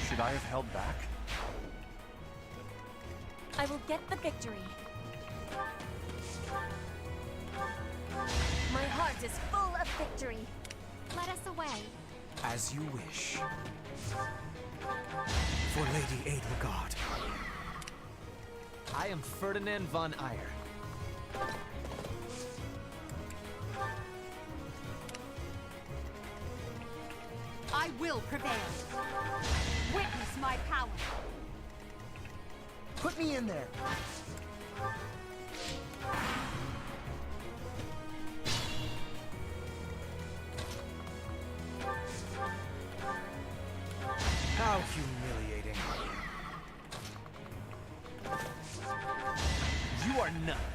Should I have held back? I will get the victory. My heart is full of victory. Let us away. As you wish. For Lady Edelgard. I am Ferdinand von Eyre. I will prevail. Witness my power. Put me in there. How humiliating. You are nothing.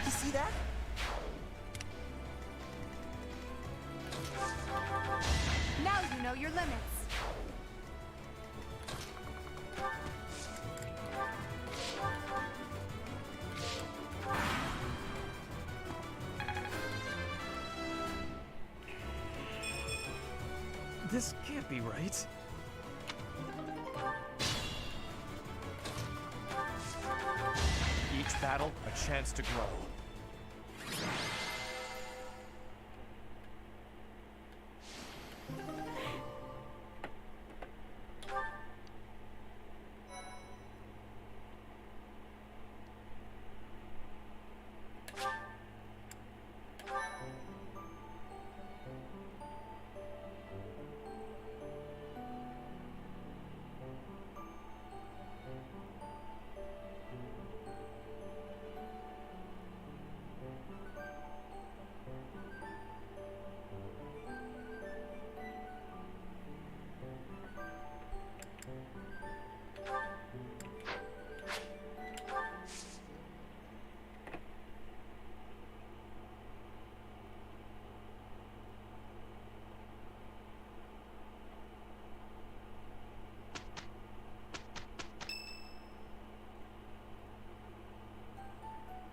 You see that? Now you know your limits. This can't be right. Each battle, a chance to grow.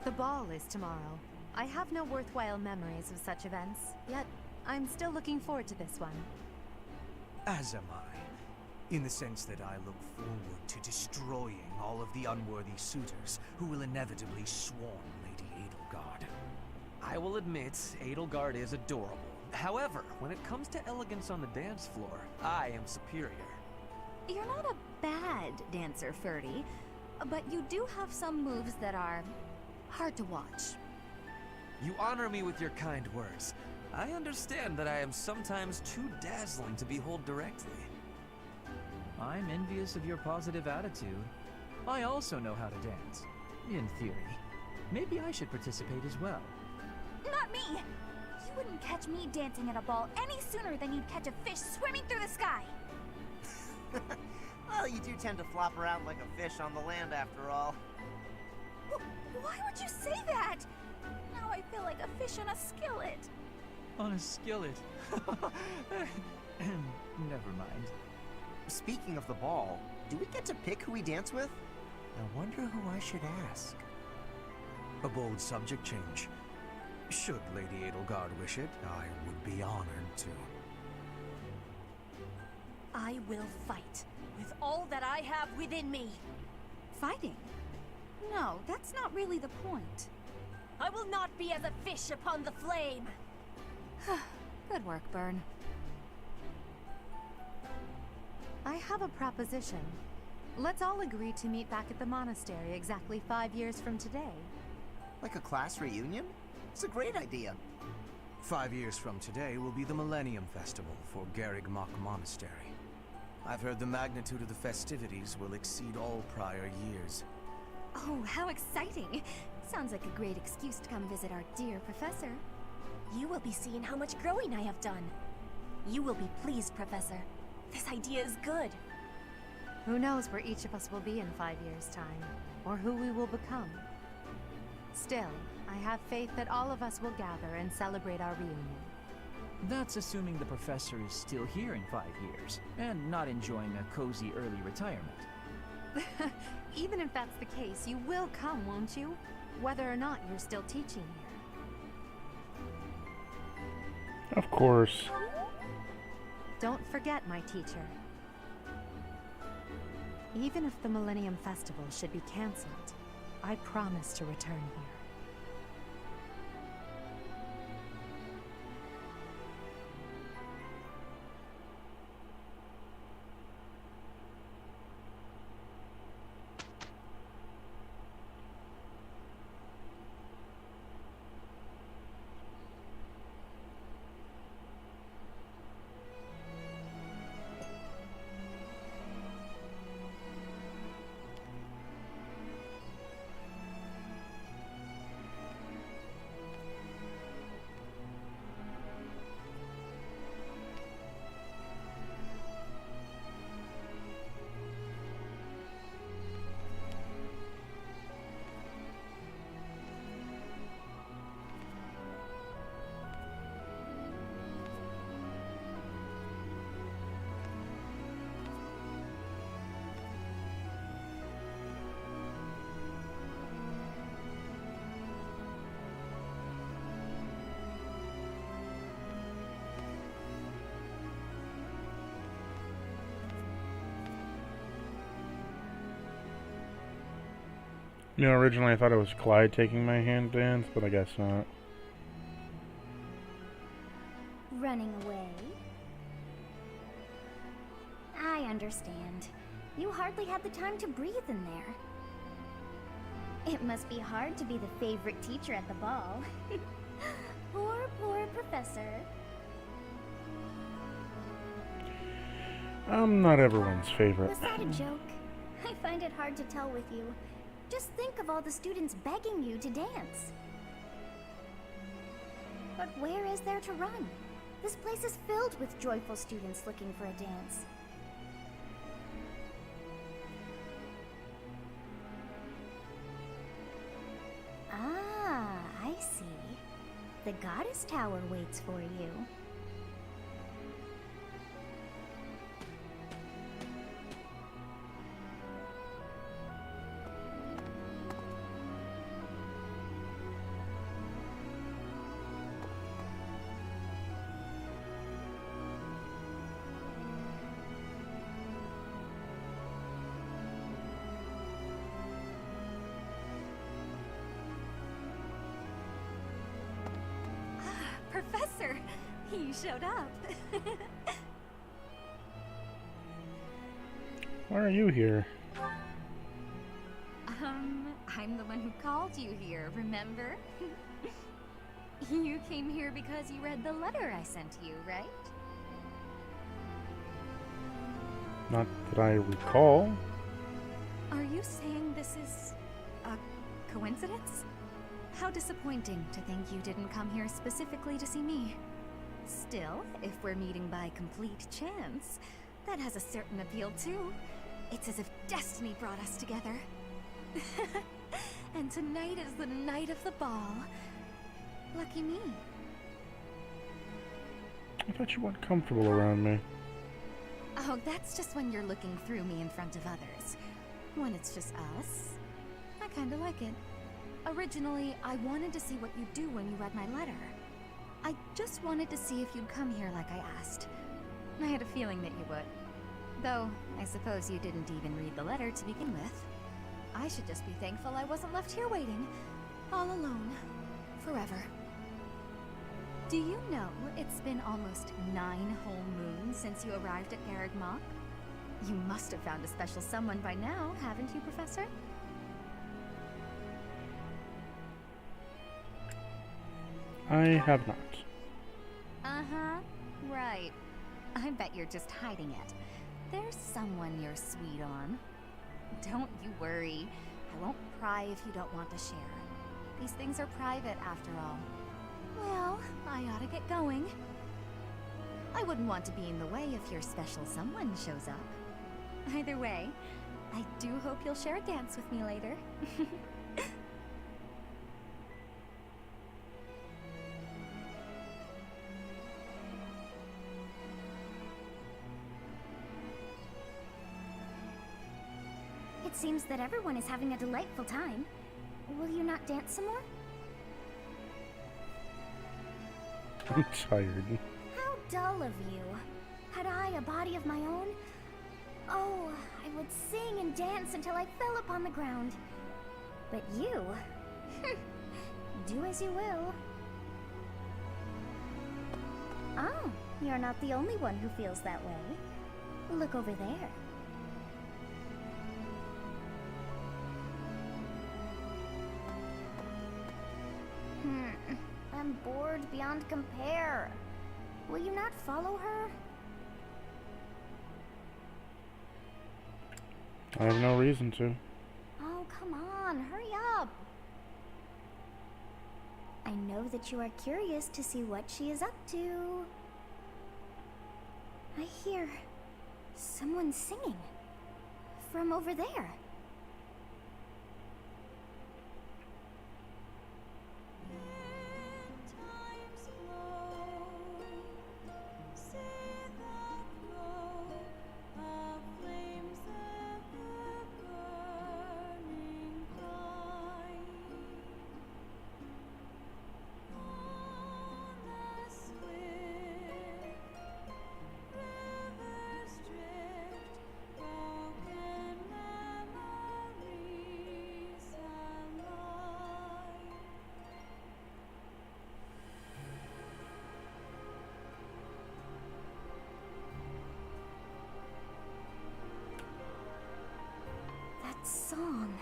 The ball is tomorrow. I have no worthwhile memories of such events, yet I'm still looking forward to this one. As am I, in the sense that I look forward to destroying all of the unworthy suitors who will inevitably swarm Lady Edelgard. I will admit, Edelgard is adorable. However, when it comes to elegance on the dance floor, I am superior. You're not a bad dancer, Ferdy, but you do have some moves that are hard to watch. You honor me with your kind words. I understand that I am sometimes too dazzling to behold directly. I'm envious of your positive attitude. I also know how to dance, in theory. Maybe I should participate as well. Not me! You wouldn't catch me dancing at a ball any sooner than you'd catch a fish swimming through the sky! Well, you do tend to flop around like a fish on the land after all. Why would you say that? Now I feel like a fish on a skillet. On a skillet. Never mind. Speaking of the ball, do we get to pick who we dance with? I wonder who I should ask. A bold subject change. Should Lady Edelgard wish it, I would be honored to. I will fight with all that I have within me. Fighting? No, that's not really the point. I will not be as a fish upon the flame. Good work, Byrne. I have a proposition. Let's all agree to meet back at the monastery exactly 5 years from today. Like a class reunion? It's a great idea. 5 years from today will be the Millennium Festival for Garreg Mach Monastery. I've heard the magnitude of the festivities will exceed all prior years. Oh, how exciting! Sounds like a great excuse to come visit our dear professor. You will be seeing how much growing I have done. You will be pleased, Professor. This idea is good. Who knows where each of us will be in 5 years' time, or who we will become. Still, I have faith that all of us will gather and celebrate our reunion. That's assuming the professor is still here in 5 years, and not enjoying a cozy early retirement. Even if that's the case, you will come, won't you? Whether or not you're still teaching here. Of course. Don't forget, my teacher. Even if the Millennium Festival should be cancelled, I promise to return here. You know, originally I thought it was Clyde taking my hand dance, but I guess not. Running away? I understand. You hardly had the time to breathe in there. It must be hard to be the favorite teacher at the ball. Poor professor. I'm not everyone's favorite. Was that a joke? I find it hard to tell with you. Just think of all the students begging you to dance. But where is there to run? This place is filled with joyful students looking for a dance. Ah, I see. The Goddess Tower waits for you. You showed up. Why are you here? I'm the one who called you here, remember? You came here because you read the letter I sent you, right? Not that I recall. Are you saying this is a coincidence? How disappointing to think you didn't come here specifically to see me. Still, if we're meeting by complete chance, that has a certain appeal too. It's as if destiny brought us together. And tonight is the night of the ball. Lucky me. I thought you weren't comfortable around me. Oh, that's just when you're looking through me in front of others. When it's just us, I kinda like it. Originally, I wanted to see what you'd do when you read my letter. I just wanted to see if you'd come here like I asked. I had a feeling that you would. Though, I suppose you didn't even read the letter to begin with. I should just be thankful I wasn't left here waiting, all alone, forever. Do you know it's been almost 9 whole moons since you arrived at Garreg Mach? You must have found a special someone by now, haven't you, Professor? I have not. Uh-huh, right. I bet you're just hiding it. There's someone you're sweet on. Don't you worry. I won't pry if you don't want to share. These things are private, after all. Well, I ought to get going. I wouldn't want to be in the way if your special someone shows up. Either way, I do hope you'll share a dance with me later. It seems that everyone is having a delightful time. Will you not dance some more? I'm tired. How dull of you. Had I a body of my own? Oh, I would sing and dance until I fell upon the ground. But you? Do as you will. Oh, you're not the only one who feels that way. Look over there. I'm bored beyond compare. Will you not follow her? I have no reason to. Oh, come on, hurry up. I know that you are curious to see what she is up to. I hear someone singing from over there. Song.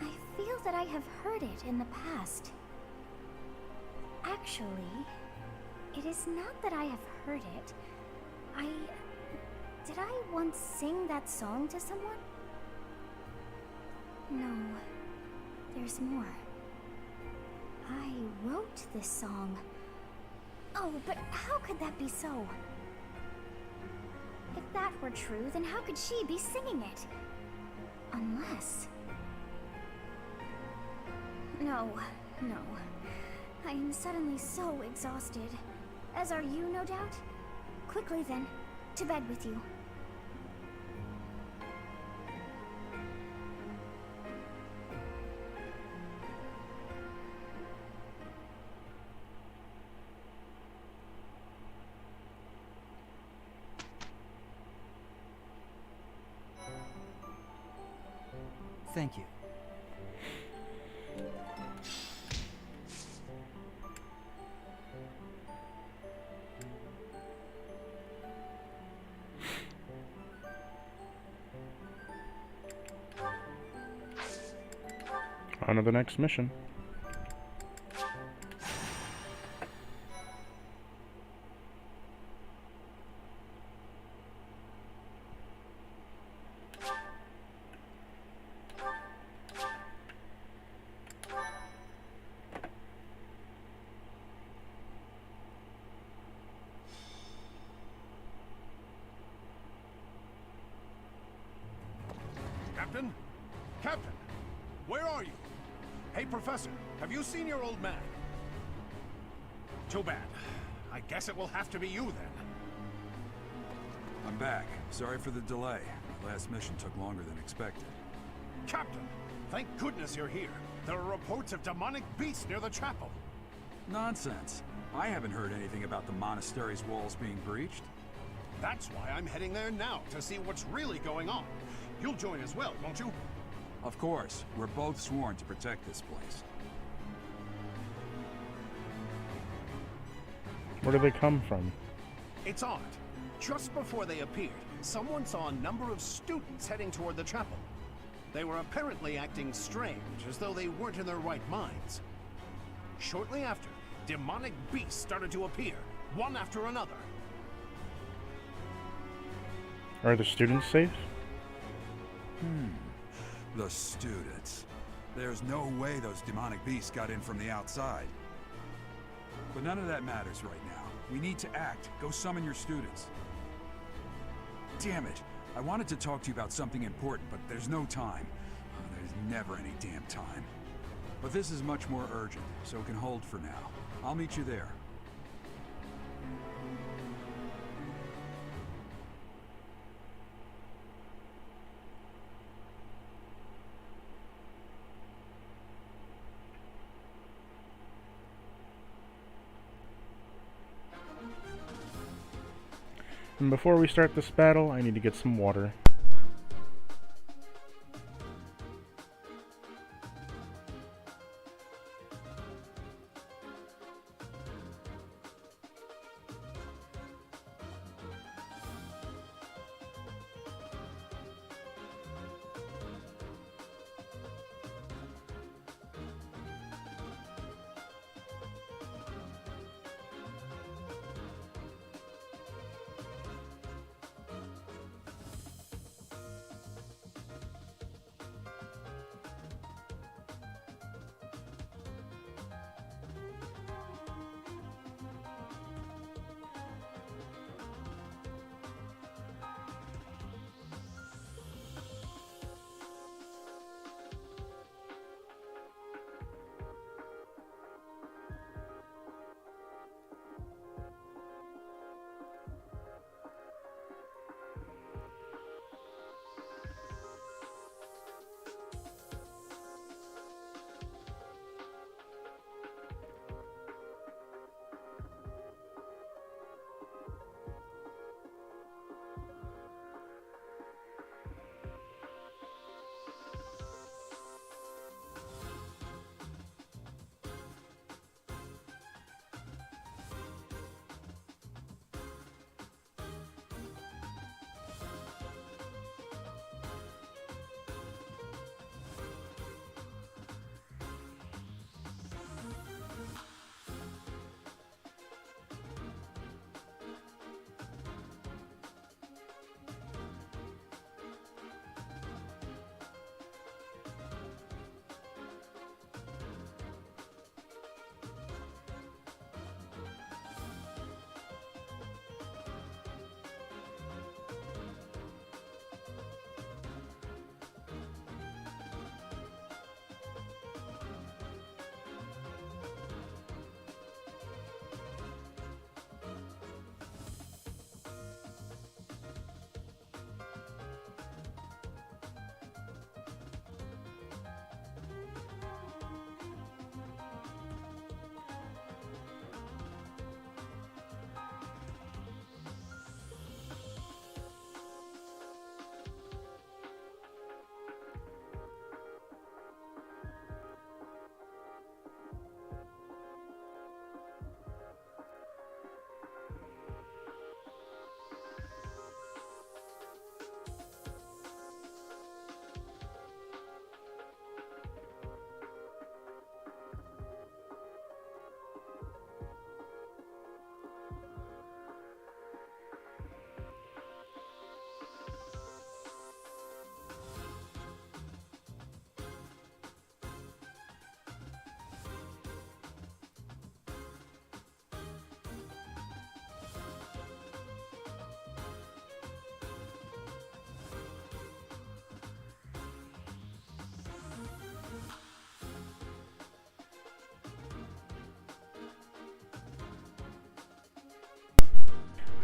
I feel that I have heard it in the past. Actually, it is not that I have heard it. Did I once sing that song to someone? No, there's more. I wrote this song. Oh, but how could that be so? If that were true, then how could she be singing it? Unless... No. I am suddenly so exhausted. As are you, no doubt? Quickly then, to bed with you. Thank you. On to the next mission. Captain? Captain! Where are you? Hey, Professor, have you seen your old man? Too bad. I guess it will have to be you then. I'm back. Sorry for the delay. The last mission took longer than expected. Captain, thank goodness you're here. There are reports of demonic beasts near the chapel. Nonsense. I haven't heard anything about the monastery's walls being breached. That's why I'm heading there now, to see what's really going on. You'll join as well, won't you? Of course. We're both sworn to protect this place. Where do they come from? It's odd. Just before they appeared, someone saw a number of students heading toward the chapel. They were apparently acting strange, as though they weren't in their right minds. Shortly after, demonic beasts started to appear, one after another. Are the students safe? The students. There's no way those demonic beasts got in from the outside. But none of that matters right now. We need to act. Go summon your students. Damn it. I wanted to talk to you about something important, but there's no time. There's never any damn time. But this is much more urgent, so it can hold for now. I'll meet you there. And before we start this battle, I need to get some water.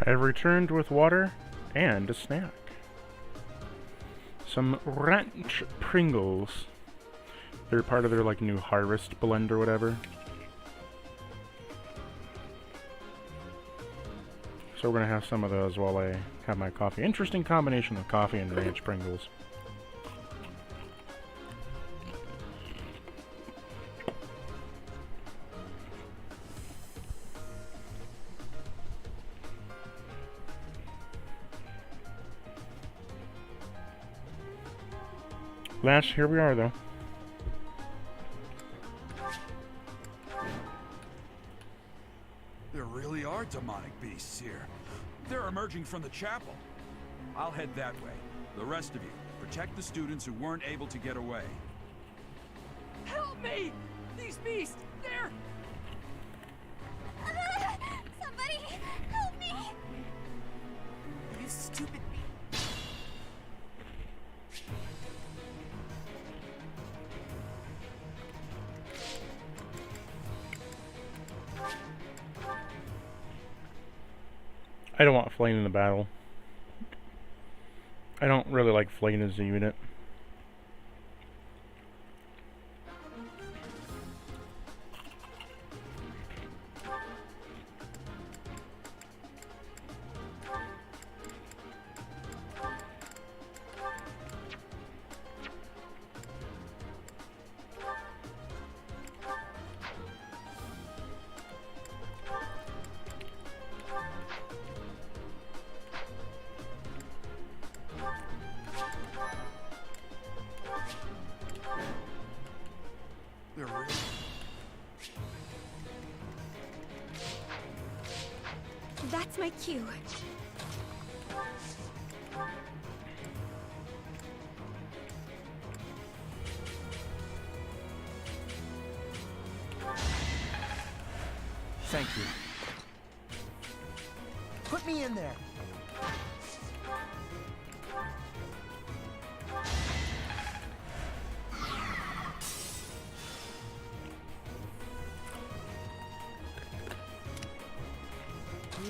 I have returned with water and a snack. Some ranch Pringles. They're part of their like new harvest blend or whatever. So we're gonna have some of those while I have my coffee. Interesting combination of coffee and ranch Pringles. Here we are, though. There really are demonic beasts here. They're emerging from the chapel. I'll head that way. The rest of you, protect the students who weren't able to get away. Help me! These beasts, they're... Somebody, help me! You stupid I don't want Flame in the battle. I don't really like Flame as a unit. That's my cue. Thank you. Put me in there.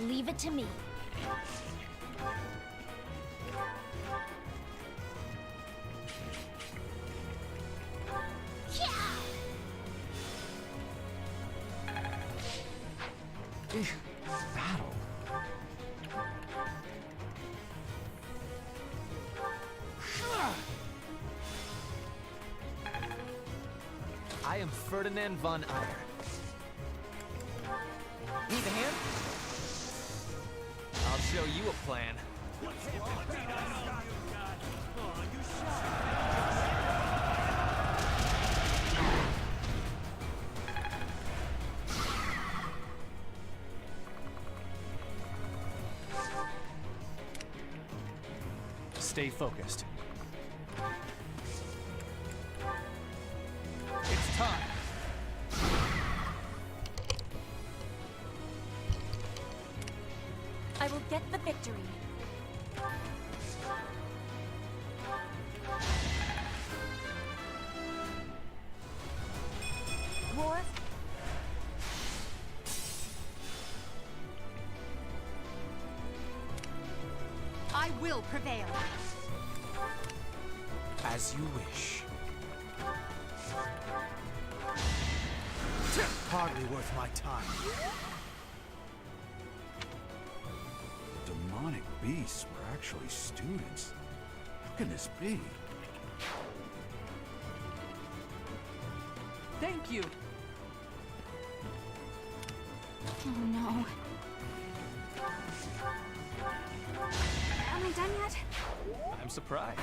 Leave it to me. Battle. I am Ferdinand von Eyre. Need a hand? I'll show you a plan. Stay focused. It's time. I will get the victory. War. I will prevail. As you wish. Hardly worth my time. Demonic beasts were actually students. How can this be? Thank you. Oh no. Am I done yet? I'm surprised.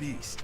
Beast.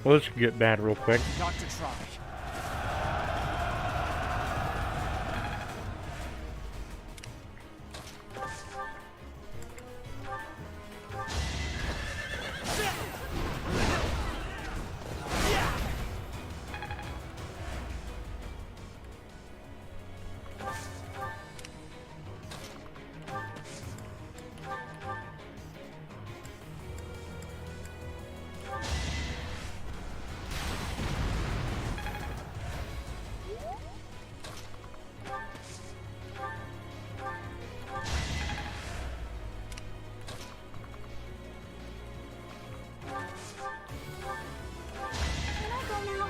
Let's get bad real quick. Got to try. Can I go now?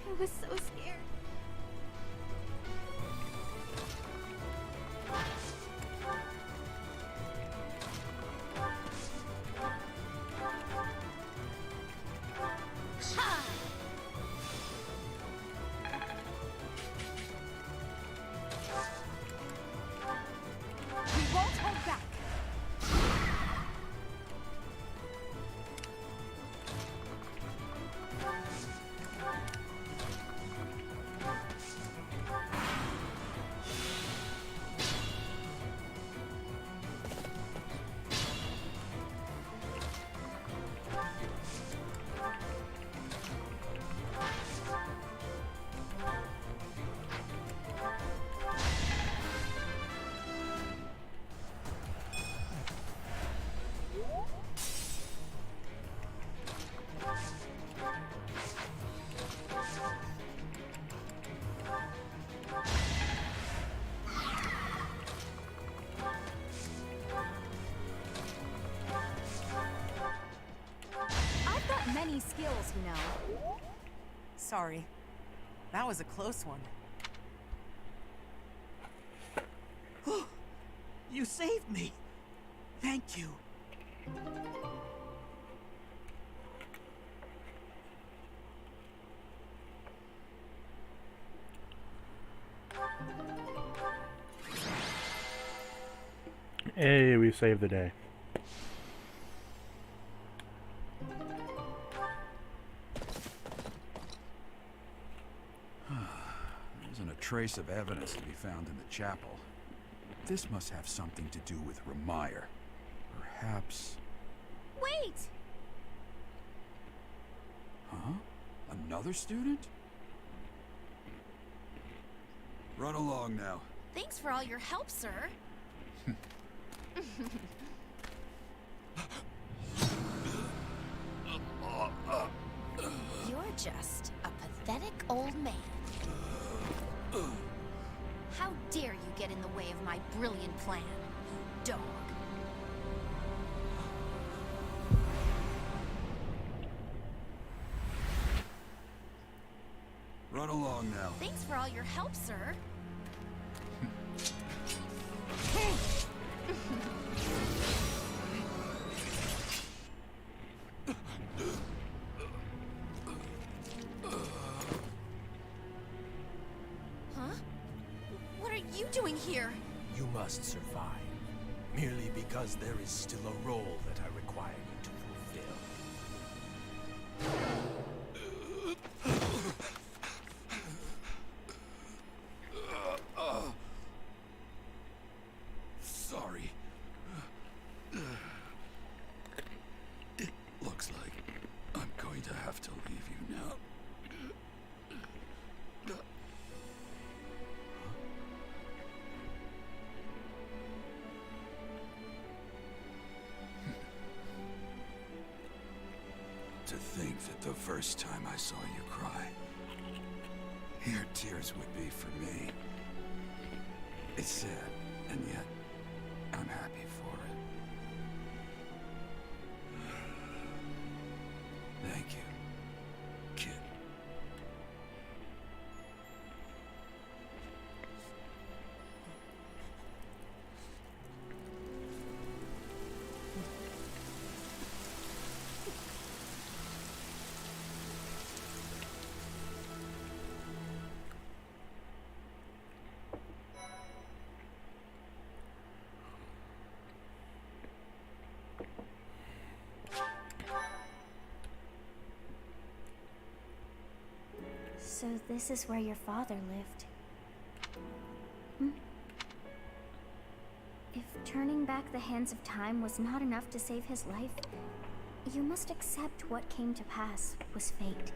I was so scared. We won't hold back. I've got many skills, you know. Sorry. That was a close one. You saved me. Thank you. Hey, we saved the day. There isn't a trace of evidence to be found in the chapel. This must have something to do with Remire. Perhaps... Wait! Huh? Another student? Run along now. Thanks for all your help, sir. You're just a pathetic old man. How dare you get in the way of my brilliant plan, you dog. Run along now. Thanks for all your help, sir. Huh? What are you doing here? You must survive, merely because there is still a role that I require you to fulfill. Sorry. It looks like I'm going to have to leave you now. To think that the first time I saw you cry, your tears would be for me. It's sad, and yet I'm happy for it. Thank you, kid. So this is where your father lived. Hmm? If turning back the hands of time was not enough to save his life, you must accept what came to pass was fate.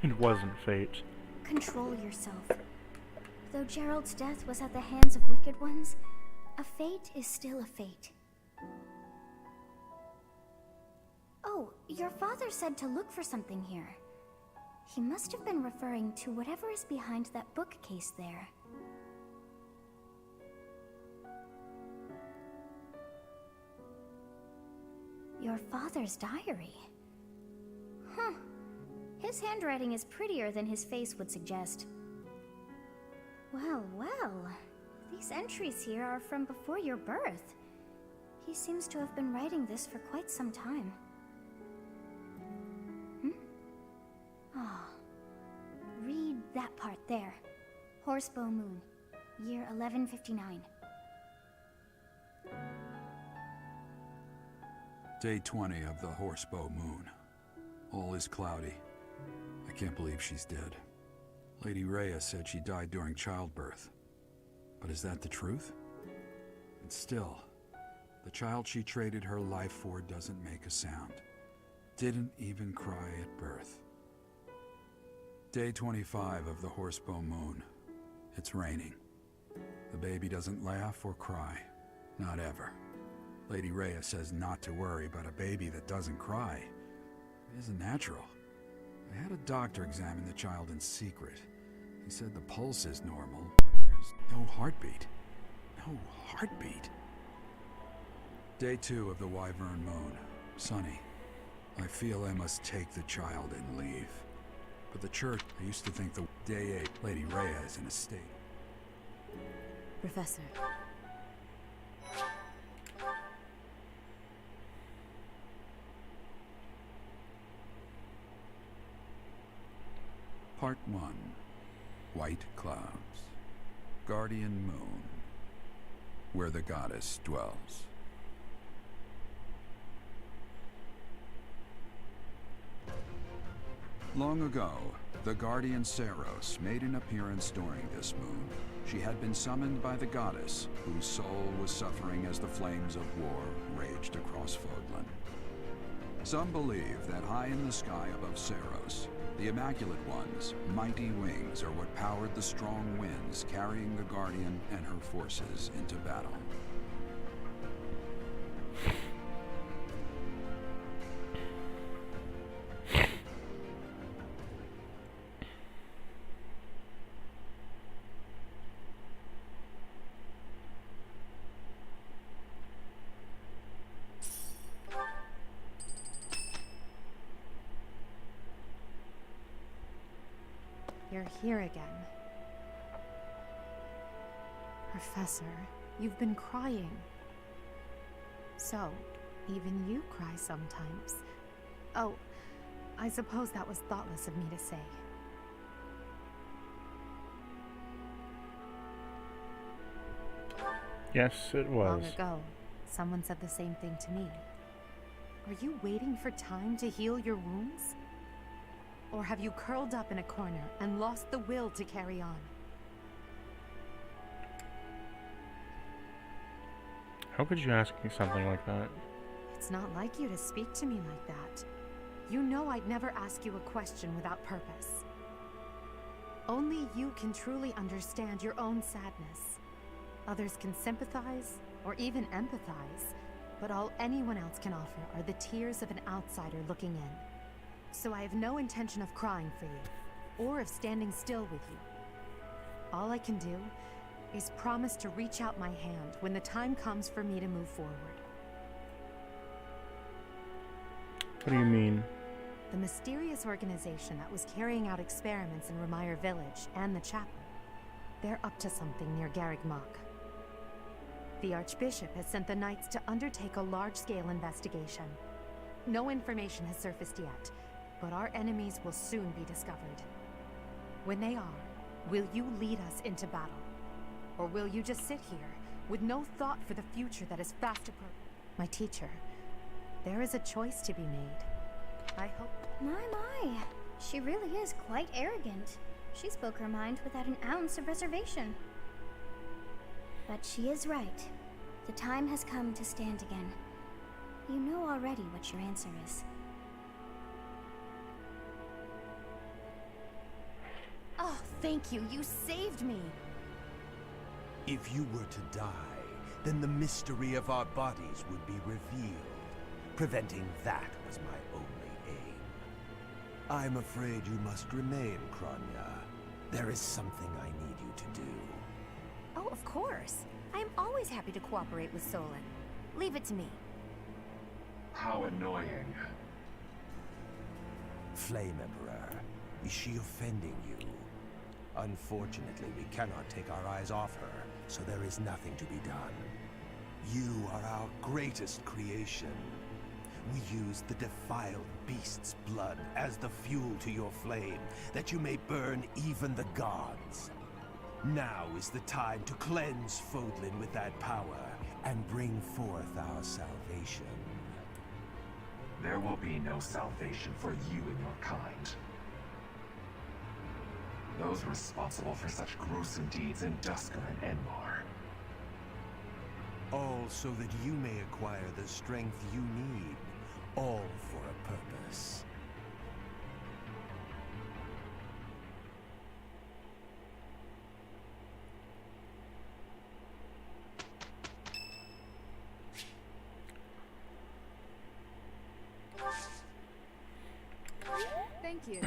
It wasn't fate. Control yourself. Though Jeralt's death was at the hands of wicked ones, a fate is still a fate. Oh, your father said to look for something here. He must have been referring to whatever is behind that bookcase there. Your father's diary. Huh. His handwriting is prettier than his face would suggest. Well, well. These entries here are from before your birth. He seems to have been writing this for quite some time. Ah. Read that part there. Horsebow Moon, year 1159. Day 20 of the Horsebow Moon. All is cloudy. I can't believe she's dead. Lady Rhea said she died during childbirth. But is that the truth? And still, the child she traded her life for doesn't make a sound. Didn't even cry at birth. Day 25 of the Horsebow Moon. It's raining. The baby doesn't laugh or cry. Not ever. Lady Rhea says not to worry, but a baby that doesn't cry isn't natural. I had a doctor examine the child in secret. He said the pulse is normal, but there's no heartbeat. No heartbeat. Day 2 of the Wyvern Moon. Sunny. I feel I must take the child and leave. But the church, I used to think the Day 8, Lady Rhea is in a state. Professor. Part 1. White Clouds. Guardian Moon. Where the goddess dwells. Long ago, the guardian Saros made an appearance during this moon. She had been summoned by the goddess, whose soul was suffering as the flames of war raged across Fodlan. Some believe that high in the sky above Saros, the Immaculate One's mighty wings are what powered the strong winds carrying the Guardian and her forces into battle. You're here again. Professor, you've been crying. So, even you cry sometimes. Oh, I suppose that was thoughtless of me to say. Yes, it was. Long ago, someone said the same thing to me. Are you waiting for time to heal your wounds? Or have you curled up in a corner and lost the will to carry on? How could you ask me something like that? It's not like you to speak to me like that. You know I'd never ask you a question without purpose. Only you can truly understand your own sadness. Others can sympathize, or even empathize, but all anyone else can offer are the tears of an outsider looking in. So I have no intention of crying for you, or of standing still with you. All I can do is promise to reach out my hand when the time comes for me to move forward. What do you mean? The mysterious organization that was carrying out experiments in Remire Village and the chapel, they're up to something near Garreg Mach. The Archbishop has sent the Knights to undertake a large-scale investigation. No information has surfaced yet, but our enemies will soon be discovered. When they are, will you lead us into battle? Or will you just sit here, with no thought for the future that is fast approaching? my teacher. There is a choice to be made. I hope... My. She really is quite arrogant. She spoke her mind without an ounce of reservation. But she is right. The time has come to stand again. You know already what your answer is. Oh, thank you. You saved me. If you were to die, then the mystery of our bodies would be revealed. Preventing that was my only aim. I'm afraid you must remain, Kronya. There is something I need you to do. Oh, of course. I am always happy to cooperate with Solon. Leave it to me. How annoying. Flame Emperor, is she offending you? Unfortunately, we cannot take our eyes off her, so there is nothing to be done. You are our greatest creation. We use the defiled beast's blood as the fuel to your flame, that you may burn even the gods. Now is the time to cleanse Fodlan with that power and bring forth our salvation. There will be no salvation for you and your kind. Those responsible for such gruesome deeds in Dusker and Enmar. All so that you may acquire the strength you need, all for a purpose. Thank you.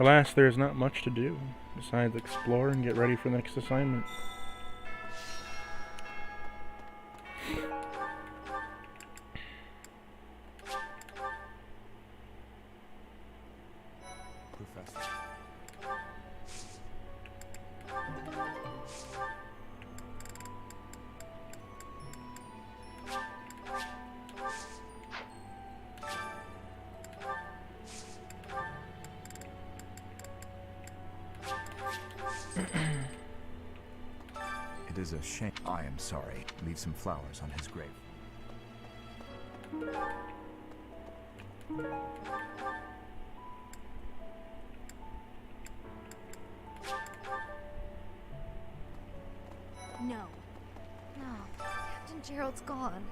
Alas, there is not much to do, besides explore and get ready for the next assignment. Professor. It is a shame. I am sorry. Leave some flowers on his grave. No. Captain Jeralt's gone.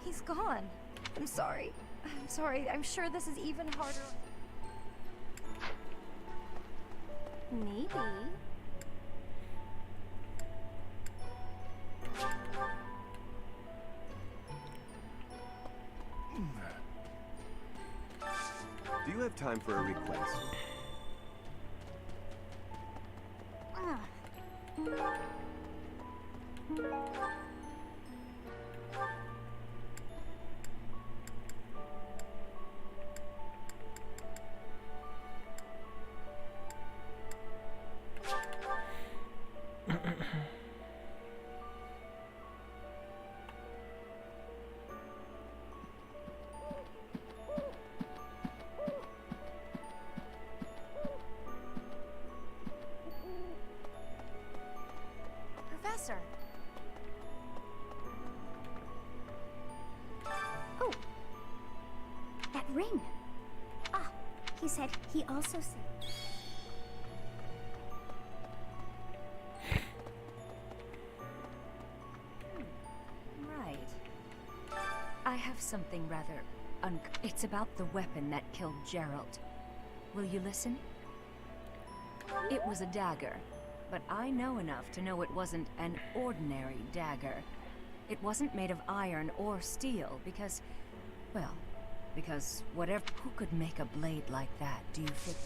He's gone. I'm sorry. I'm sure this is even harder. Maybe. Do you have time for a request? Professor. Oh! That ring! Ah, he said he also said... Right. I have something rather it's about the weapon that killed Jeralt. Will you listen? It was a dagger, but I know enough to know it wasn't an ordinary dagger. It wasn't made of iron or steel because, well, because whatever... Who could make a blade like that, do you think?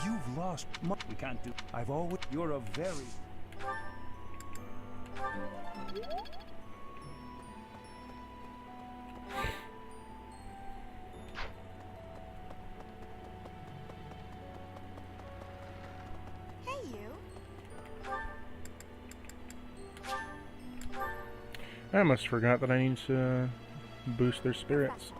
You've lost much. We can't do... I've always... You're a very... I must forgot that I need to boost their spirits.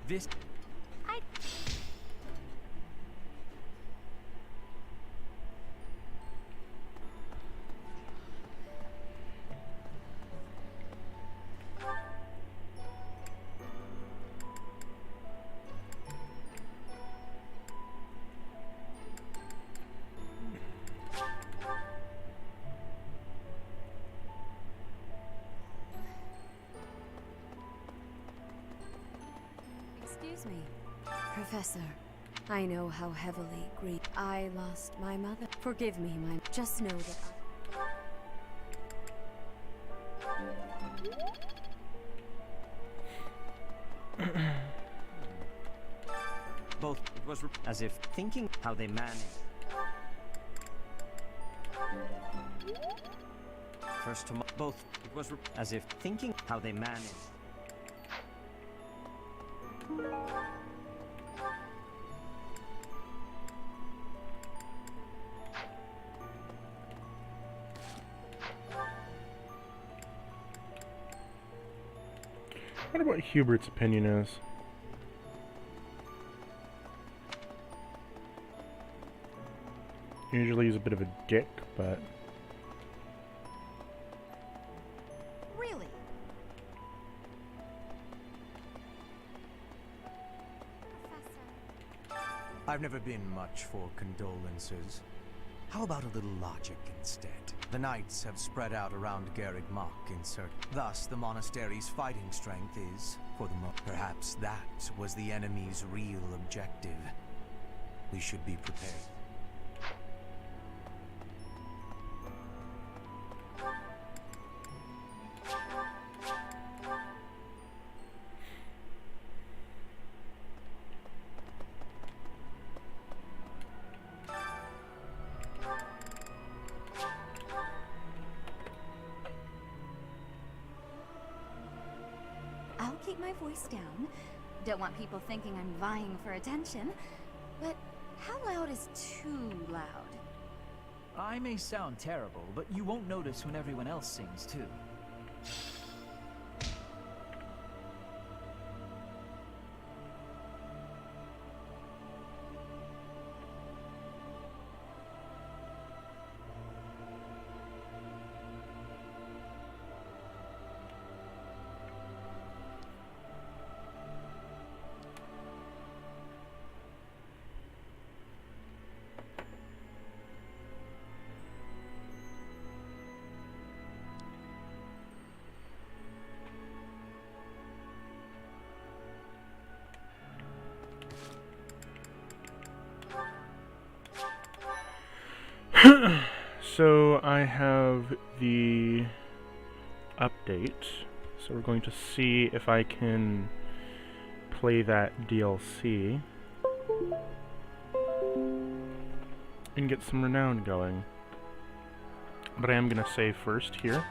This... Excuse me, Professor. I know how heavily I lost my mother. Forgive me, Just know that Both. It was as if thinking how they managed. First to both. It was as if thinking how they managed. I wonder what Hubert's opinion is. Usually he's a bit of a dick, but... Really? I've never been much for condolences. How about a little logic instead? The knights have spread out around Garreg Mach in search. Thus, the monastery's fighting strength is, for the most. Perhaps that was the enemy's real objective. We should be prepared. I'll keep my voice down. Don't want people thinking I'm vying for attention. But how loud is too loud? I may sound terrible, but you won't notice when everyone else sings too. So I have the update. So we're going to see if I can play that DLC and get some renown going. But I am going to save first here.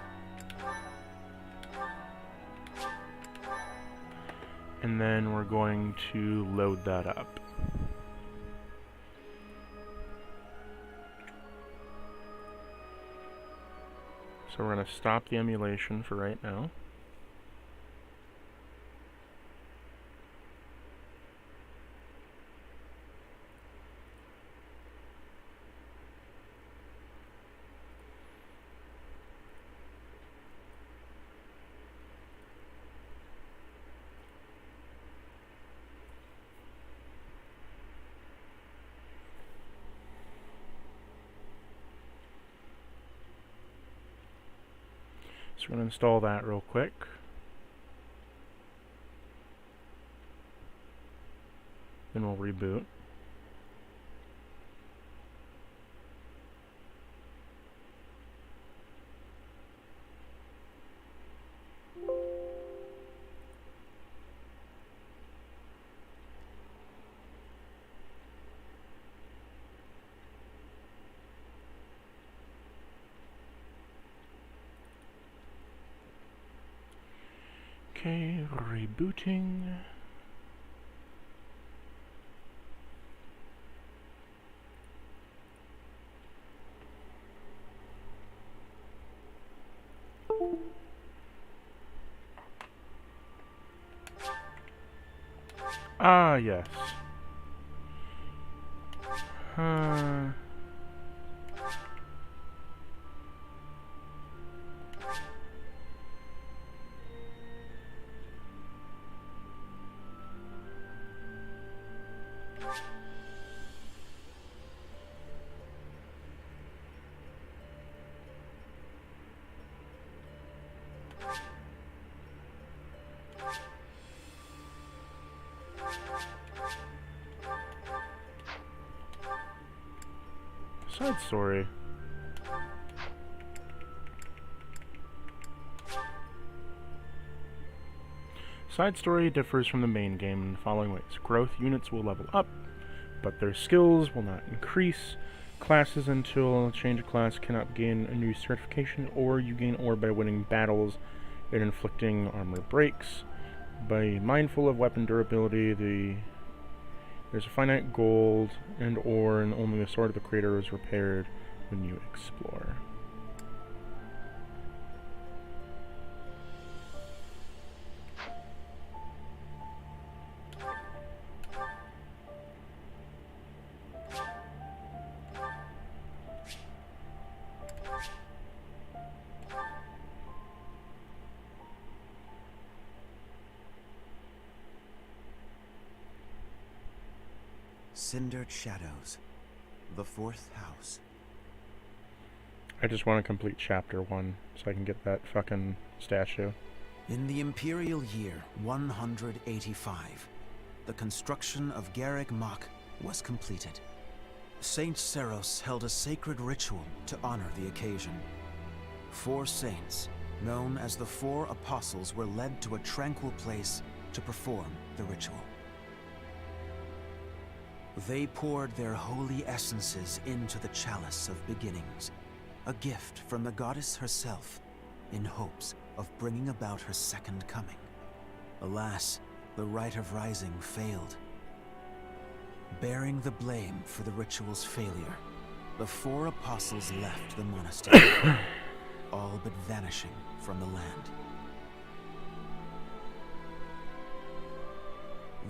And then we're going to load that up. So we're going to stop the emulation for right now. So we're going to install that real quick. Then we'll reboot. Okay, rebooting. Ah, yes. Side story. Side story differs from the main game in the following ways. Growth units will level up, but their skills will not increase. Classes until a change of class cannot gain a new certification, or you gain ore by winning battles and inflicting armor breaks. Be mindful of weapon durability. There's a finite gold and ore, and only the sword of the creator is repaired when you explore. Cindered Shadows, the 4th house. I just want to complete chapter 1 so I can get that fucking statue. In the Imperial year 185, the construction of Garreg Mach was completed. Saint Seros held a sacred ritual to honor the occasion. 4 saints, known as the 4 Apostles, were led to a tranquil place to perform the ritual. They poured their holy essences into the chalice of beginnings, a gift from the goddess herself, in hopes of bringing about her second coming. Alas, the rite of rising failed. Bearing the blame for the ritual's failure, the 4 apostles left the monastery, all but vanishing from the land.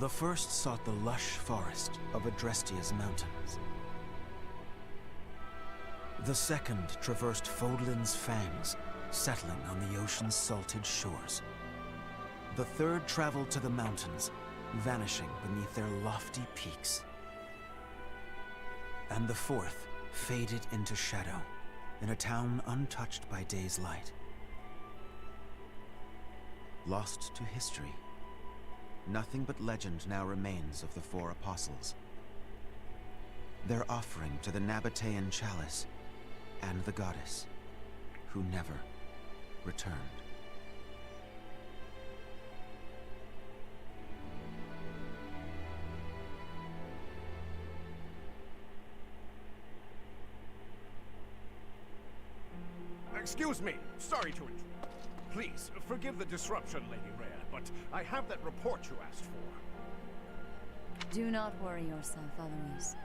The first sought the lush forest of Adrestia's mountains. The second traversed Fodlan's fangs, settling on the ocean's salted shores. The third traveled to the mountains, vanishing beneath their lofty peaks. And the fourth faded into shadow, in a town untouched by day's light. Lost to history. Nothing but legend now remains of the 4 apostles. Their offering to the Nabatean chalice and the goddess, who never returned. Excuse me, sorry to interrupt. Please, forgive the disruption, Lady Rhea, but I have that report you asked for. Do not worry yourself, Alois.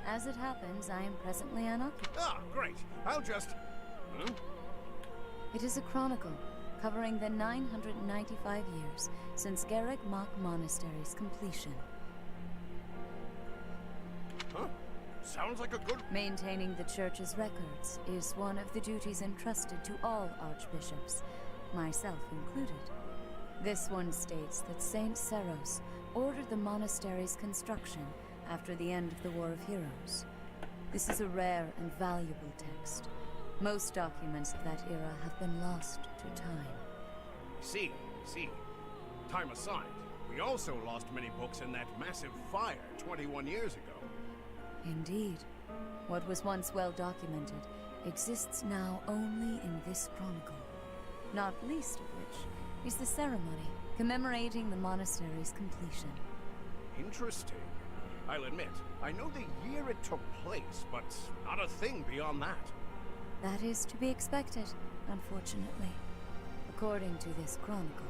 As it happens, I am presently unoccupied. Ah, great. I'll just... Huh? It is a chronicle covering the 995 years since Garreg Mach Monastery's completion. Huh? Sounds like a good... Maintaining the church's records is one of the duties entrusted to all archbishops, myself included. This one states that Saint Seros ordered the monastery's construction after the end of the War of Heroes. This is a rare and valuable text. Most documents of that era have been lost to time. See. Time aside, we also lost many books in that massive fire 21 years ago. Indeed. What was once well documented exists now only in this chronicle. Not least of which is the ceremony commemorating the monastery's completion. Interesting. I'll admit, I know the year it took place, but not a thing beyond that. That is to be expected, unfortunately. According to this chronicle,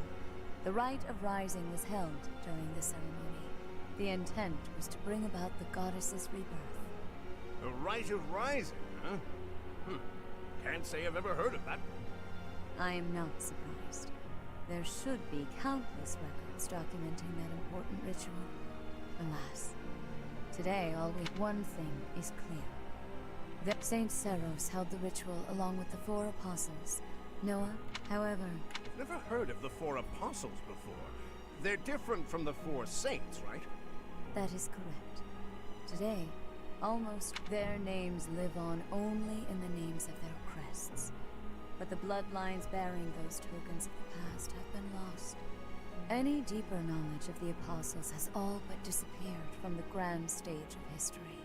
The rite of rising was held during the ceremony. The intent was to bring about the goddess's rebirth. The Rite of Rising, huh? Can't say I've ever heard of that. I am not surprised. There should be countless records documenting that important ritual. Alas, today one thing is clear. That Saint Seros held the ritual along with the 4 apostles. Noah, however... Never heard of the 4 apostles before. They're different from the 4 saints, right? That is correct. Today, almost their names live on only in the names of their crests. But the bloodlines bearing those tokens of the past have been lost. Any deeper knowledge of the apostles has all but disappeared from the grand stage of history.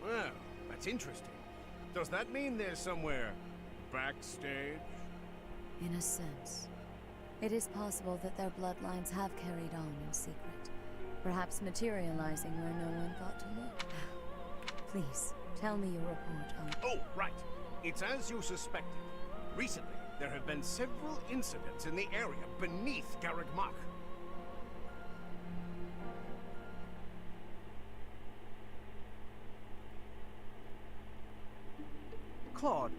Well, that's interesting. Does that mean there's somewhere backstage? In a sense. It is possible that their bloodlines have carried on in secret, perhaps materializing where no one thought to look. Please, tell me your report on... Oh, right. It's as you suspected. Recently, there have been several incidents in the area beneath Garrick Mach. Claude,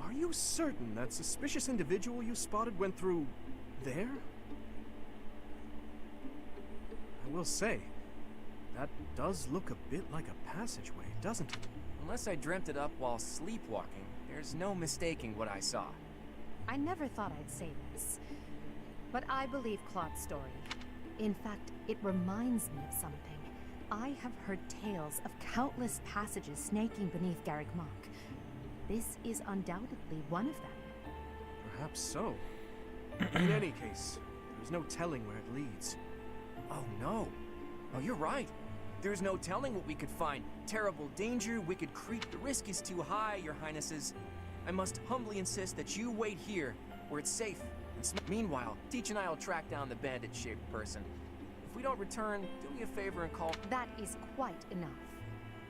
are you certain that suspicious individual you spotted went through there? I will say, that does look a bit like a passageway, doesn't it? Unless I dreamt it up while sleepwalking, there's no mistaking what I saw. I never thought I'd say this, but I believe Claude's story. In fact, it reminds me of something. I have heard tales of countless passages snaking beneath Garrick Mach. This is undoubtedly one of them. Perhaps so. In any case, there's no telling where it leads. Oh no. Oh, you're right. There's no telling what we could find. Terrible danger, wicked creep. The risk is too high, your highnesses. I must humbly insist that you wait here, where it's safe. And meanwhile, Teach and I will track down the bandit-shaped person. If we don't return, do me a favor and call... That is quite enough.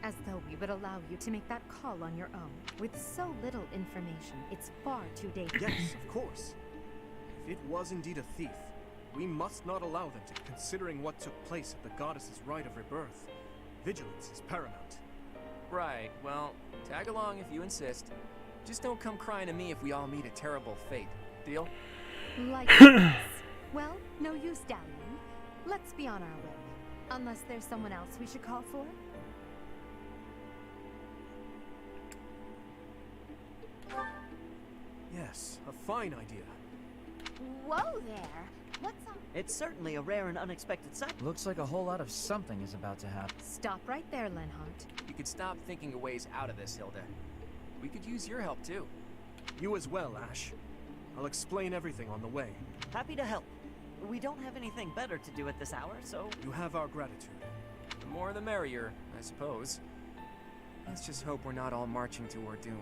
As though we would allow you to make that call on your own. With so little information, it's far too dangerous. Yes, of course. If it was indeed a thief, we must not allow them to, considering what took place at the goddess's rite of rebirth. Vigilance is paramount. Right, well, tag along if you insist. Just don't come crying to me if we all meet a terrible fate. Deal? Like this. Well, no use dallying. Let's be on our way. Unless there's someone else we should call for? Yes, a fine idea. Whoa there! What's up? It's certainly a rare and unexpected sight. Looks like a whole lot of something is about to happen. Stop right there, Lenhart. You could stop thinking of ways out of this, Hilda. We could use your help, too. You as well, Ash. I'll explain everything on the way. Happy to help. We don't have anything better to do at this hour, so... You have our gratitude. The more the merrier, I suppose. Let's just hope we're not all marching to our doom.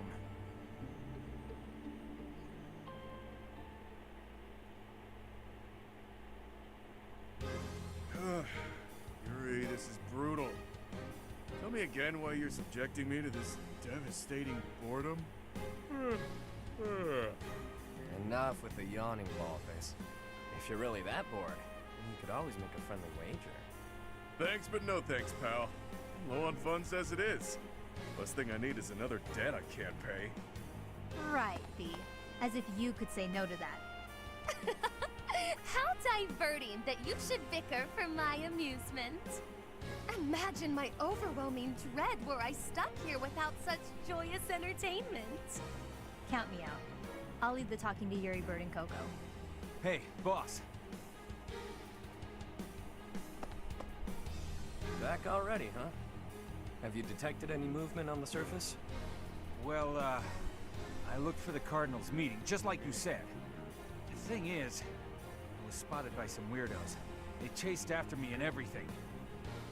Yuri, this is brutal. Tell me again why you're subjecting me to this devastating boredom? Enough with the yawning, Ballface. If you're really that bored, you could always make a friendly wager. Thanks, but no thanks, pal. I'm low on funds as it is. Last thing I need is another debt I can't pay. Right, B. As if you could say no to that. How diverting that you should bicker for my amusement. Imagine my overwhelming dread were I stuck here without such joyous entertainment. Count me out. I'll leave the talking to Yuri, Bird, and Coco. Hey, boss. Back already, huh? Have you detected any movement on the surface? Well, I looked for the Cardinals meeting, just like you said. The thing is, I was spotted by some weirdos. They chased after me and everything.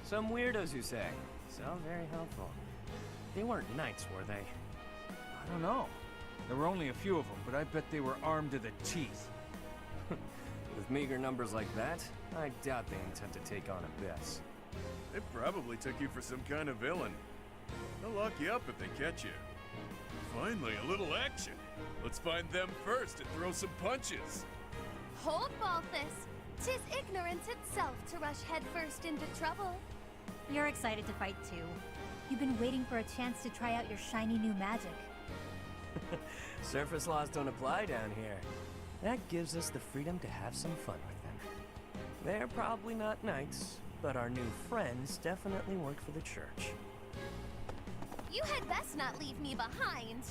Some weirdos, you say? Sound very helpful. They weren't knights, were they? I don't know. There were only a few of them, but I bet they were armed to the teeth. With meager numbers like that, I doubt they intend to take on Abyss. They probably took you for some kind of villain. They'll lock you up if they catch you. Finally, a little action. Let's find them first and throw some punches. Hold, Balthus. 'Tis ignorance itself to rush headfirst into trouble. You're excited to fight too. You've been waiting for a chance to try out your shiny new magic. Surface laws don't apply down here. That gives us the freedom to have some fun with them. They're probably not knights, but our new friends definitely work for the church. You had best not leave me behind.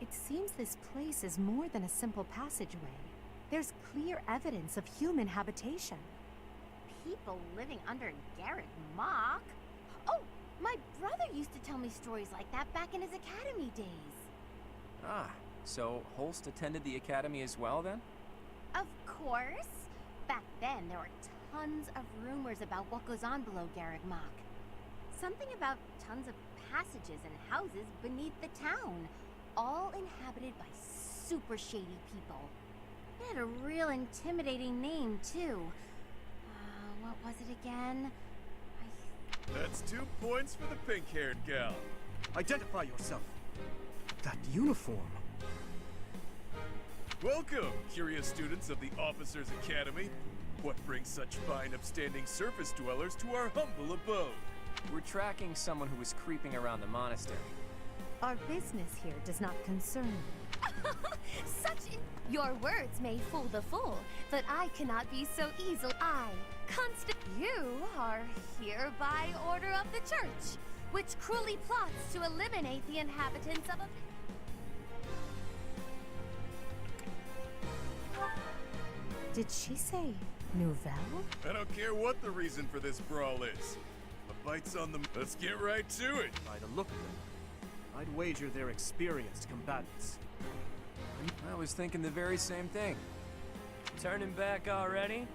It seems this place is more than a simple passageway. There's clear evidence of human habitation. People living under Garreg Mach? Oh, my brother used to tell me stories like that back in his academy days. Ah, so Holst attended the academy as well then? Of course. Back then, there were tons of rumors about what goes on below Garreg Mach. Something about tons of passages and houses beneath the town, all inhabited by super shady people. It had a real intimidating name, too. What was it again? That's 2 points for the pink-haired gal. Identify yourself. That uniform. Welcome, curious students of the Officers' Academy. What brings such fine, upstanding surface dwellers to our humble abode? We're tracking someone who was creeping around the monastery. Our business here does not concern you. Your words may fool the fool, but I cannot be so easily. You are here by order of the church, which cruelly plots to eliminate the inhabitants of a... Did she say Nouvelle? I don't care what the reason for this brawl is. A bite's on the... Let's get right to it. By the look of them, I'd wager they're experienced combatants. I was thinking the very same thing. Turning back already?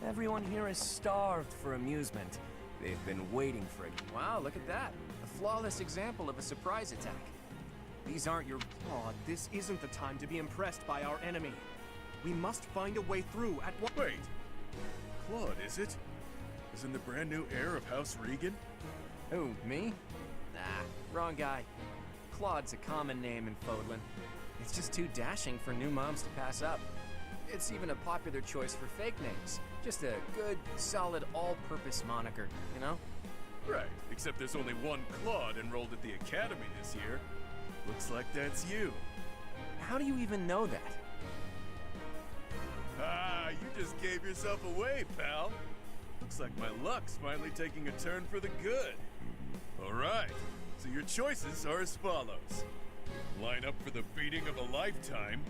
Everyone here is starved for amusement. They've been waiting for it. Wow, look at that. A flawless example of a surprise attack. These aren't your... Claude, this isn't the time to be impressed by our enemy. We must find a way through at what... Wait. Claude, is it? As in the brand new heir of House Regan? Who, me? Nah, wrong guy. Claude's a common name in Fodlan. It's just too dashing for new moms to pass up. It's even a popular choice for fake names. Just a good, solid, all-purpose moniker, you know? Right, except there's only one Claude enrolled at the academy this year. Looks like that's you. How do you even know that? Ah, you just gave yourself away, pal. Looks like my luck's finally taking a turn for the good. All right, so your choices are as follows. Line up for the beating of a lifetime,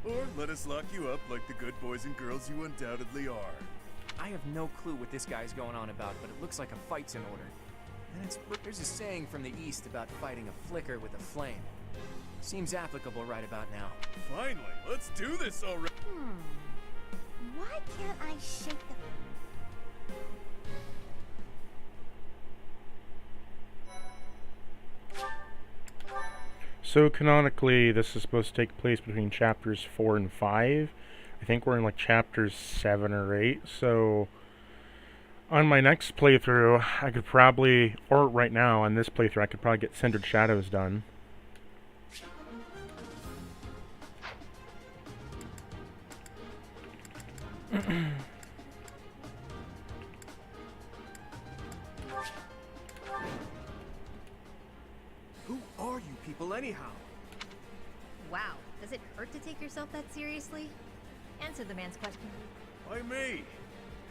or let us lock you up like the good boys and girls you undoubtedly are. I have no clue what this guy's going on about, but it looks like a fight's in order. And there's a saying from the East about fighting a flicker with a flame. Seems applicable right about now. Finally, let's do this already. Why can't I shake the... So canonically, this is supposed to take place between chapters 4 and 5. I think we're in like chapters 7 or 8. So on my next playthrough, I could probably, or right now on this playthrough, I could probably get Cindered Shadows done. Who are you people anyhow? Wow, does it hurt to take yourself that seriously? Answer the man's question. Why me?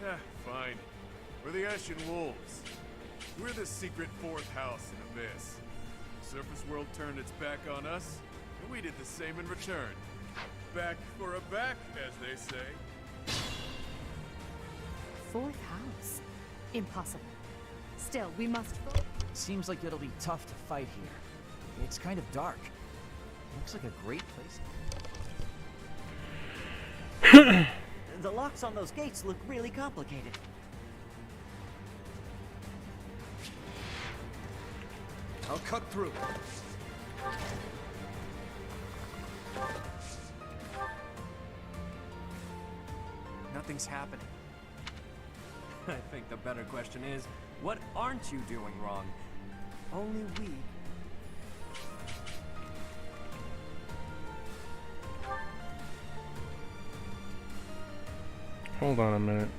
Yeah, fine. We're the Ashen Wolves. We're the secret fourth house in Abyss. The surface world turned its back on us, and we did the same in return. Back for a back, as they say. Fourth house? Impossible. Still, we must... Seems like it'll be tough to fight here. It's kind of dark. Looks like a great place. The locks on those gates look really complicated. I'll cut through. Nothing's happening. I think the better question is, what aren't you doing wrong? Only we... Hold on a minute.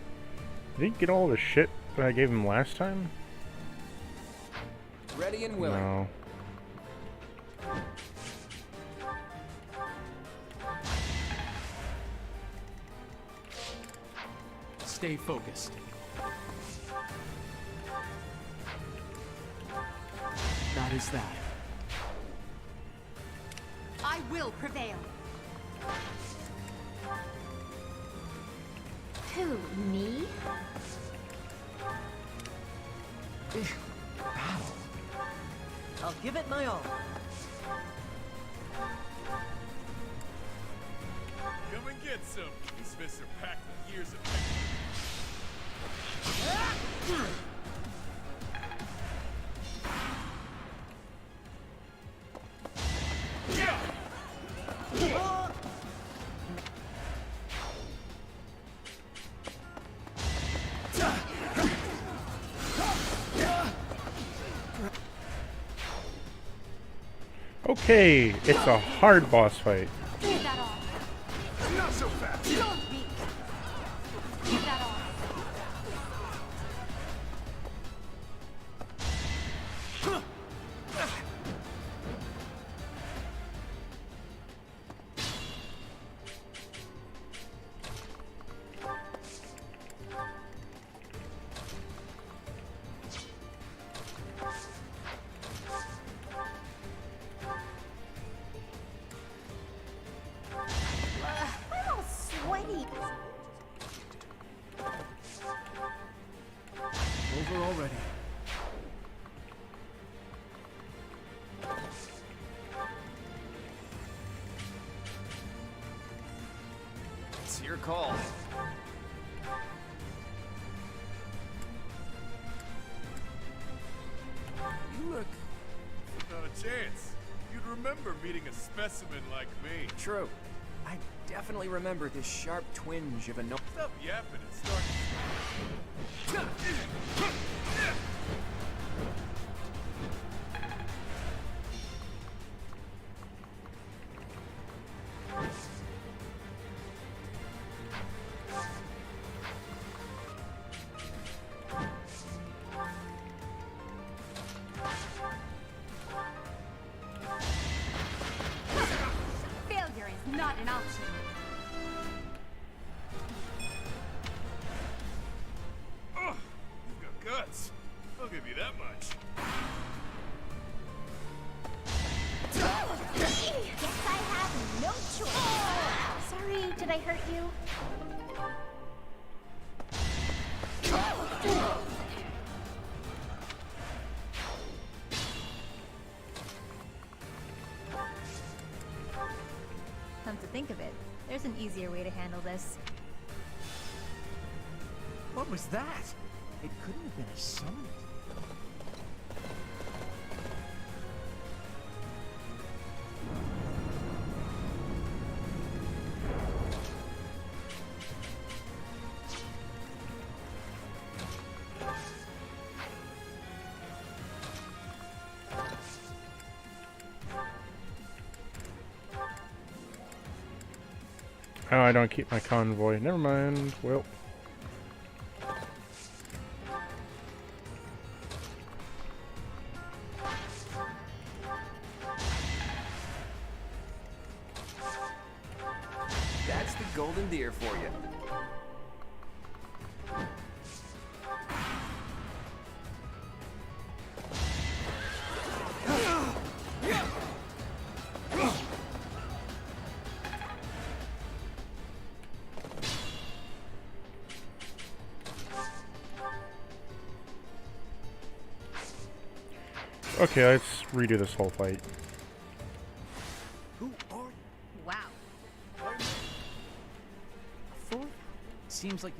Did he get all the shit that I gave him last time? Ready and willing. No. Stay focused. That is that. I will prevail. Who, me? Battle. I'll give it my all. Come and get some. These fists are packed with years of Okay, it's a hard boss fight. Give that off. Not so fast. Don't be. Give that off. I'm all sweaty. Over already. It's your call. You look... Not a chance. You'd remember meeting a specimen like me. True. I definitely remember this sharp twinge of annoyance. Stop yapping and start... Failure is not an option. Oh, you've got guts. I'll give you that much. Guess I have no choice. Sorry, did I hurt you? Come to think of it, there's an easier way to handle this. What was that? It couldn't have been a summon. Oh, I don't keep my convoy. Never mind. Well. That's the golden deer for you. Okay, let's redo this whole fight. Who are you? Wow. A fourth? Seems like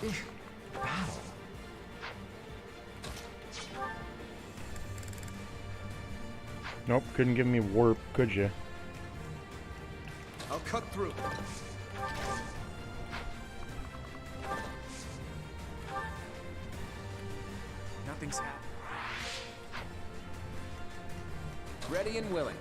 a... battle. Nope, couldn't give me warp, could you? I'll cut through. Nothing's happened. Ready and willing.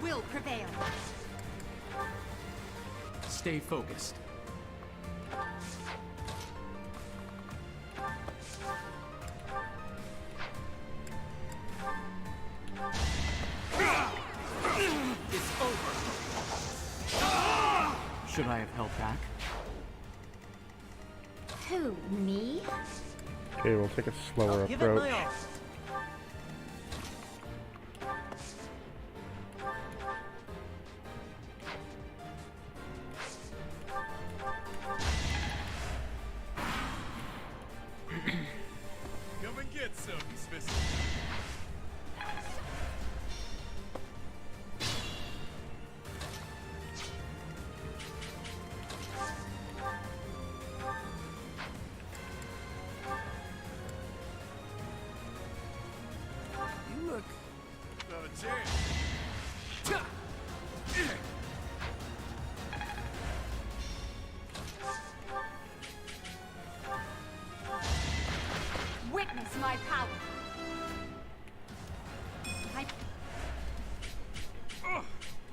will prevail. Stay focused. It's over. Should I have held back? Who, me? Okay, we'll take a slower Give it my approach. all. Come and get some, Smith. You look... Not a chance. Witness my power. Oh,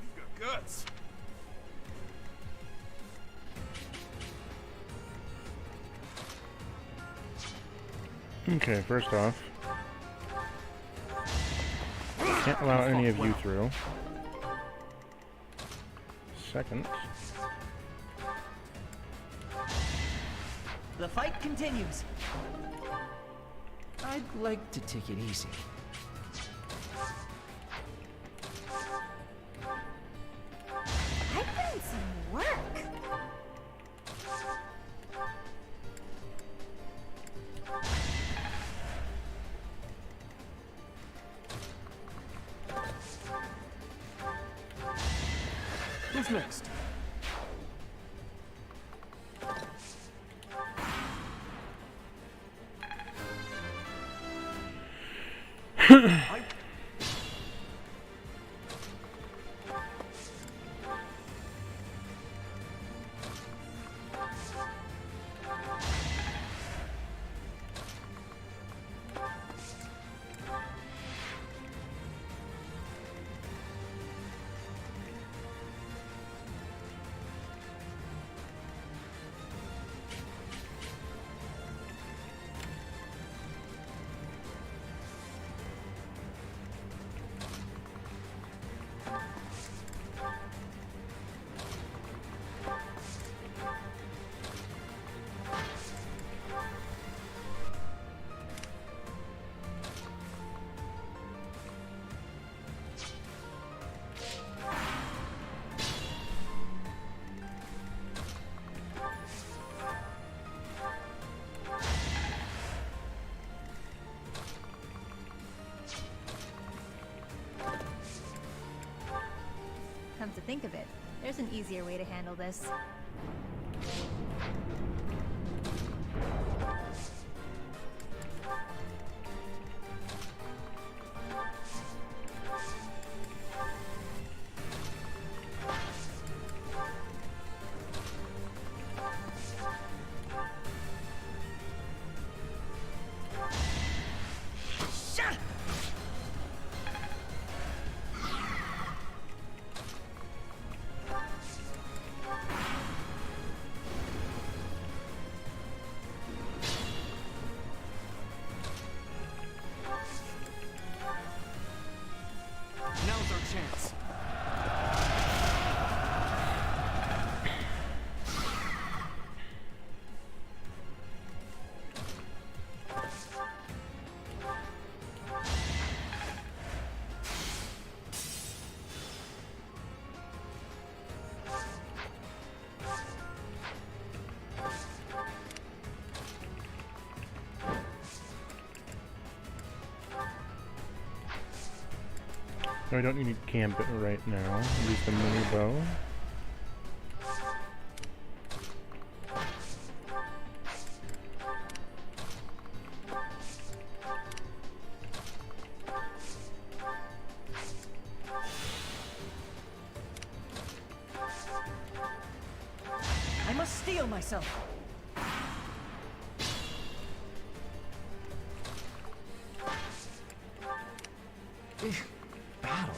you've got guts. Okay, first off, can't allow any of you through. Second, The fight continues. I'd like to take it easy. I put in some work. Who's next? Come to think of it, there's an easier way to handle this. Now's our chance. no, I don't need to camp it right now. Use the mini bow. I must steel myself. Battle.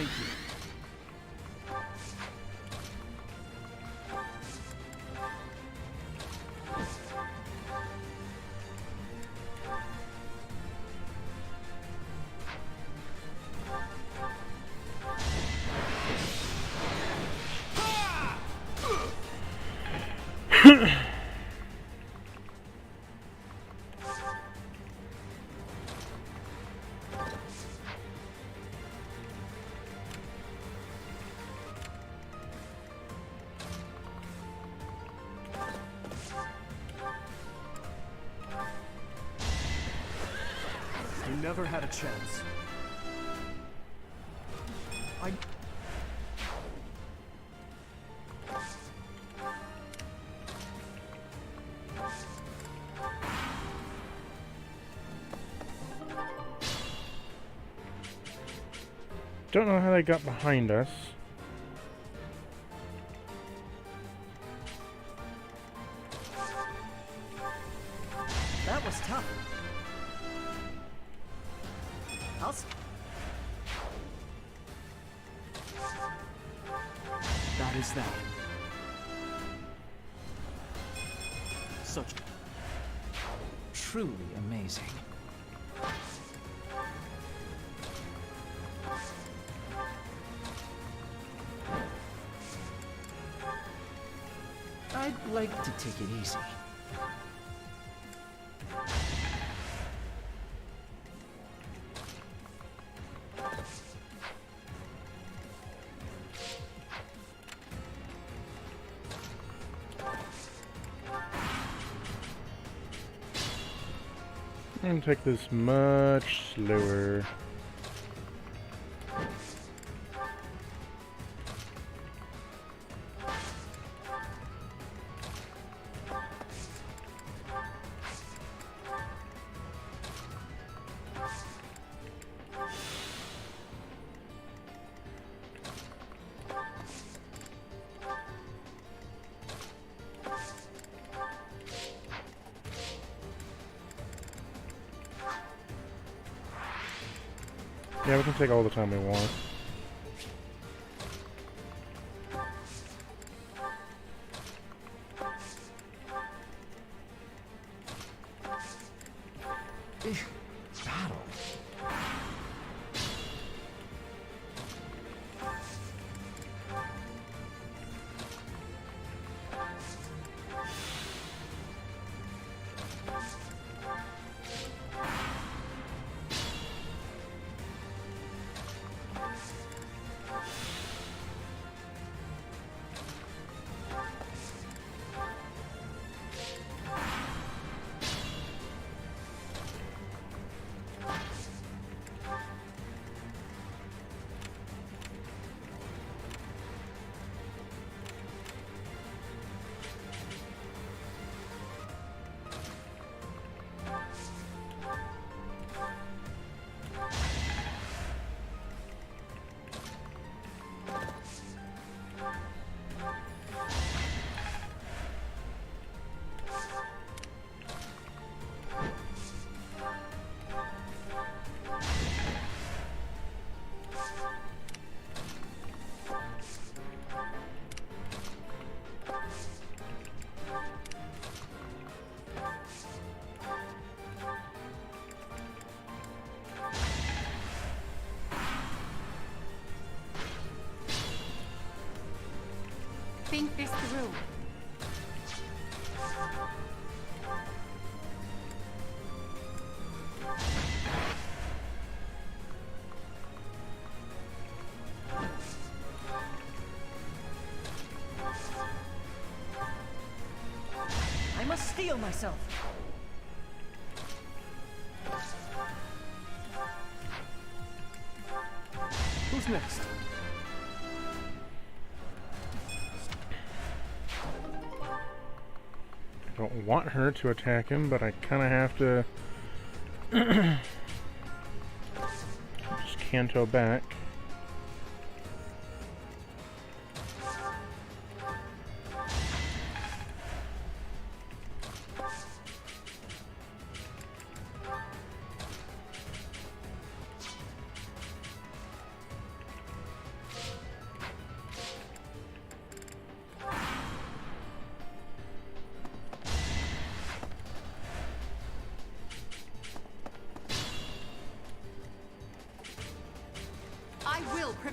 Thank you. You never had a chance. I... Don't know how they got behind us. That was tough. That is that. Such Truly amazing. I'd like to take it easy. I'm gonna take this much slower. Yeah, we can take all the time we want. Battle. Think this through. I must steel myself. Who's next? I don't want her to attack him, but I kind of have to just canto back.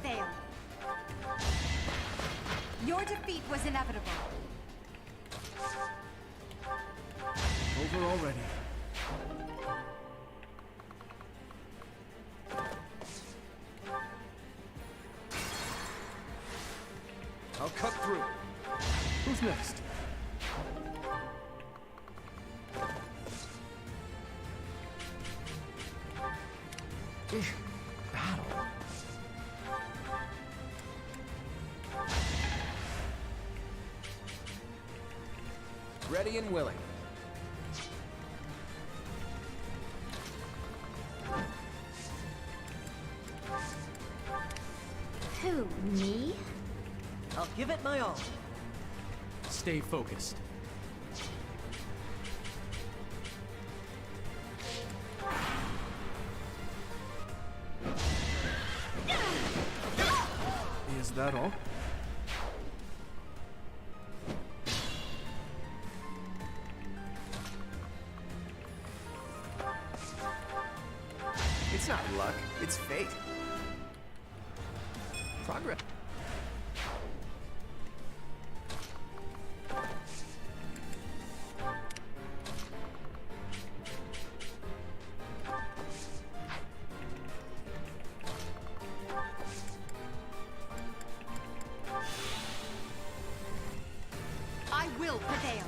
prevail. Your defeat was inevitable. Over already. I'll cut through. Who's next? Battle. Ready and willing. Who, me? I'll give it my all. Stay focused. Is that all? It's not luck, it's fate. Progress. I will prevail.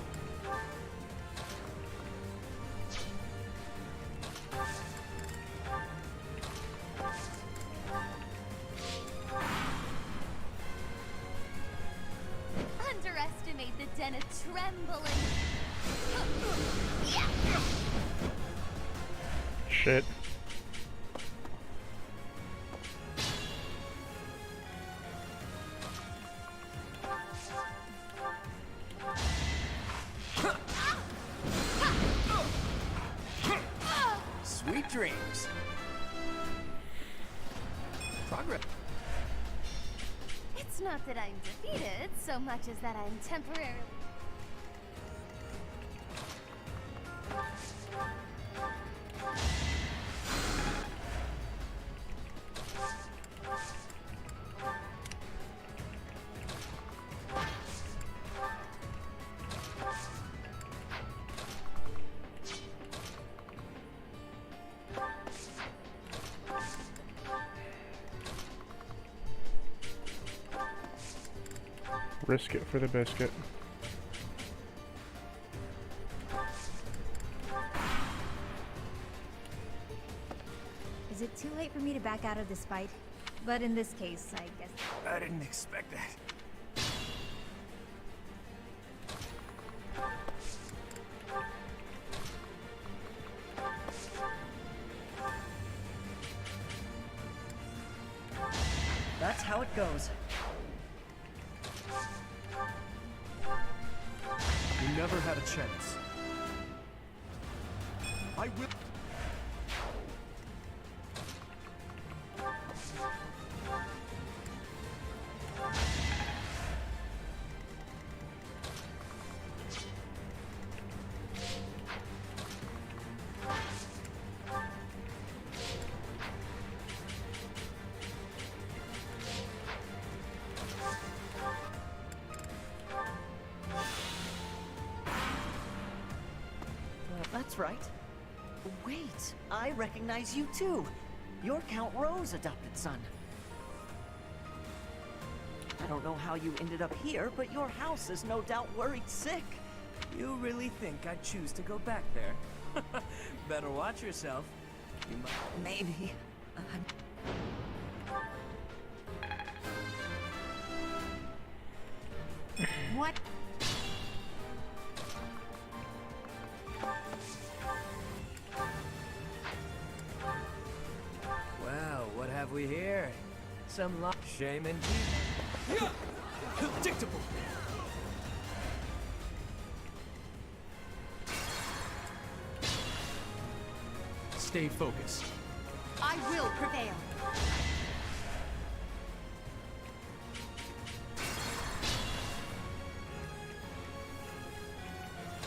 Underestimate the den of trembling. Shit. Sweet dreams. Progress. It's not that I'm defeated so much as that I'm temporarily. Risk it for the biscuit. Is it too late for me to back out of this fight? But in this case, I guess. I didn't expect that. That's how it goes. You never had a chance. I will. That's right. Wait, I recognize you too. You're Count Rowe's adopted son. I don't know how you ended up here, but your house is no doubt worried sick. You really think I'd choose to go back there? Better watch yourself. You might. Maybe. What? Well, what have we here? Some shame indeed. Predictable. Stay focused. I will prevail.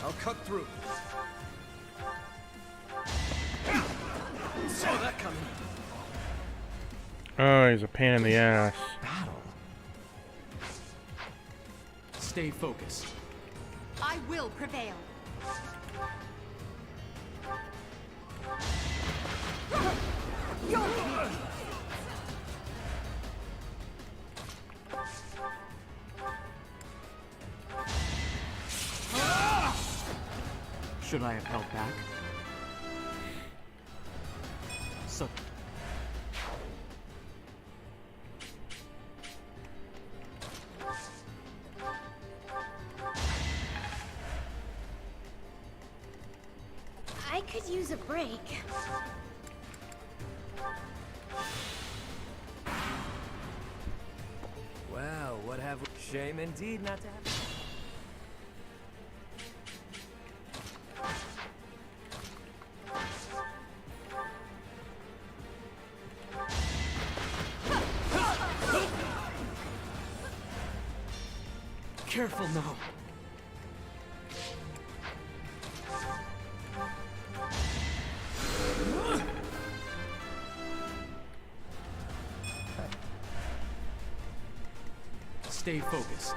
I'll cut through. Saw that coming. Oh, he's a pain in the ass. Stay focused. I will prevail. Should I have held back? So... I could use a break. Well, what have we... Shame indeed not to have... Careful now. Stay focused.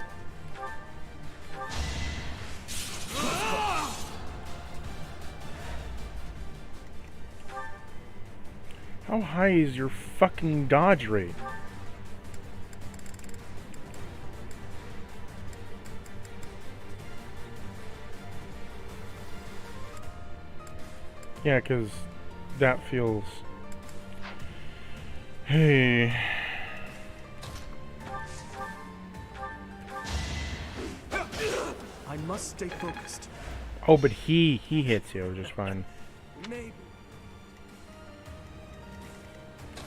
How high is your fucking dodge rate? Yeah, 'cause that feels... Hey... I must stay focused. Oh, but he hits you just fine. Maybe.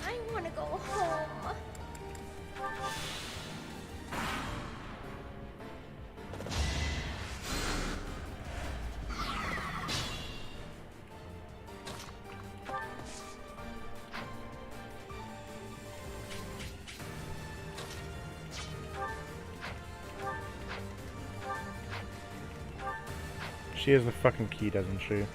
I want to go home. She has the fucking key, doesn't she?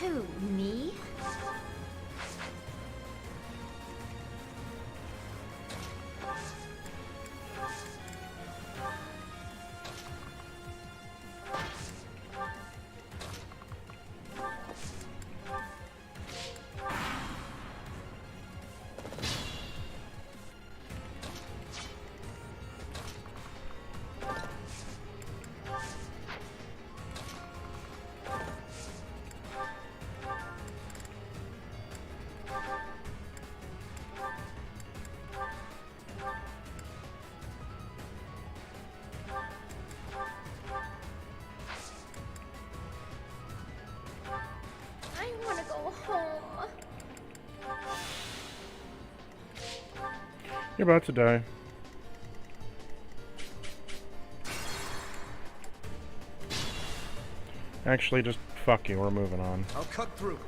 Who, me? I want to go home. You're about to die. Actually, just fuck you, we're moving on. I'll cut through.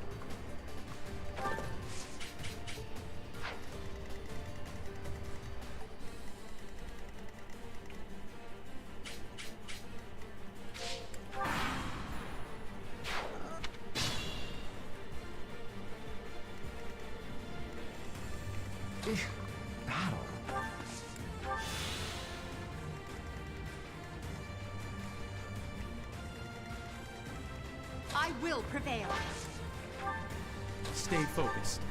I will prevail. Stay focused.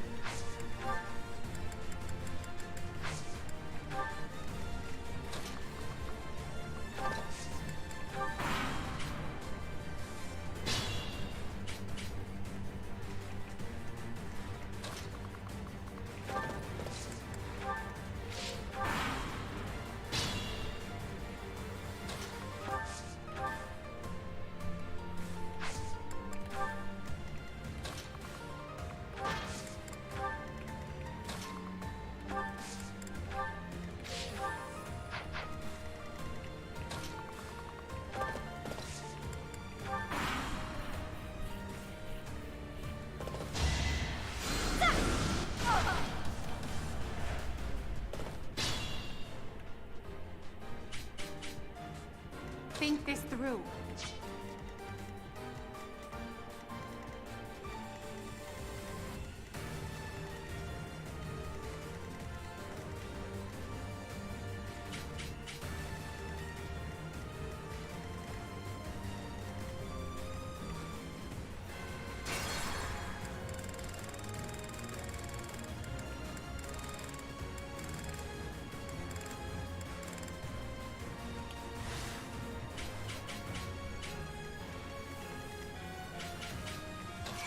think this through.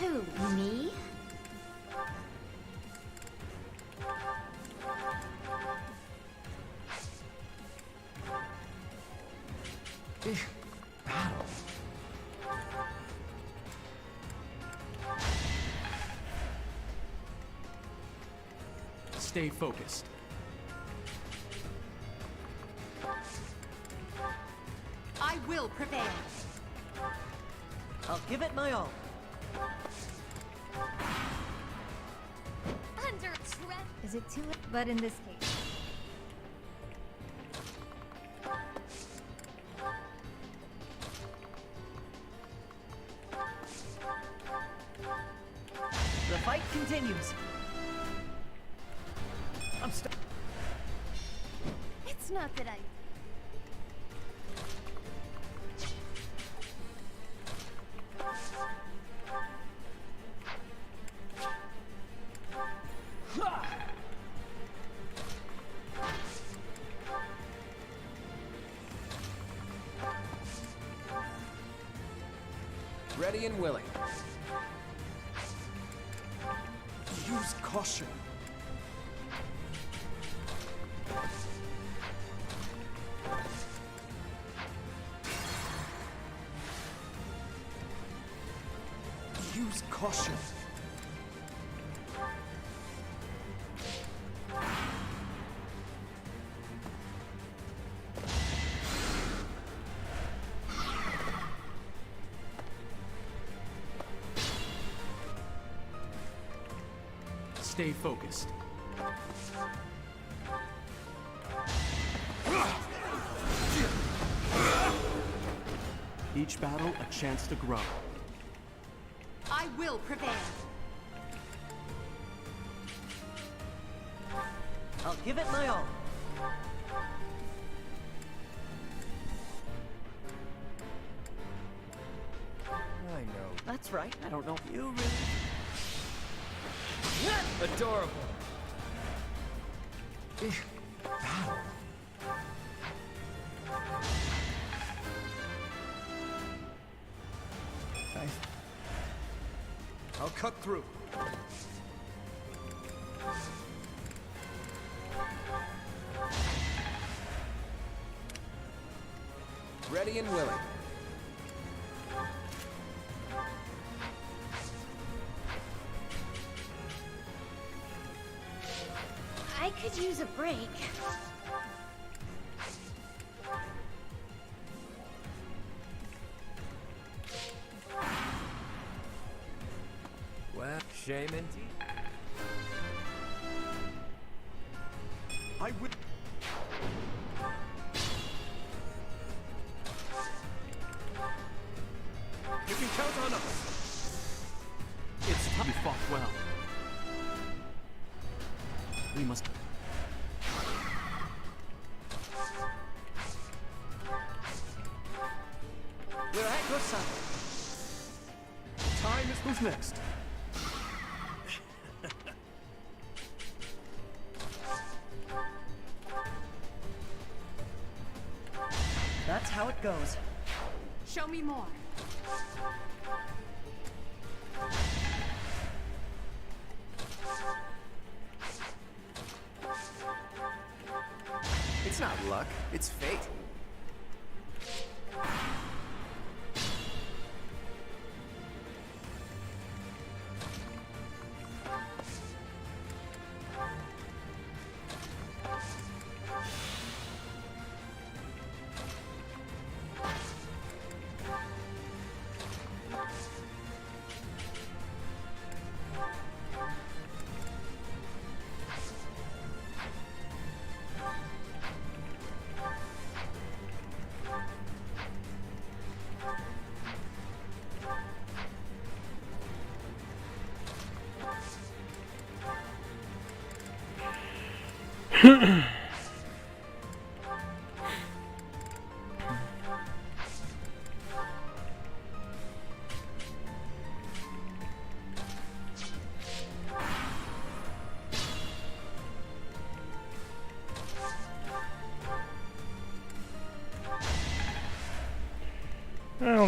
Who, me? Battle. Stay focused. I will prevail. I'll give it my all. Under threat. Is it too late? But in this case. The fight continues. I'm stuck. It's not that I... Ready and willing. Use caution. Use caution. Stay focused. Each battle a chance to grow. I will prevail. I'll give it my all. I know. That's right. I don't know. You really... Adorable. Battle. I'll cut through. Ready and willing. I could use a break. Well, shame indeed. I will. You can count on us. It's time. You fought well. We must... We're at your side. Time is... Who's next? That's how it goes. Show me more. It's not luck, it's fate. I'll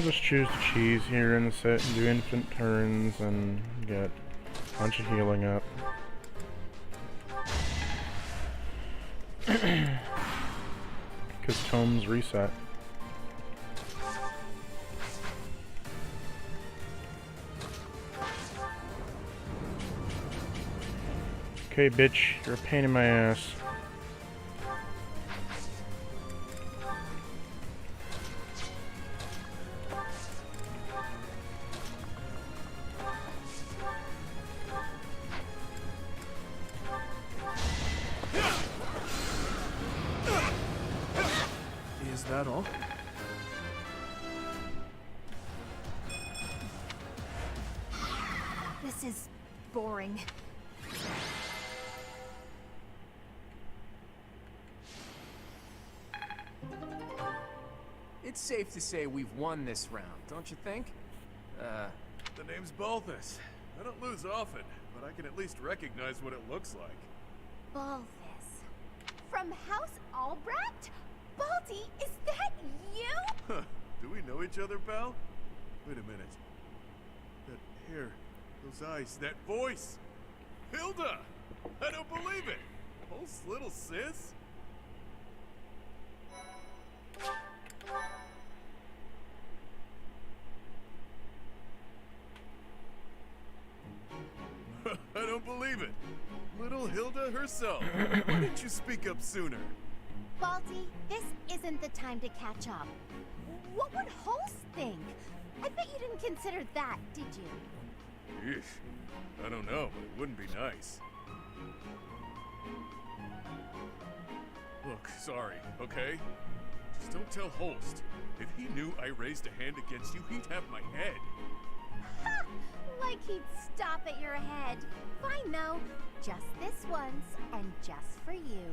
just choose to cheese here in the set and do infant turns and get a bunch of healing up. Because tomes reset. Okay, bitch, you're a pain in my ass. Is that all? This is boring. It's safe to say we've won this round, don't you think? The name's Balthus. I don't lose often, but I can at least recognize what it looks like. Balthus. From House Albrecht? Baldy, is that you? Huh. Do we know each other, pal? Wait a minute. That hair, those eyes, that voice! Hilda! I don't believe it! Oh, little sis? I don't believe it. Little Hilda herself. Why didn't you speak up sooner? Baldy, this isn't the time to catch up. What would Holst think? I bet you didn't consider that, did you? Yeesh. I don't know, but it wouldn't be nice. Look, sorry, okay? Just don't tell Holst. If he knew I raised a hand against you, he'd have my head. Ha! Like he'd stop at your head. Fine, though. Just this once, and just for you.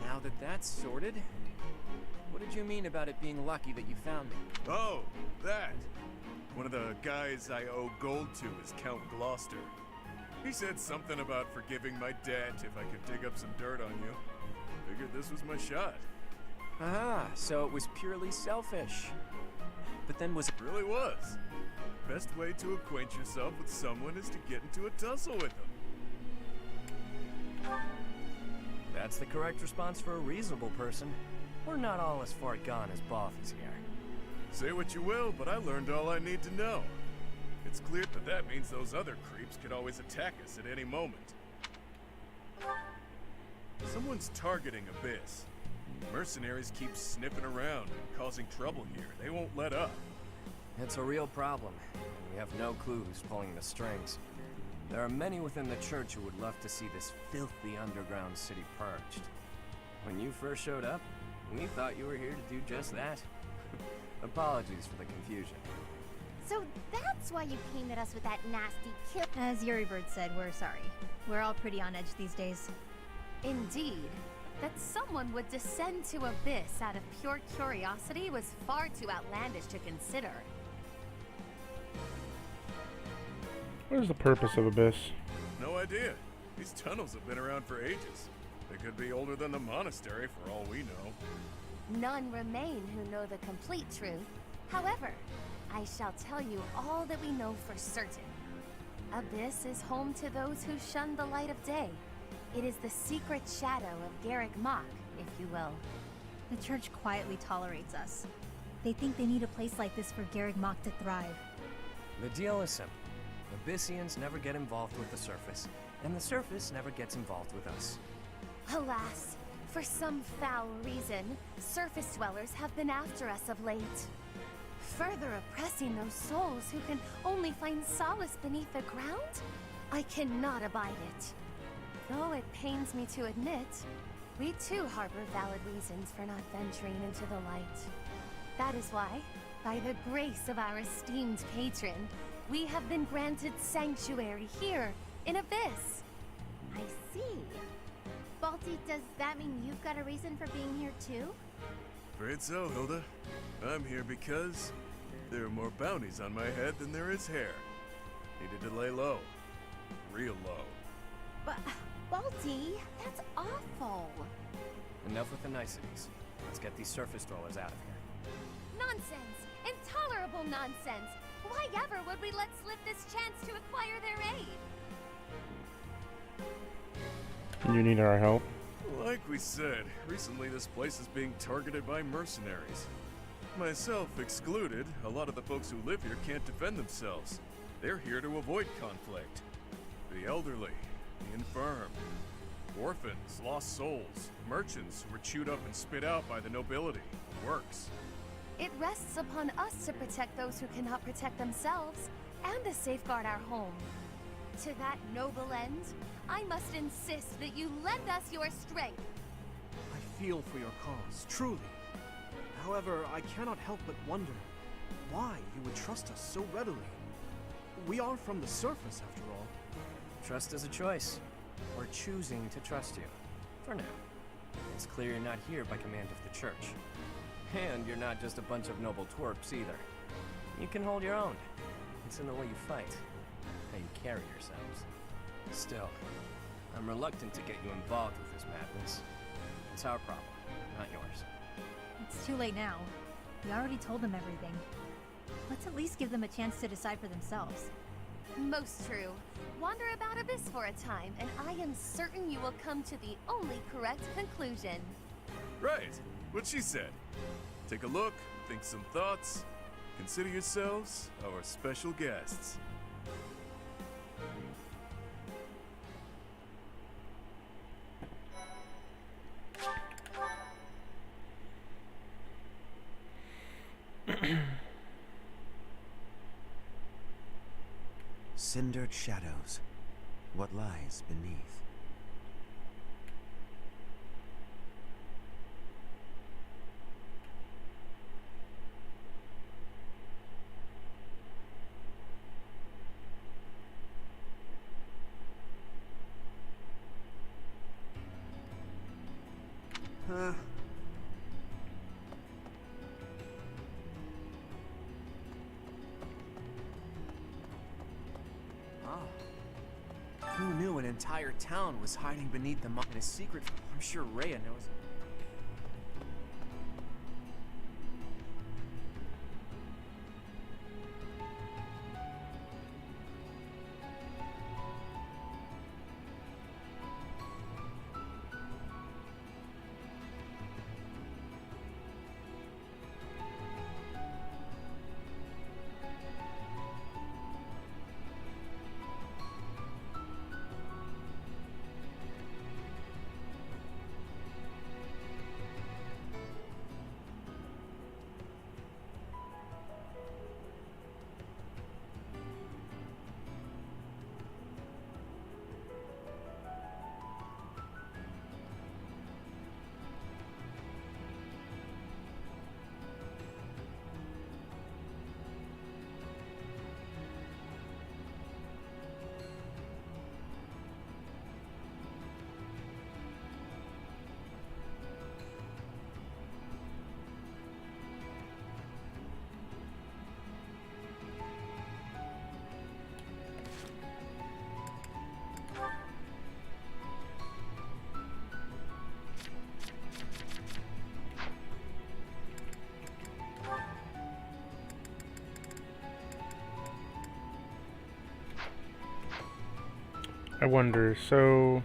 Now that that's sorted, what did you mean about it being lucky that you found me? Oh, that. One of the guys I owe gold to is Count Gloucester. He said something about forgiving my debt if I could dig up some dirt on you. Figured this was my shot. Ah, so it was purely selfish. But then was it really was. Best way to acquaint yourself with someone is to get into a tussle with them. That's the correct response for a reasonable person. We're not all as far gone as Balthus here. Say what you will, but I learned all I need to know. It's clear that means those other creeps could always attack us at any moment. Someone's targeting Abyss. Mercenaries keep sniffing around and causing trouble here. They won't let up. It's a real problem. We have no clue who's pulling the strings. There are many within the church who would love to see this filthy underground city purged. When you first showed up, we thought you were here to do just that. Apologies for the confusion. So that's why you came at us with that nasty kill. As Yuribird said, we're sorry. We're all pretty on edge these days. Indeed. That someone would descend to Abyss out of pure curiosity was far too outlandish to consider. What is the purpose of Abyss? No idea. These tunnels have been around for ages. They could be older than the monastery for all we know. None remain who know the complete truth. However, I shall tell you all that we know for certain. Abyss is home to those who shun the light of day. It is the secret shadow of Garrick Mach, if you will. The church quietly tolerates us. They think they need a place like this for Garrick Mach to thrive. The deal is simple. Abyssians never get involved with the surface, and the surface never gets involved with us. Alas, for some foul reason, surface dwellers have been after us of late. Further oppressing those souls who can only find solace beneath the ground? I cannot abide it. Though it pains me to admit, we too harbor valid reasons for not venturing into the light. That is why, by the grace of our esteemed patron, we have been granted sanctuary here in Abyss. I see. Balti, does that mean you've got a reason for being here too? Afraid so, Hilda. I'm here because there are more bounties on my head than there is hair. Needed to lay low. Real low. But, Balti, that's awful. Enough with the niceties. Let's get these surface dwellers out of here. Nonsense! Intolerable nonsense! Why ever would we let slip this chance to acquire their aid? You need our help? Like we said, recently this place is being targeted by mercenaries. Myself excluded, a lot of the folks who live here can't defend themselves. They're here to avoid conflict. The elderly, the infirm, orphans, lost souls, merchants who were chewed up and spit out by the nobility, works. It rests upon us to protect those who cannot protect themselves, and to safeguard our home. To that noble end, I must insist that you lend us your strength. I feel for your cause, truly. However, I cannot help but wonder why you would trust us so readily. We are from the surface, after all. Trust is a choice. We're choosing to trust you. For now. It's clear you're not here by command of the church. And you're not just a bunch of noble twerps either. You can hold your own. It's in the way you fight, how you carry yourselves. Still, I'm reluctant to get you involved with this madness. It's our problem, not yours. It's too late now. We already told them everything. Let's at least give them a chance to decide for themselves. Most true. Wander about Abyss for a time, and I am certain you will come to the only correct conclusion. Right, what she said. Take a look, think some thoughts. Consider yourselves our special guests. Cindered shadows. What lies beneath? Who knew an entire town was hiding beneath the mountain? A secret. I'm sure Rhea knows. I wonder, so...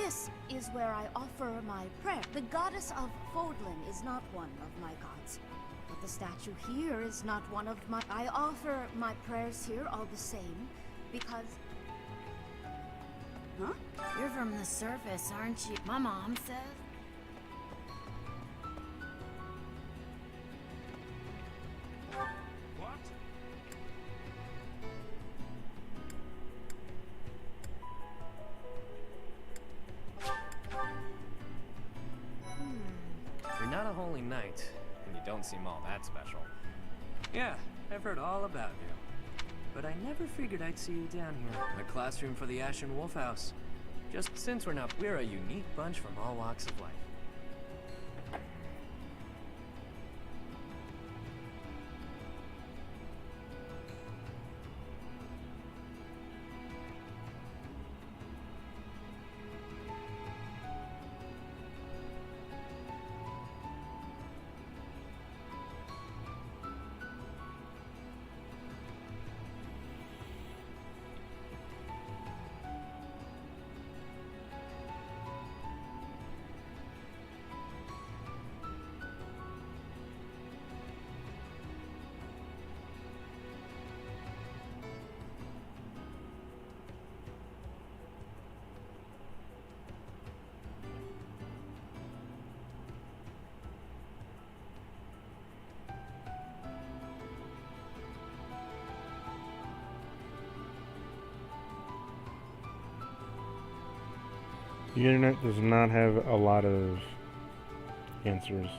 This is where I offer my prayer. The goddess of Fodlan is not one of my gods. But the statue here is not one of my... I offer my prayers here all the same, because... Huh? You're from the surface, aren't you? My mom says. What? You're not a holy knight, and you don't seem all that special. Yeah, I've heard all about you. But I never figured I'd see you down here. The classroom for the Ashen Wolf House. Just since we're a unique bunch from all walks of life. The internet does not have a lot of answers.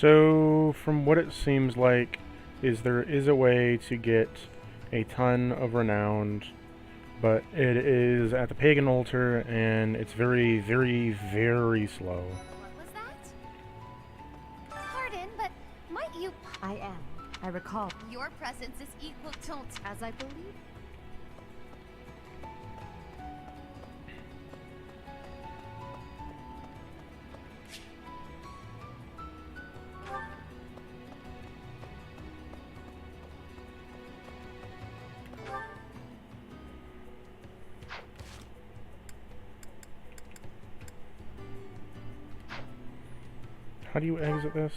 So, from what it seems like, there is a way to get a ton of renown, but it is at the pagan altar, and it's very, very, very slow. What was that? Pardon, but might you... I am. I recall. Your presence is equal to... as I believe. How do you exit this?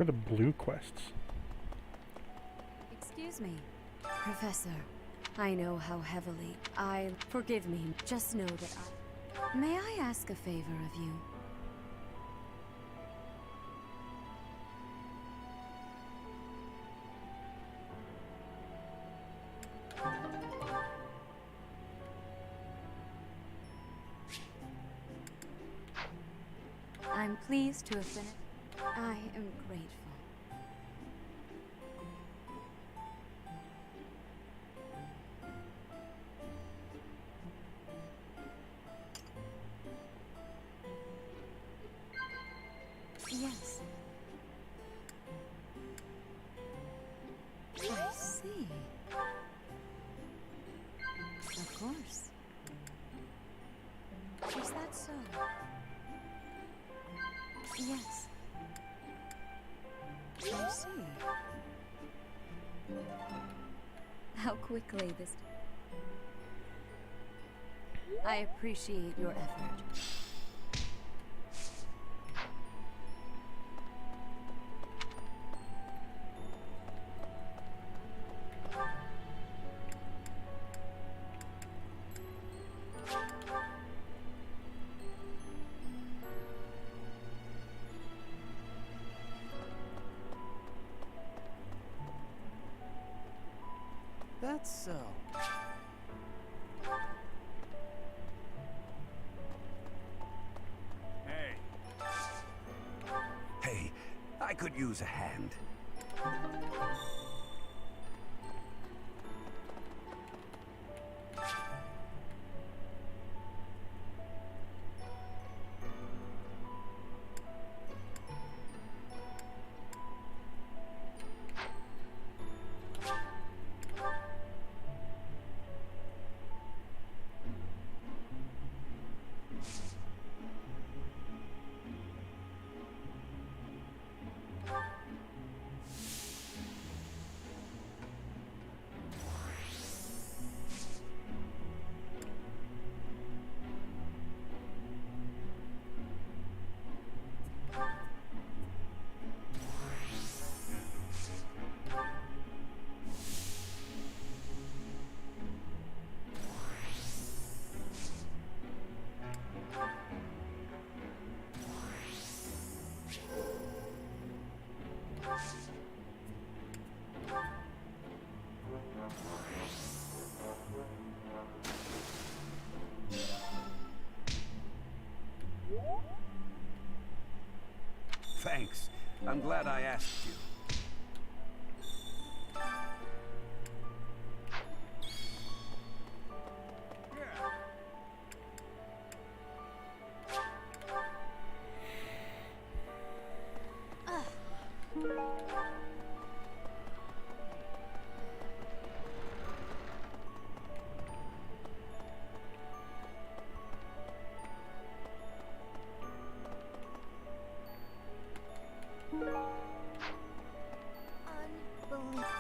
are the blue quests? Excuse me, Professor. I know how heavily forgive me. Just know that May I ask a favor of you? I'm pleased to have finished. I am grateful. Yes. I see. Of course. Is that so? Yes. I see. How quickly this... I appreciate your effort. That's so. Hey, I could use a hand. Thanks. I'm glad I asked you.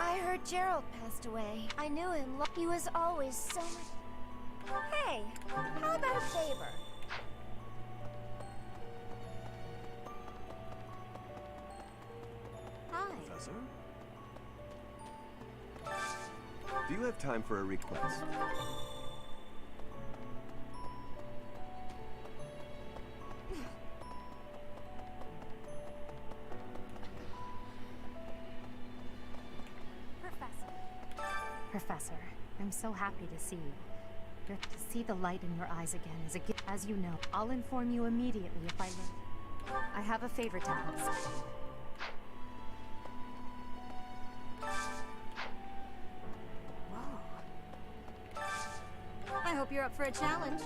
I heard Jeralt passed away. I knew him. He was always so much. Hey, how about a favor? Hi. Professor? Do you have time for a request? Professor, I'm so happy to see you. To see the light in your eyes again is a gift. As you know, I'll inform you immediately if I learn. I have a favor to ask. Whoa. I hope you're up for a challenge.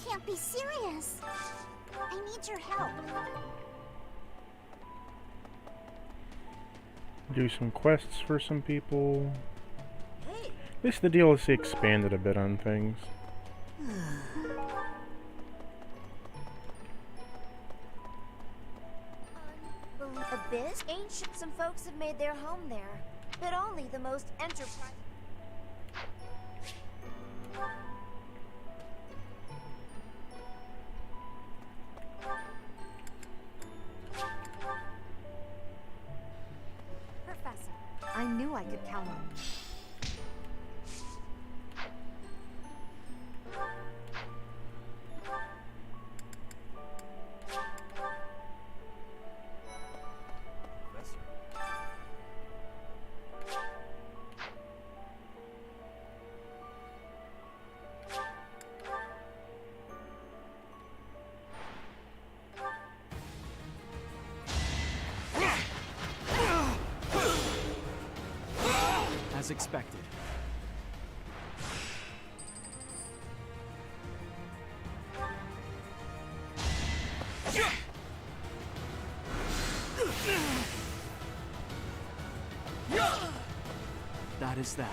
Can't be serious. I need your help. Do some quests for some people. At least the DLC expanded a bit on things. this? Ancient, some folks have made their home there, but only the most enterprising. Professor, I knew I could count on you. As expected. That is that.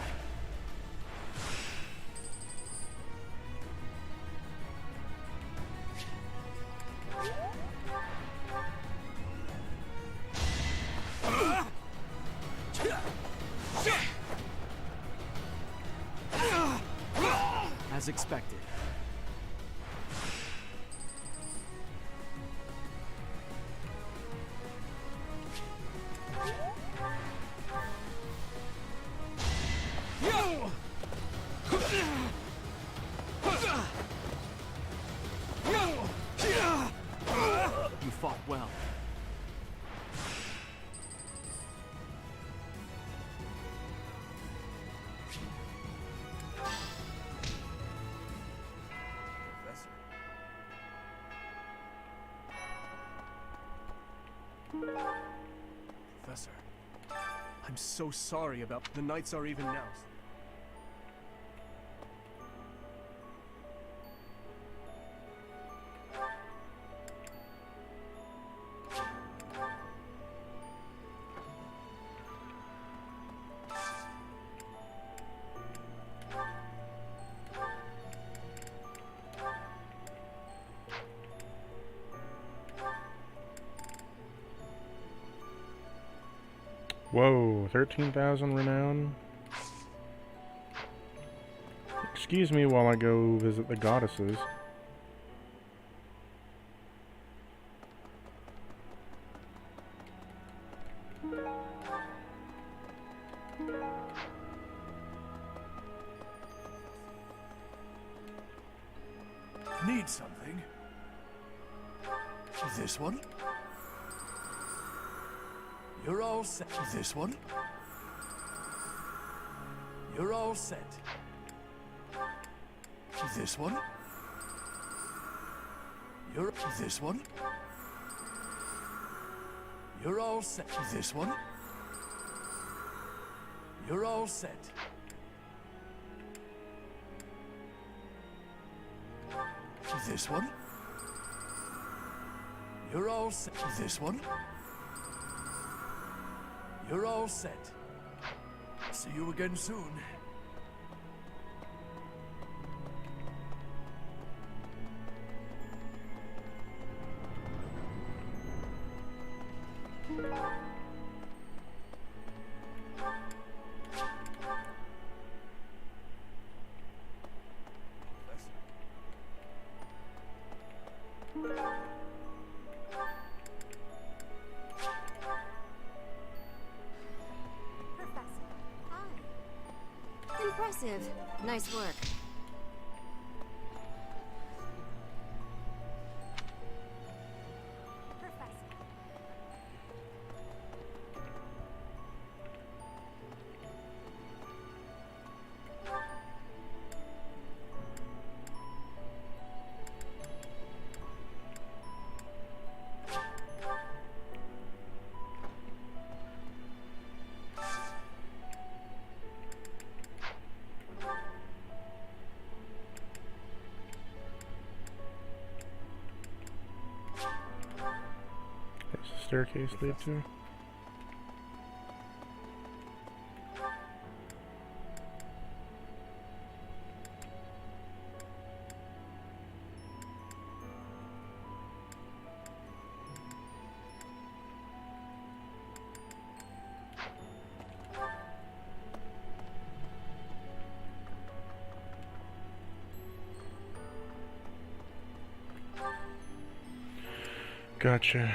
As expected. You fought well. Professor, I'm so sorry about the nights are even now. Whoa, 13,000 renown? Excuse me while I go visit the goddesses. Need something? This one? You're all set. This one? You're all set. This one? You're... This one? You're all set. This one? You're all set. This one? You're all set. This one? You're all set. See you again soon. Impressive. Nice work. Where's the staircase lead to? Gotcha.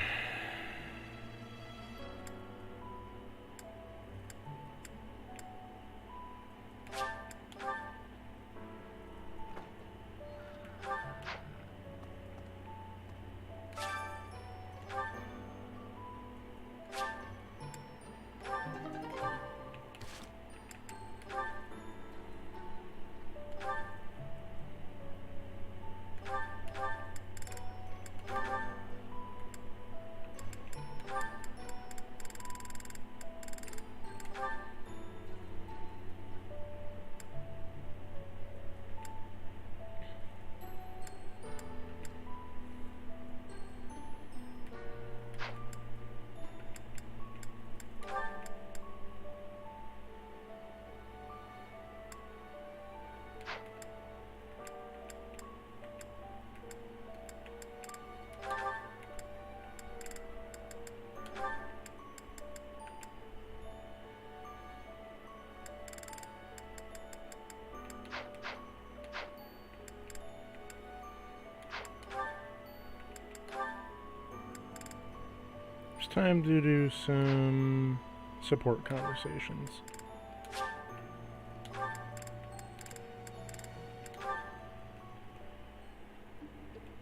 It's time to do some support conversations.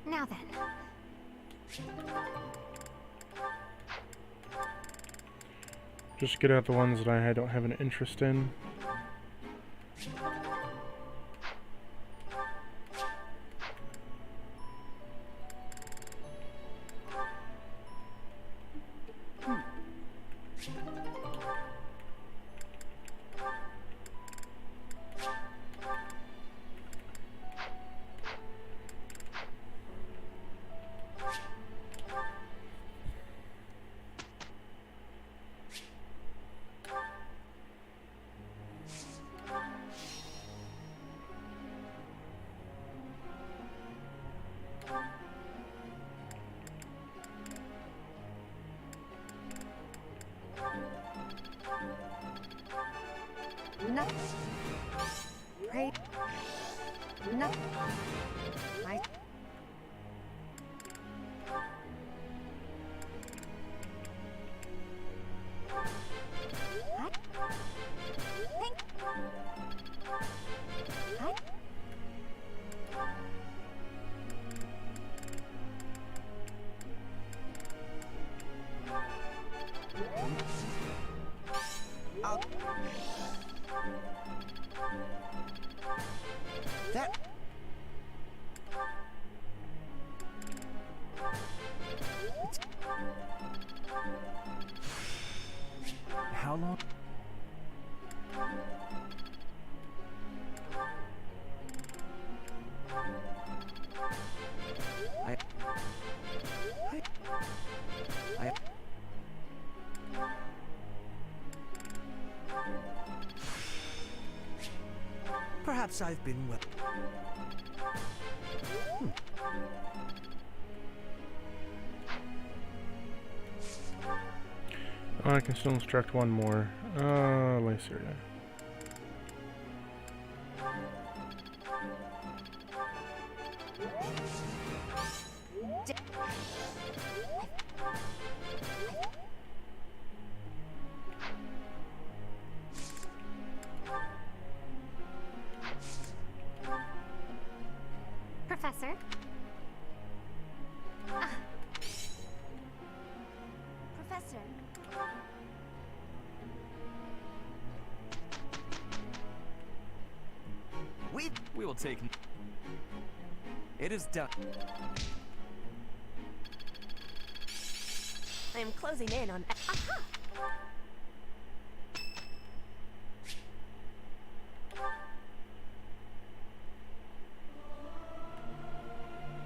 Now then. Just get out the ones that I don't have an interest in. No. Pray. No. I. Thank. That... How long? I... Perhaps I've been well. Oh, I can still instruct one more. Lyceria. Professor? Professor, We will take... It is done. I am closing in on... Aha!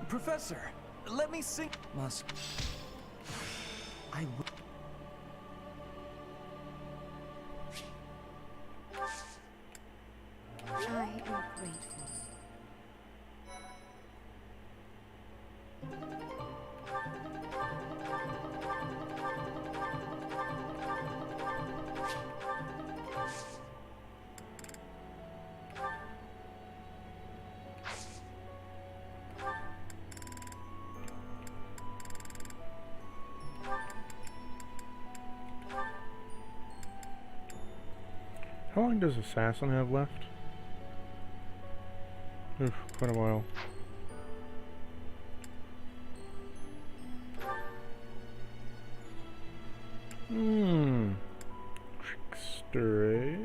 Professor, let me sing... Must... I will... I am grateful. How long does Assassin have left? Oof, quite a while. Trickster, eh?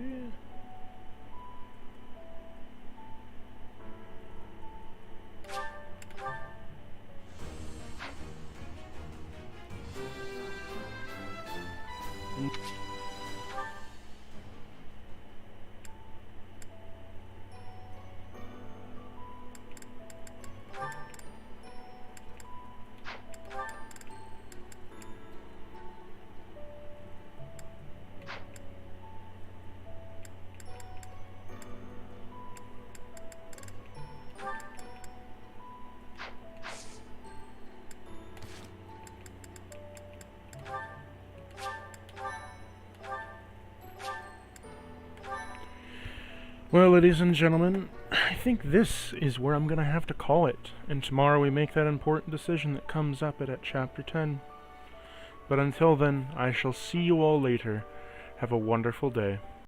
Well, ladies and gentlemen, I think this is where I'm going to have to call it. And tomorrow we make that important decision that comes up at Chapter 10. But until then, I shall see you all later. Have a wonderful day.